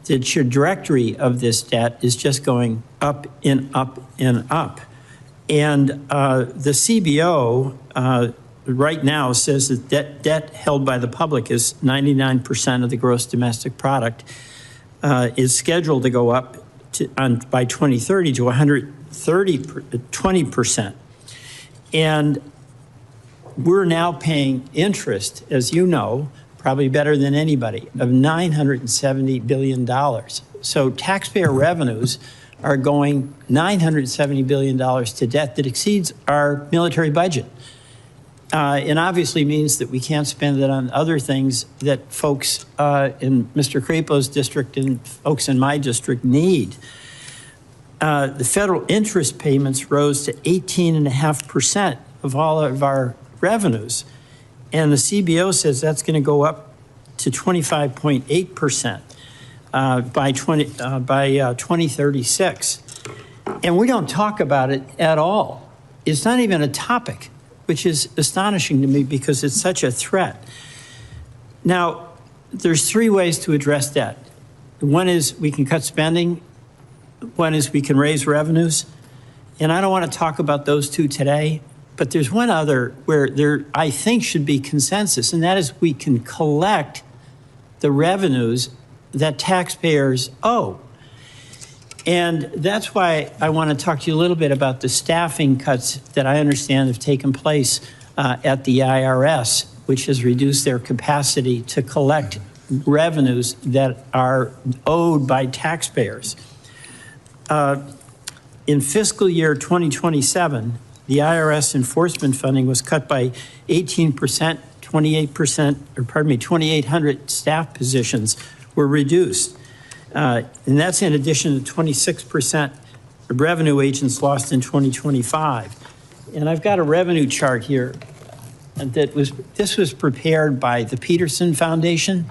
the trajectory of this debt is just going up and up and up. And the CBO right now says that debt held by the public is 99% of the gross domestic product, is scheduled to go up by 2030 to 20%. And we're now paying interest, as you know, probably better than anybody, of $970 billion. So taxpayer revenues are going $970 billion to debt that exceeds our military budget. And obviously means that we can't spend it on other things that folks in Mr. Crapo's district and folks in my district need. The federal interest payments rose to 18.5% of all of our revenues. And the CBO says that's going to go up to 25.8% by 2036. And we don't talk about it at all. It's not even a topic, which is astonishing to me because it's such a threat. Now, there's three ways to address debt. One is we can cut spending. One is we can raise revenues. And I don't want to talk about those two today, but there's one other where there, I think, should be consensus, and that is we can collect the revenues that taxpayers owe. And that's why I want to talk to you a little bit about the staffing cuts that I understand have taken place at the IRS, which has reduced their capacity to collect revenues that are owed by taxpayers. In fiscal year 2027, the IRS enforcement funding was cut by 18%, 28%, or pardon me, 2,800 staff positions were reduced. And that's in addition to 26% of revenue agents lost in 2025. And I've got a revenue chart here this was prepared by the Peterson Foundation,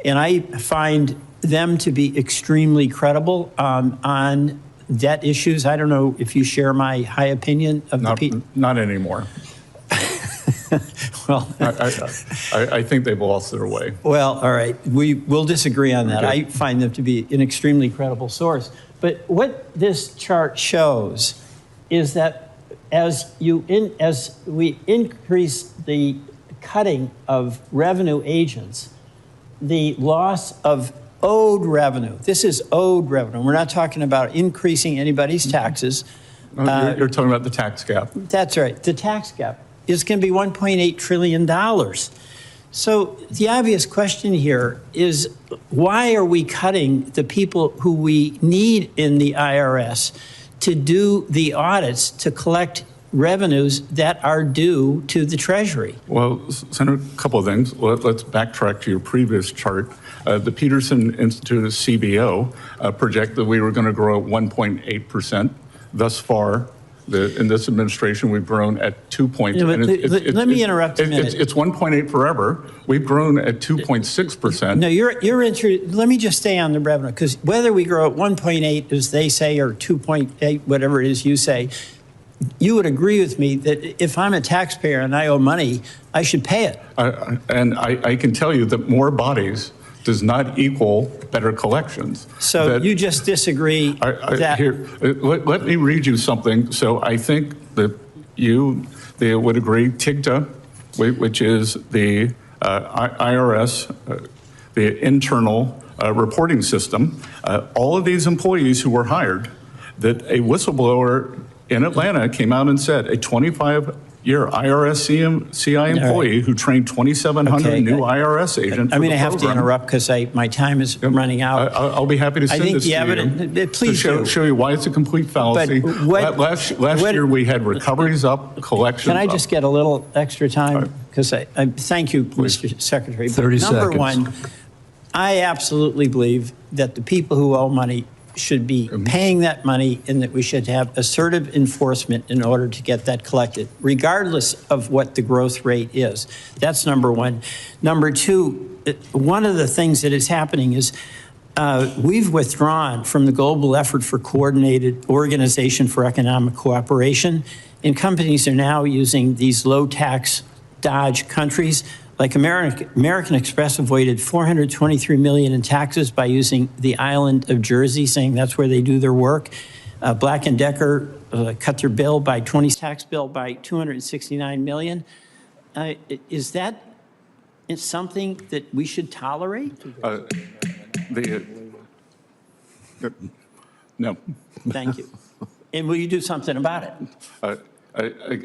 and I find them to be extremely credible on debt issues. I don't know if you share my high opinion of not anymore. Well, I think they've lost their way. Well, all right. We will disagree on that. Okay. I find them to be an extremely credible source. But what this chart shows is that as we increase the cutting of revenue agents, the loss of owed revenue. This is owed revenue. We're not talking about increasing anybody's taxes. You're talking about the tax gap. That's right. The tax gap is going to be $1.8 trillion. So the obvious question here is, why are we cutting the people who we need in the IRS to do the audits to collect revenues that are due to the Treasury? Well, Senator, a couple of things. Let's backtrack to your previous chart. The Peterson Institute of CBO projected that we were going to grow at 1.8%. Thus far, in this administration, we've grown at 2 points. Let me interrupt a minute. It's 1.8 forever. We've grown at 2.6%. No, let me just stay on the revenue, because whether we grow at 1.8, as they say, or 2.8, whatever it is you say, you would agree with me that if I'm a taxpayer and I owe money, I should pay it. And I can tell you that more bodies does not equal better collections. So you just disagree that... Here, let me read you something. So I think that they would agree, TIGTA, which is the IRS, the internal reporting system, all of these employees who were hired, that a whistleblower in Atlanta came out and said a 25-year IRS CI employee who trained 2,700 new IRS agents. I'm going to have to interrupt because my time is running out. I'll be happy to send this to you. Please to show you why it's a complete fallacy. Last year we had recoveries up, collections Can I up. just get a little extra time? Because I thank you, Mr. Secretary. 30 Number seconds. one, I absolutely believe that the people who owe money should be paying that money, and that we should have assertive enforcement in order to get that collected, regardless of what the growth rate is. That's number one. Number two, one of the things that is happening is we've withdrawn from the global effort for coordinated organization for economic cooperation, and companies are now using these low-tax Dodge countries. Like American Express avoided $423 million in taxes by using the island of Jersey, saying that's where they do their work. Black & Decker cut their bill by tax bill by $269 million. Is that something that we should tolerate? No. Thank you. And will you do something about it?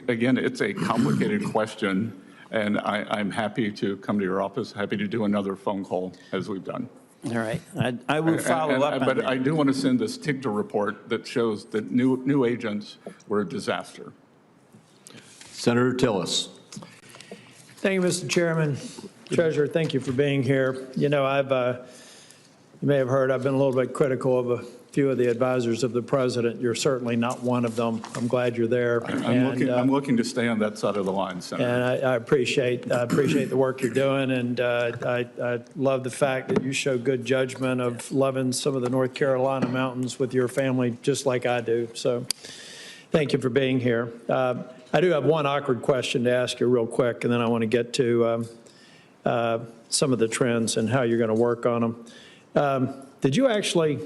Again, it's a complicated question. And I'm happy to come to your office, happy to do another phone call as we've done. All right. I will follow up on that. But I do want to send this TIGTA report that shows that new agents were a disaster. Senator Tillis. Thank you, Mr. Chairman. Treasurer, thank you for being here. You know, you may have heard I've been a little bit critical of a few of the advisors of the president. You're certainly not one of them. I'm glad you're there. I'm looking to stay on that side of the line, Senator. And I appreciate the work you're doing, and I love the fact that you show good judgment of loving some of the North Carolina mountains with your family, just like I do. So thank you for being here. I do have one awkward question to ask you real quick, and then I want to get to some of the trends and how you're going to work on them. Did you actually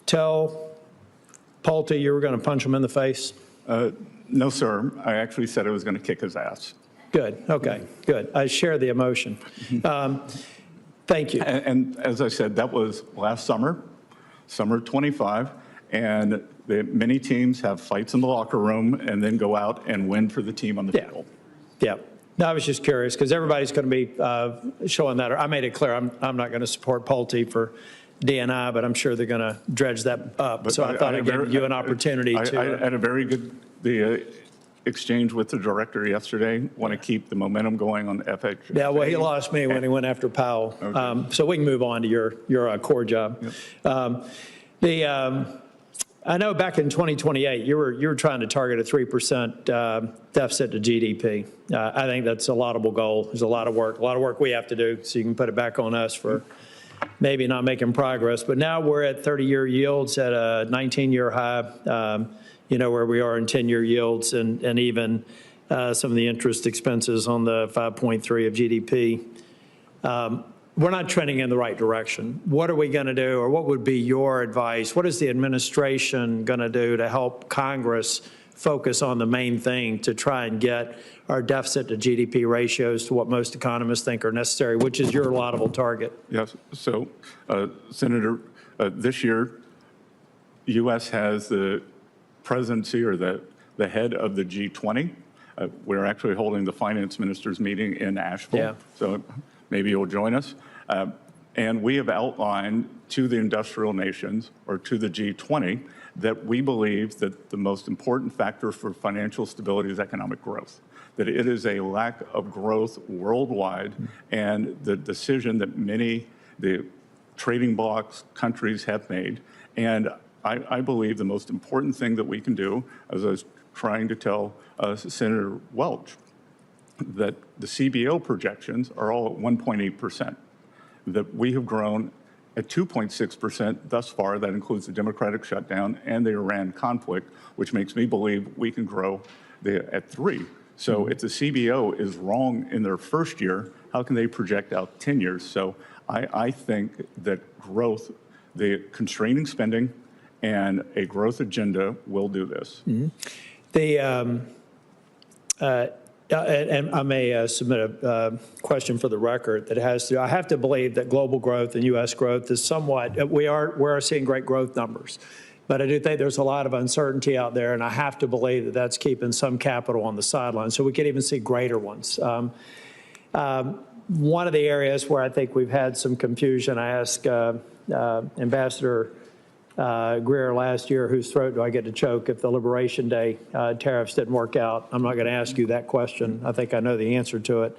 tell Pulte you were going to punch him in the face? No, sir. I actually said I was going to kick his ass. Good. Okay. Good. I share the emotion. Thank you. And as I said, that was last summer 25, and many teams have fights in the locker room and then go out and win for the team on the field. Yeah. No, I was just curious because everybody's going to be showing that. I made it clear I'm not going to support Pulte for DNI, but I'm sure they're going to dredge that up. So I thought I'd give you an opportunity to. I had a very good, exchange with the director yesterday. Want to keep the momentum going on FHA. Yeah, well, he lost me when he went after Powell. Okay. So we can move on to your core job. Yep. I know back in 2028, you were trying to target a 3% deficit to GDP. I think that's a laudable goal. There's a lot of work we have to do, so you can put it back on us for maybe not making progress. But now we're at 30-year yields at a 19-year high, where we are in 10-year yields, and even some of the interest expenses on the 5.3 of GDP. We're not trending in the right direction. What are we going to do, or what would be your advice? What is the administration going to do to help Congress focus on the main thing to try and get our deficit to GDP ratios to what most economists think are necessary, which is your laudable target? Yes. So, Senator, this year, U.S. has the presidency or the head of the G20. We're actually holding the finance ministers meeting in Asheville. Yeah. So maybe you'll join us. And we have outlined to the industrial nations, or to the G20, that we believe that the most important factor for financial stability is economic growth, that it is a lack of growth worldwide, and the decision that the trading blocs countries have made. And I believe the most important thing that we can do, as I was trying to tell Senator Welch, that the CBO projections are all at 1.8%, that we have grown at 2.6% thus far. That includes the democratic shutdown and the Iran conflict, which makes me believe we can grow at 3%. So if the CBO is wrong in their first year, how can they project out 10 years? So I think that growth, the constraining spending, and a growth agenda will do this. And I may submit a question for the record that has to, I have to believe that global growth and U.S. growth is somewhat, we are seeing great growth numbers, but I do think there's a lot of uncertainty out there, and I have to believe that that's keeping some capital on the sidelines, so we could even see greater ones. One of the areas where I think we've had some confusion, I asked Ambassador Greer last year, whose throat do I get to choke if the Liberation Day tariffs didn't work out? I'm not going to ask you that question. I think I know the answer to it.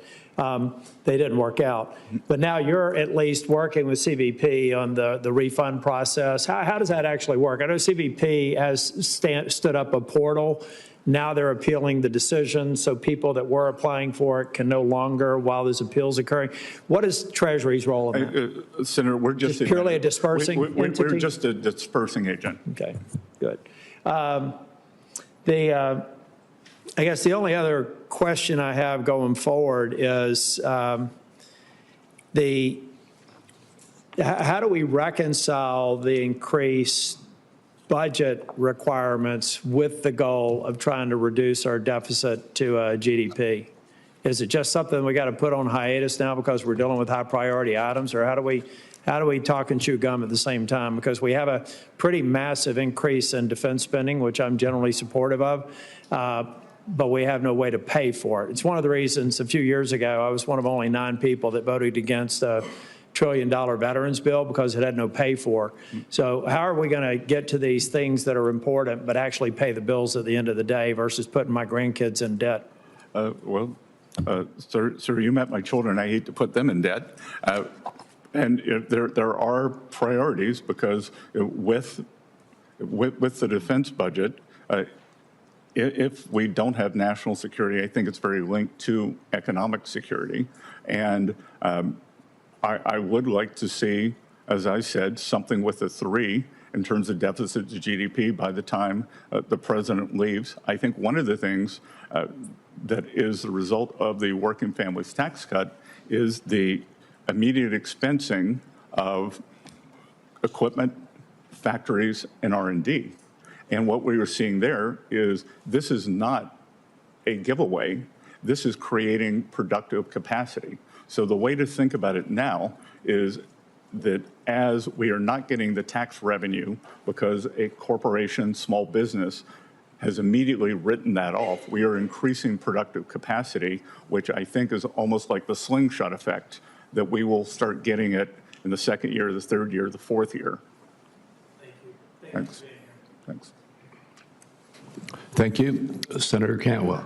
They didn't work out. But now you're at least working with CBP on the refund process. How does that actually work? I know CBP has stood up a portal. Now they're appealing the decision, so people that were applying for it can no longer while there's appeals occurring. What is Treasury's role in that? Senator, we're just purely a dispersing entity? We're just a dispersing agent. Okay, good. I guess the only other question I have going forward is how do we reconcile the increased budget requirements with the goal of trying to reduce our deficit to GDP? Is it just something we got to put on hiatus now because we're dealing with high priority items, or how do we talk and chew gum at the same time? Because we have a pretty massive increase in defense spending, which I'm generally supportive of, but we have no way to pay for it. It's one of the reasons a few years ago I was one of only 9 people that voted against a $1 trillion veterans bill because it had no pay for. So how are we going to get to these things that are important but actually pay the bills at the end of the day versus putting my grandkids in debt? Sir, you met my children. I hate to put them in debt. And there are priorities because with the defense budget, if we don't have national security, I think it's very linked to economic security. And I would like to see, as I said, something with a 3 in terms of deficit to GDP by the time the president leaves. I think one of the things that is the result of the working families tax cut is the immediate expensing of equipment, factories, and R&D. And what we are seeing there is this is not a giveaway. This is creating productive capacity. So the way to think about it now is that as we are not getting the tax revenue because a corporation, small business, has immediately written that off, we are increasing productive capacity, which I think is almost like the slingshot effect, that we will start getting it in the second year, the third year, the fourth year. Thank you. Thanks. Thanks. Thank you. Senator Cantwell.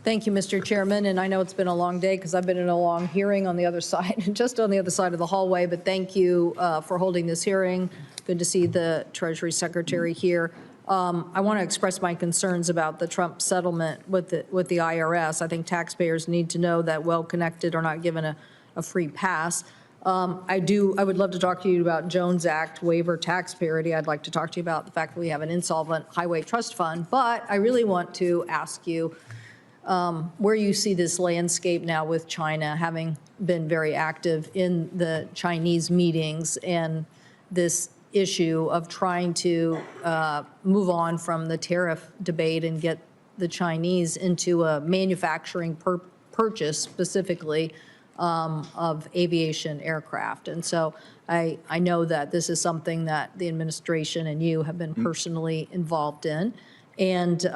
Thank you, Mr. Chairman, and I know it's been a long day because I've been in a long hearing on the other side, just on the other side of the hallway, but thank you for holding this hearing. Good to see the Treasury Secretary here. I want to express my concerns about the Trump settlement with the IRS. I think taxpayers need to know that well-connected are not given a free pass. I would love to talk to you about Jones Act waiver tax parity. I'd like to talk to you about the fact that we have an insolvent highway trust fund, but I really want to ask you where you see this landscape now with China having been very active in the Chinese meetings and this issue of trying to move on from the tariff debate and get the Chinese into a manufacturing purchase specifically of aviation aircraft. And so I know that this is something that the administration and you have been personally involved in. And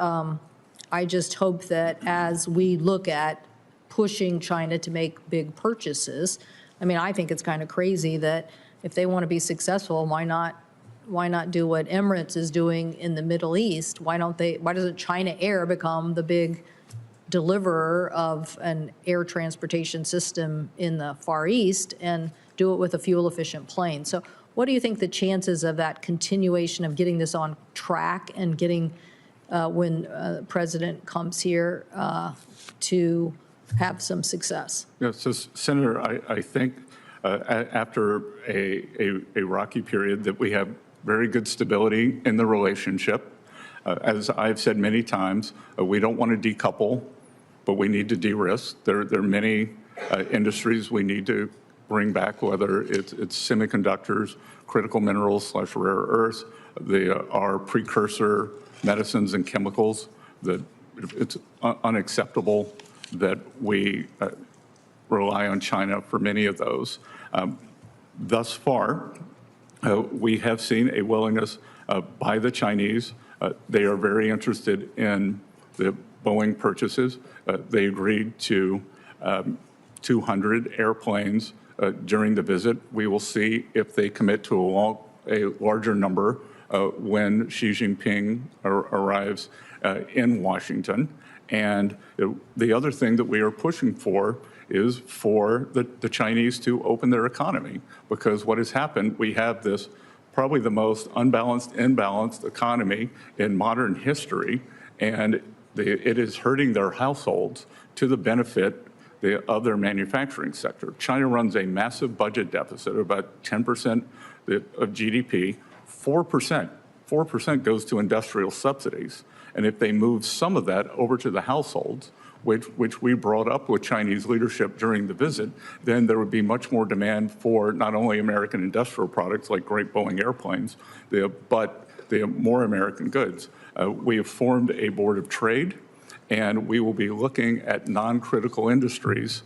I just hope that as we look at pushing China to make big purchases, I mean, I think it's kind of crazy that if they want to be successful, why not do what Emirates is doing in the Middle East? Why doesn't China Air become the big deliverer of an air transportation system in the Far East and do it with a fuel efficient plane? So what do you think the chances of that continuation of getting this on track and getting when the president comes here to have some success? Yeah, so Senator, I think after a rocky period that we have very good stability in the relationship. As I've said many times, we don't want to decouple, but we need to de-risk. There are many industries we need to bring back, whether it's semiconductors, critical minerals / rare earths, our precursor medicines and chemicals, that it's unacceptable that we rely on China for many of those. Thus far, we have seen a willingness by the Chinese. They are very interested in the Boeing purchases. They agreed to 200 airplanes during the visit. We will see if they commit to a larger number when Xi Jinping arrives in Washington. And the other thing that we are pushing for is for the Chinese to open their economy, because what has happened, we have this probably the most imbalanced economy in modern history, and it is hurting their households to the benefit of their manufacturing sector. China runs a massive budget deficit, about 10% of GDP. 4% goes to industrial subsidies. And if they move some of that over to the households, which we brought up with Chinese leadership during the visit, then there would be much more demand for not only American industrial products like great Boeing airplanes, but the more American goods. We have formed a board of trade, and we will be looking at non-critical industries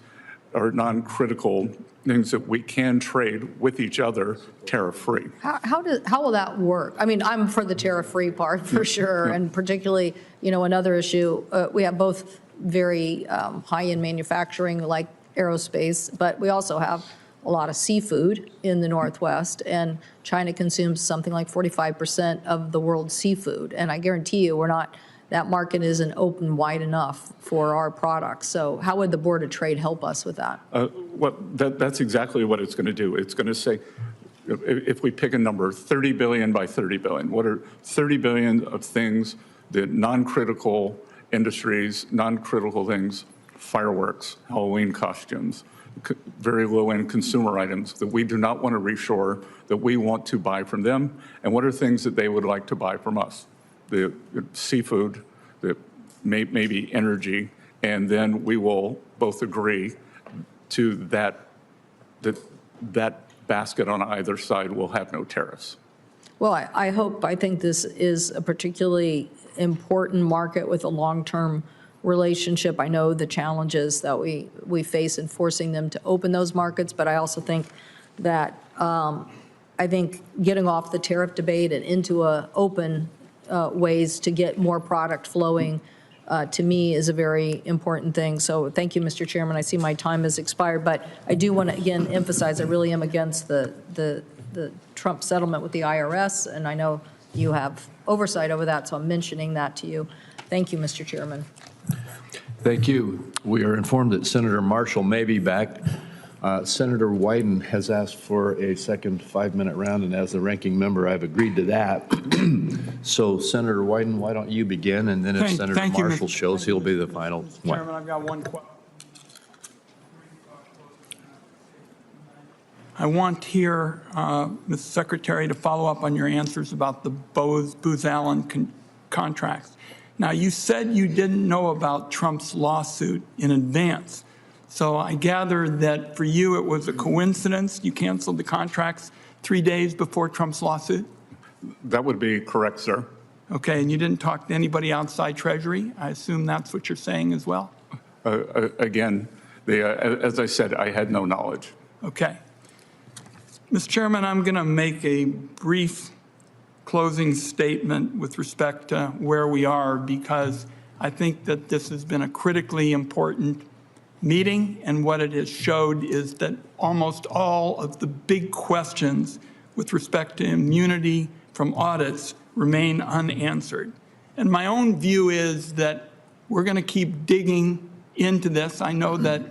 or non-critical things that we can trade with each other tariff-free. How will that work? I mean, I'm for the tariff-free part for sure, and particularly, another issue, we have both very high-end manufacturing like aerospace, but we also have a lot of seafood in the Northwest, and China consumes something like 45% of the world's seafood, and I guarantee you that market isn't open wide enough for our products. So how would the Board of Trade help us with that? That's exactly what it's going to do. It's going to say, if we pick a number, 30 billion by 30 billion, what are 30 billion of things, the non-critical industries, non-critical things, fireworks, Halloween costumes, very low-end consumer items that we do not want to reshore, that we want to buy from them, and what are things that they would like to buy from us? The seafood, maybe energy, and then we will both agree to that basket on either side will have no tariffs. Well, I think this is a particularly important market with a long-term relationship. I know the challenges that we face in forcing them to open those markets, but I also think that getting off the tariff debate and into a open ways to get more product flowing to me is a very important thing. So thank you, Mr. Chairman. I see my time has expired, but I do want to again emphasize I really am against the Trump settlement with the IRS, and I know you have oversight over that, so I'm mentioning that to you. Thank you, Mr. Chairman. Thank you. We are informed that Senator Marshall may be back. Senator Wyden has asked for a second 5-minute round, and as the ranking member, I've agreed to that. So, Senator Wyden, why don't you begin, and then if Senator Marshall shows, he'll be the final one. Chairman, I've got one question. I want here, Mr. Secretary, to follow up on your answers about the Booz Allen contracts. Now, you said you didn't know about Trump's lawsuit in advance. So I gather that for you it was a coincidence. You canceled the contracts 3 days before Trump's lawsuit? That would be correct, sir. Okay, and you didn't talk to anybody outside Treasury? I assume that's what you're saying as well? Again, as I said, I had no knowledge. Okay. Mr. Chairman, I'm going to make a brief closing statement with respect to where we are, because I think that this has been a critically important meeting, and what it has showed is that almost all of the big questions with respect to immunity from audits remain unanswered. And my own view is that we're going to keep digging into this. I know that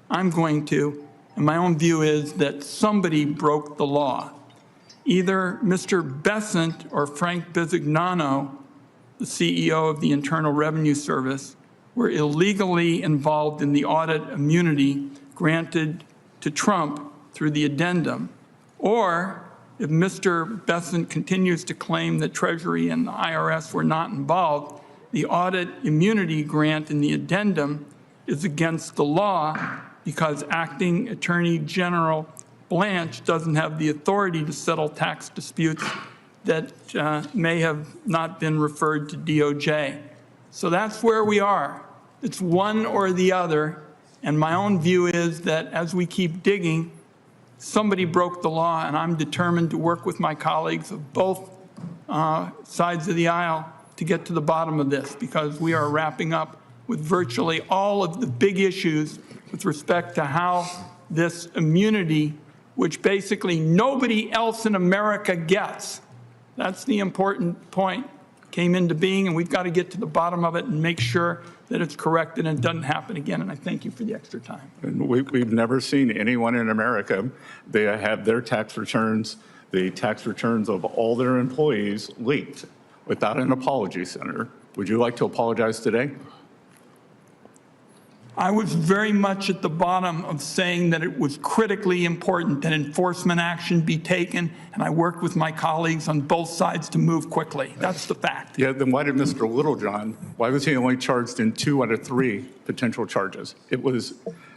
I'm going to. And my own view is that somebody broke the law. Either Mr. Bessent or Frank Bisignano, the CEO of the Internal Revenue Service, were illegally involved in the audit immunity granted to Trump through the addendum. Or if Mr. Bessent continues to claim that Treasury and the IRS were not involved, the audit immunity grant in the addendum is against the law because Acting Attorney General Blanche doesn't have the authority to settle tax disputes that may have not been referred to DOJ. So that's where we are. It's one or the other. And my own view is that as we keep digging, somebody broke the law, and I'm determined to work with my colleagues of both sides of the aisle to get to the bottom of this, because we are wrapping up with virtually all of the big issues with respect to how this immunity, which basically nobody else in America gets, that's the important point, came into being, and we've got to get to the bottom of it and make sure that it's corrected and it doesn't happen again. And I thank you for the extra time. And we've never seen anyone in America, they have their tax returns, the tax returns of all their employees leaked without an apology, Senator. Would you like to apologize today? I was very much at the bottom of saying that it was critically important that enforcement action be taken, and I worked with my colleagues on both sides to move quickly. That's the fact. Yeah, then why did Mr. Littlejohn, why was he only charged in 2 out of 3 potential charges? It was,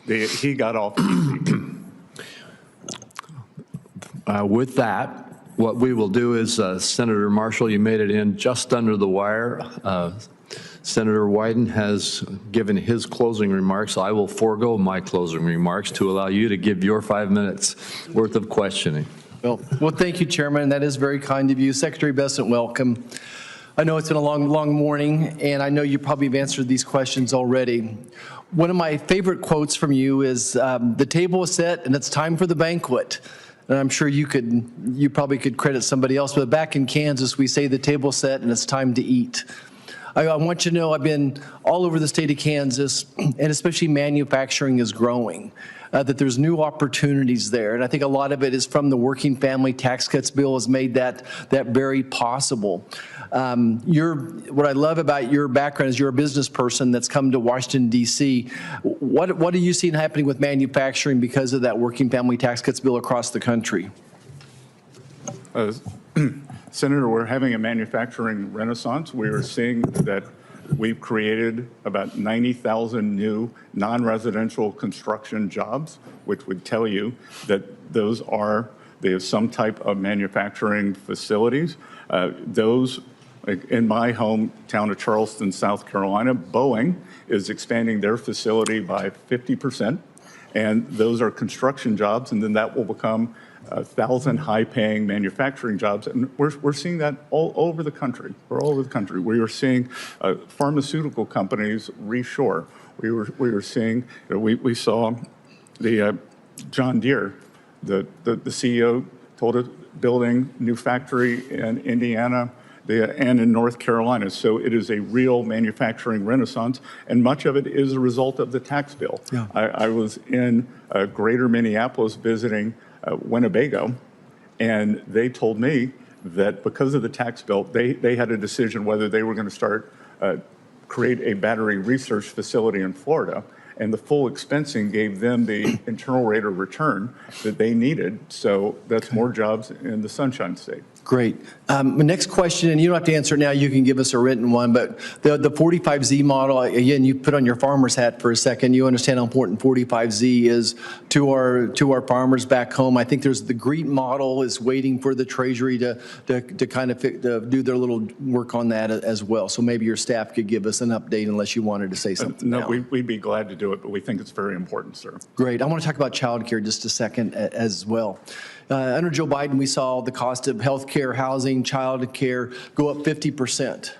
he got off easy. With that, what we will do is, Senator Marshall, you made it in just under the wire. Senator Wyden has given his closing remarks. I will forego my closing remarks to allow you to give your 5 minutes worth of questioning. Well, thank you, Chairman. That is very kind of you. Secretary Bessent, welcome. I know it's been a long morning, and I know you probably have answered these questions already. One of my favorite quotes from you is, the table is set and it's time for the banquet. And I'm sure you probably could credit somebody else, but back in Kansas, we say the table's set and it's time to eat. I want you to know I've been all over the state of Kansas, and especially manufacturing is growing, that there's new opportunities there. And I think a lot of it is from the Working Family Tax Cuts bill has made that very possible. What I love about your background is you're a business person that's come to Washington, D.C. What are you seeing happening with manufacturing because of that Working Family Tax Cuts bill across the country? Senator, we're having a manufacturing renaissance. We are seeing that we've created about 90,000 new non-residential construction jobs, which would tell you that they have some type of manufacturing facilities. Those, like in my hometown of Charleston, South Carolina, Boeing is expanding their facility by 50%, and those are construction jobs, and then that will become 1,000 high-paying manufacturing jobs, and we're seeing that all over the country. We're all over the country. We are seeing pharmaceutical companies reshore. We were seeing, we saw the John Deere, the CEO told us building new factory in Indiana and in North Carolina. So it is a real manufacturing renaissance, and much of it is a result of the tax bill. Yeah. I was in greater Minneapolis visiting Winnebago, and they told me that because of the tax bill, they had a decision whether they were going to start create a battery research facility in Florida, and the full expensing gave them the internal rate of return that they needed. So that's more jobs in the Sunshine State. Great. My next question, and you don't have to answer it now, you can give us a written one, but the 45Z model, again, you put on your farmer's hat for a second. You understand how important 45Z is to our farmers back home. I think there's the GREET model is waiting for the Treasury to kind of do their little work on that as well. So maybe your staff could give us an update unless you wanted to say something No, now. we'd be glad to do it, but we think it's very important, sir. Great. I want to talk about childcare just a second as well. Under Joe Biden, we saw the cost of health care, housing, child care go up 50%.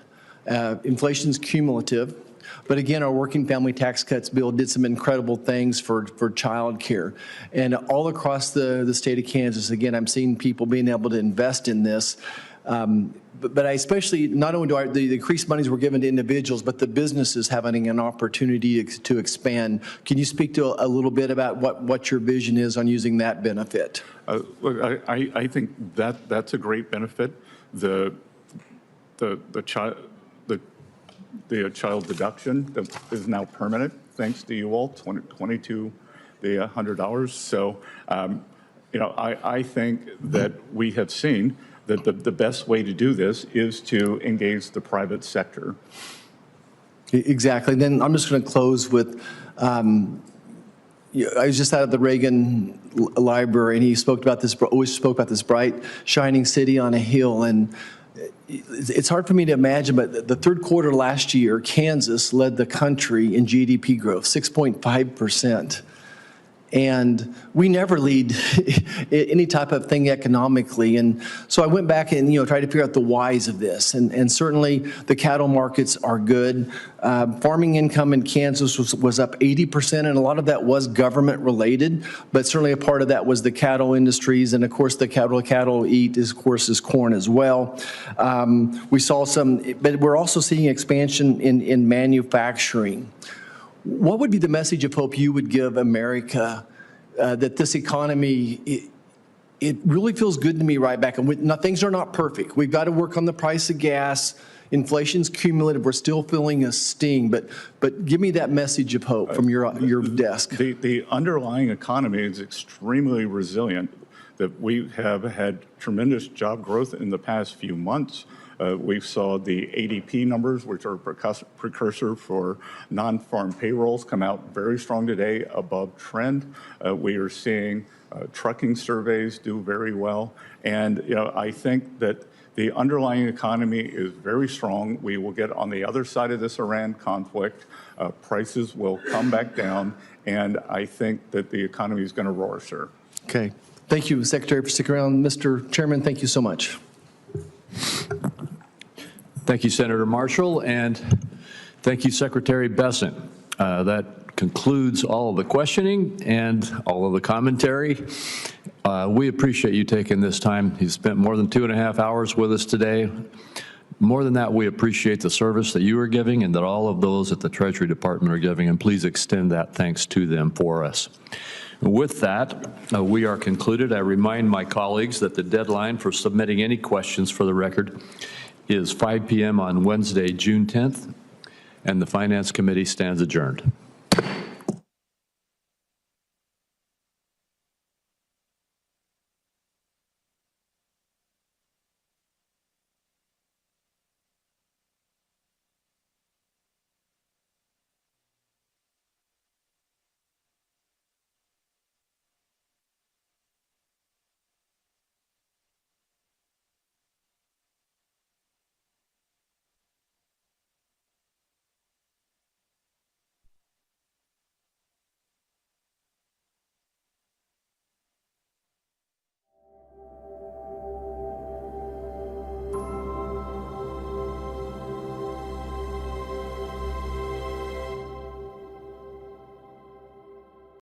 Inflation's cumulative. But again, our working family tax cuts bill did some incredible things for child care. And all across the state of Kansas, again, I'm seeing people being able to invest in this. But I especially, not only do the increased monies were given to individuals, but the businesses having an opportunity to expand. Can you speak to a little bit about what your vision is on using that benefit? Look, I think that's a great benefit. The child deduction that is now permanent, thanks to you all, $2,200. So, I think that we have seen that the best way to do this is to engage the private sector. Exactly. Then I'm just going to close with, I was just out of the Reagan Library, and he always spoke about this bright, shining city on a hill. And it's hard for me to imagine, but the third quarter last year, Kansas led the country in GDP growth, 6.5%. And we never lead any type of thing economically. And so I went back and, tried to figure out the whys of this. And certainly the cattle markets are good. Farming income in Kansas was up 80%, and a lot of that was government related. But certainly a part of that was the cattle industries. And of course, the cattle eat, is corn as well. We saw but we're also seeing expansion in manufacturing. What would be the message of hope you would give America that this economy, it really feels good to me right back? And now, things are not perfect. We've got to work on the price of gas. Inflation's cumulative. We're still feeling a sting. But give me that message of hope from your desk. The underlying economy is extremely resilient. That we have had tremendous job growth in the past few months. We saw the ADP numbers, which are a precursor for non-farm payrolls, come out very strong today, above trend. We are seeing trucking surveys do very well. And I think that the underlying economy is very strong. We will get on the other side of this Iran conflict. Prices will come back down. And I think that the economy is going to roar, sir. Okay. Thank you, Secretary, for sticking around. Mr. Chairman, thank you so much. Thank you, Senator Marshall, and thank you, Secretary Bessent. That concludes all of the questioning and all of the commentary. We appreciate you taking this time. You spent more than 2.5 hours with us today. More than that, we appreciate the service that you are giving and that all of those at the Treasury Department are giving, and please extend that thanks to them for us. With that, we are concluded. I remind my colleagues that the deadline for submitting any questions for the record is 5 p.m. on Wednesday, June 10th, and the Finance Committee stands adjourned.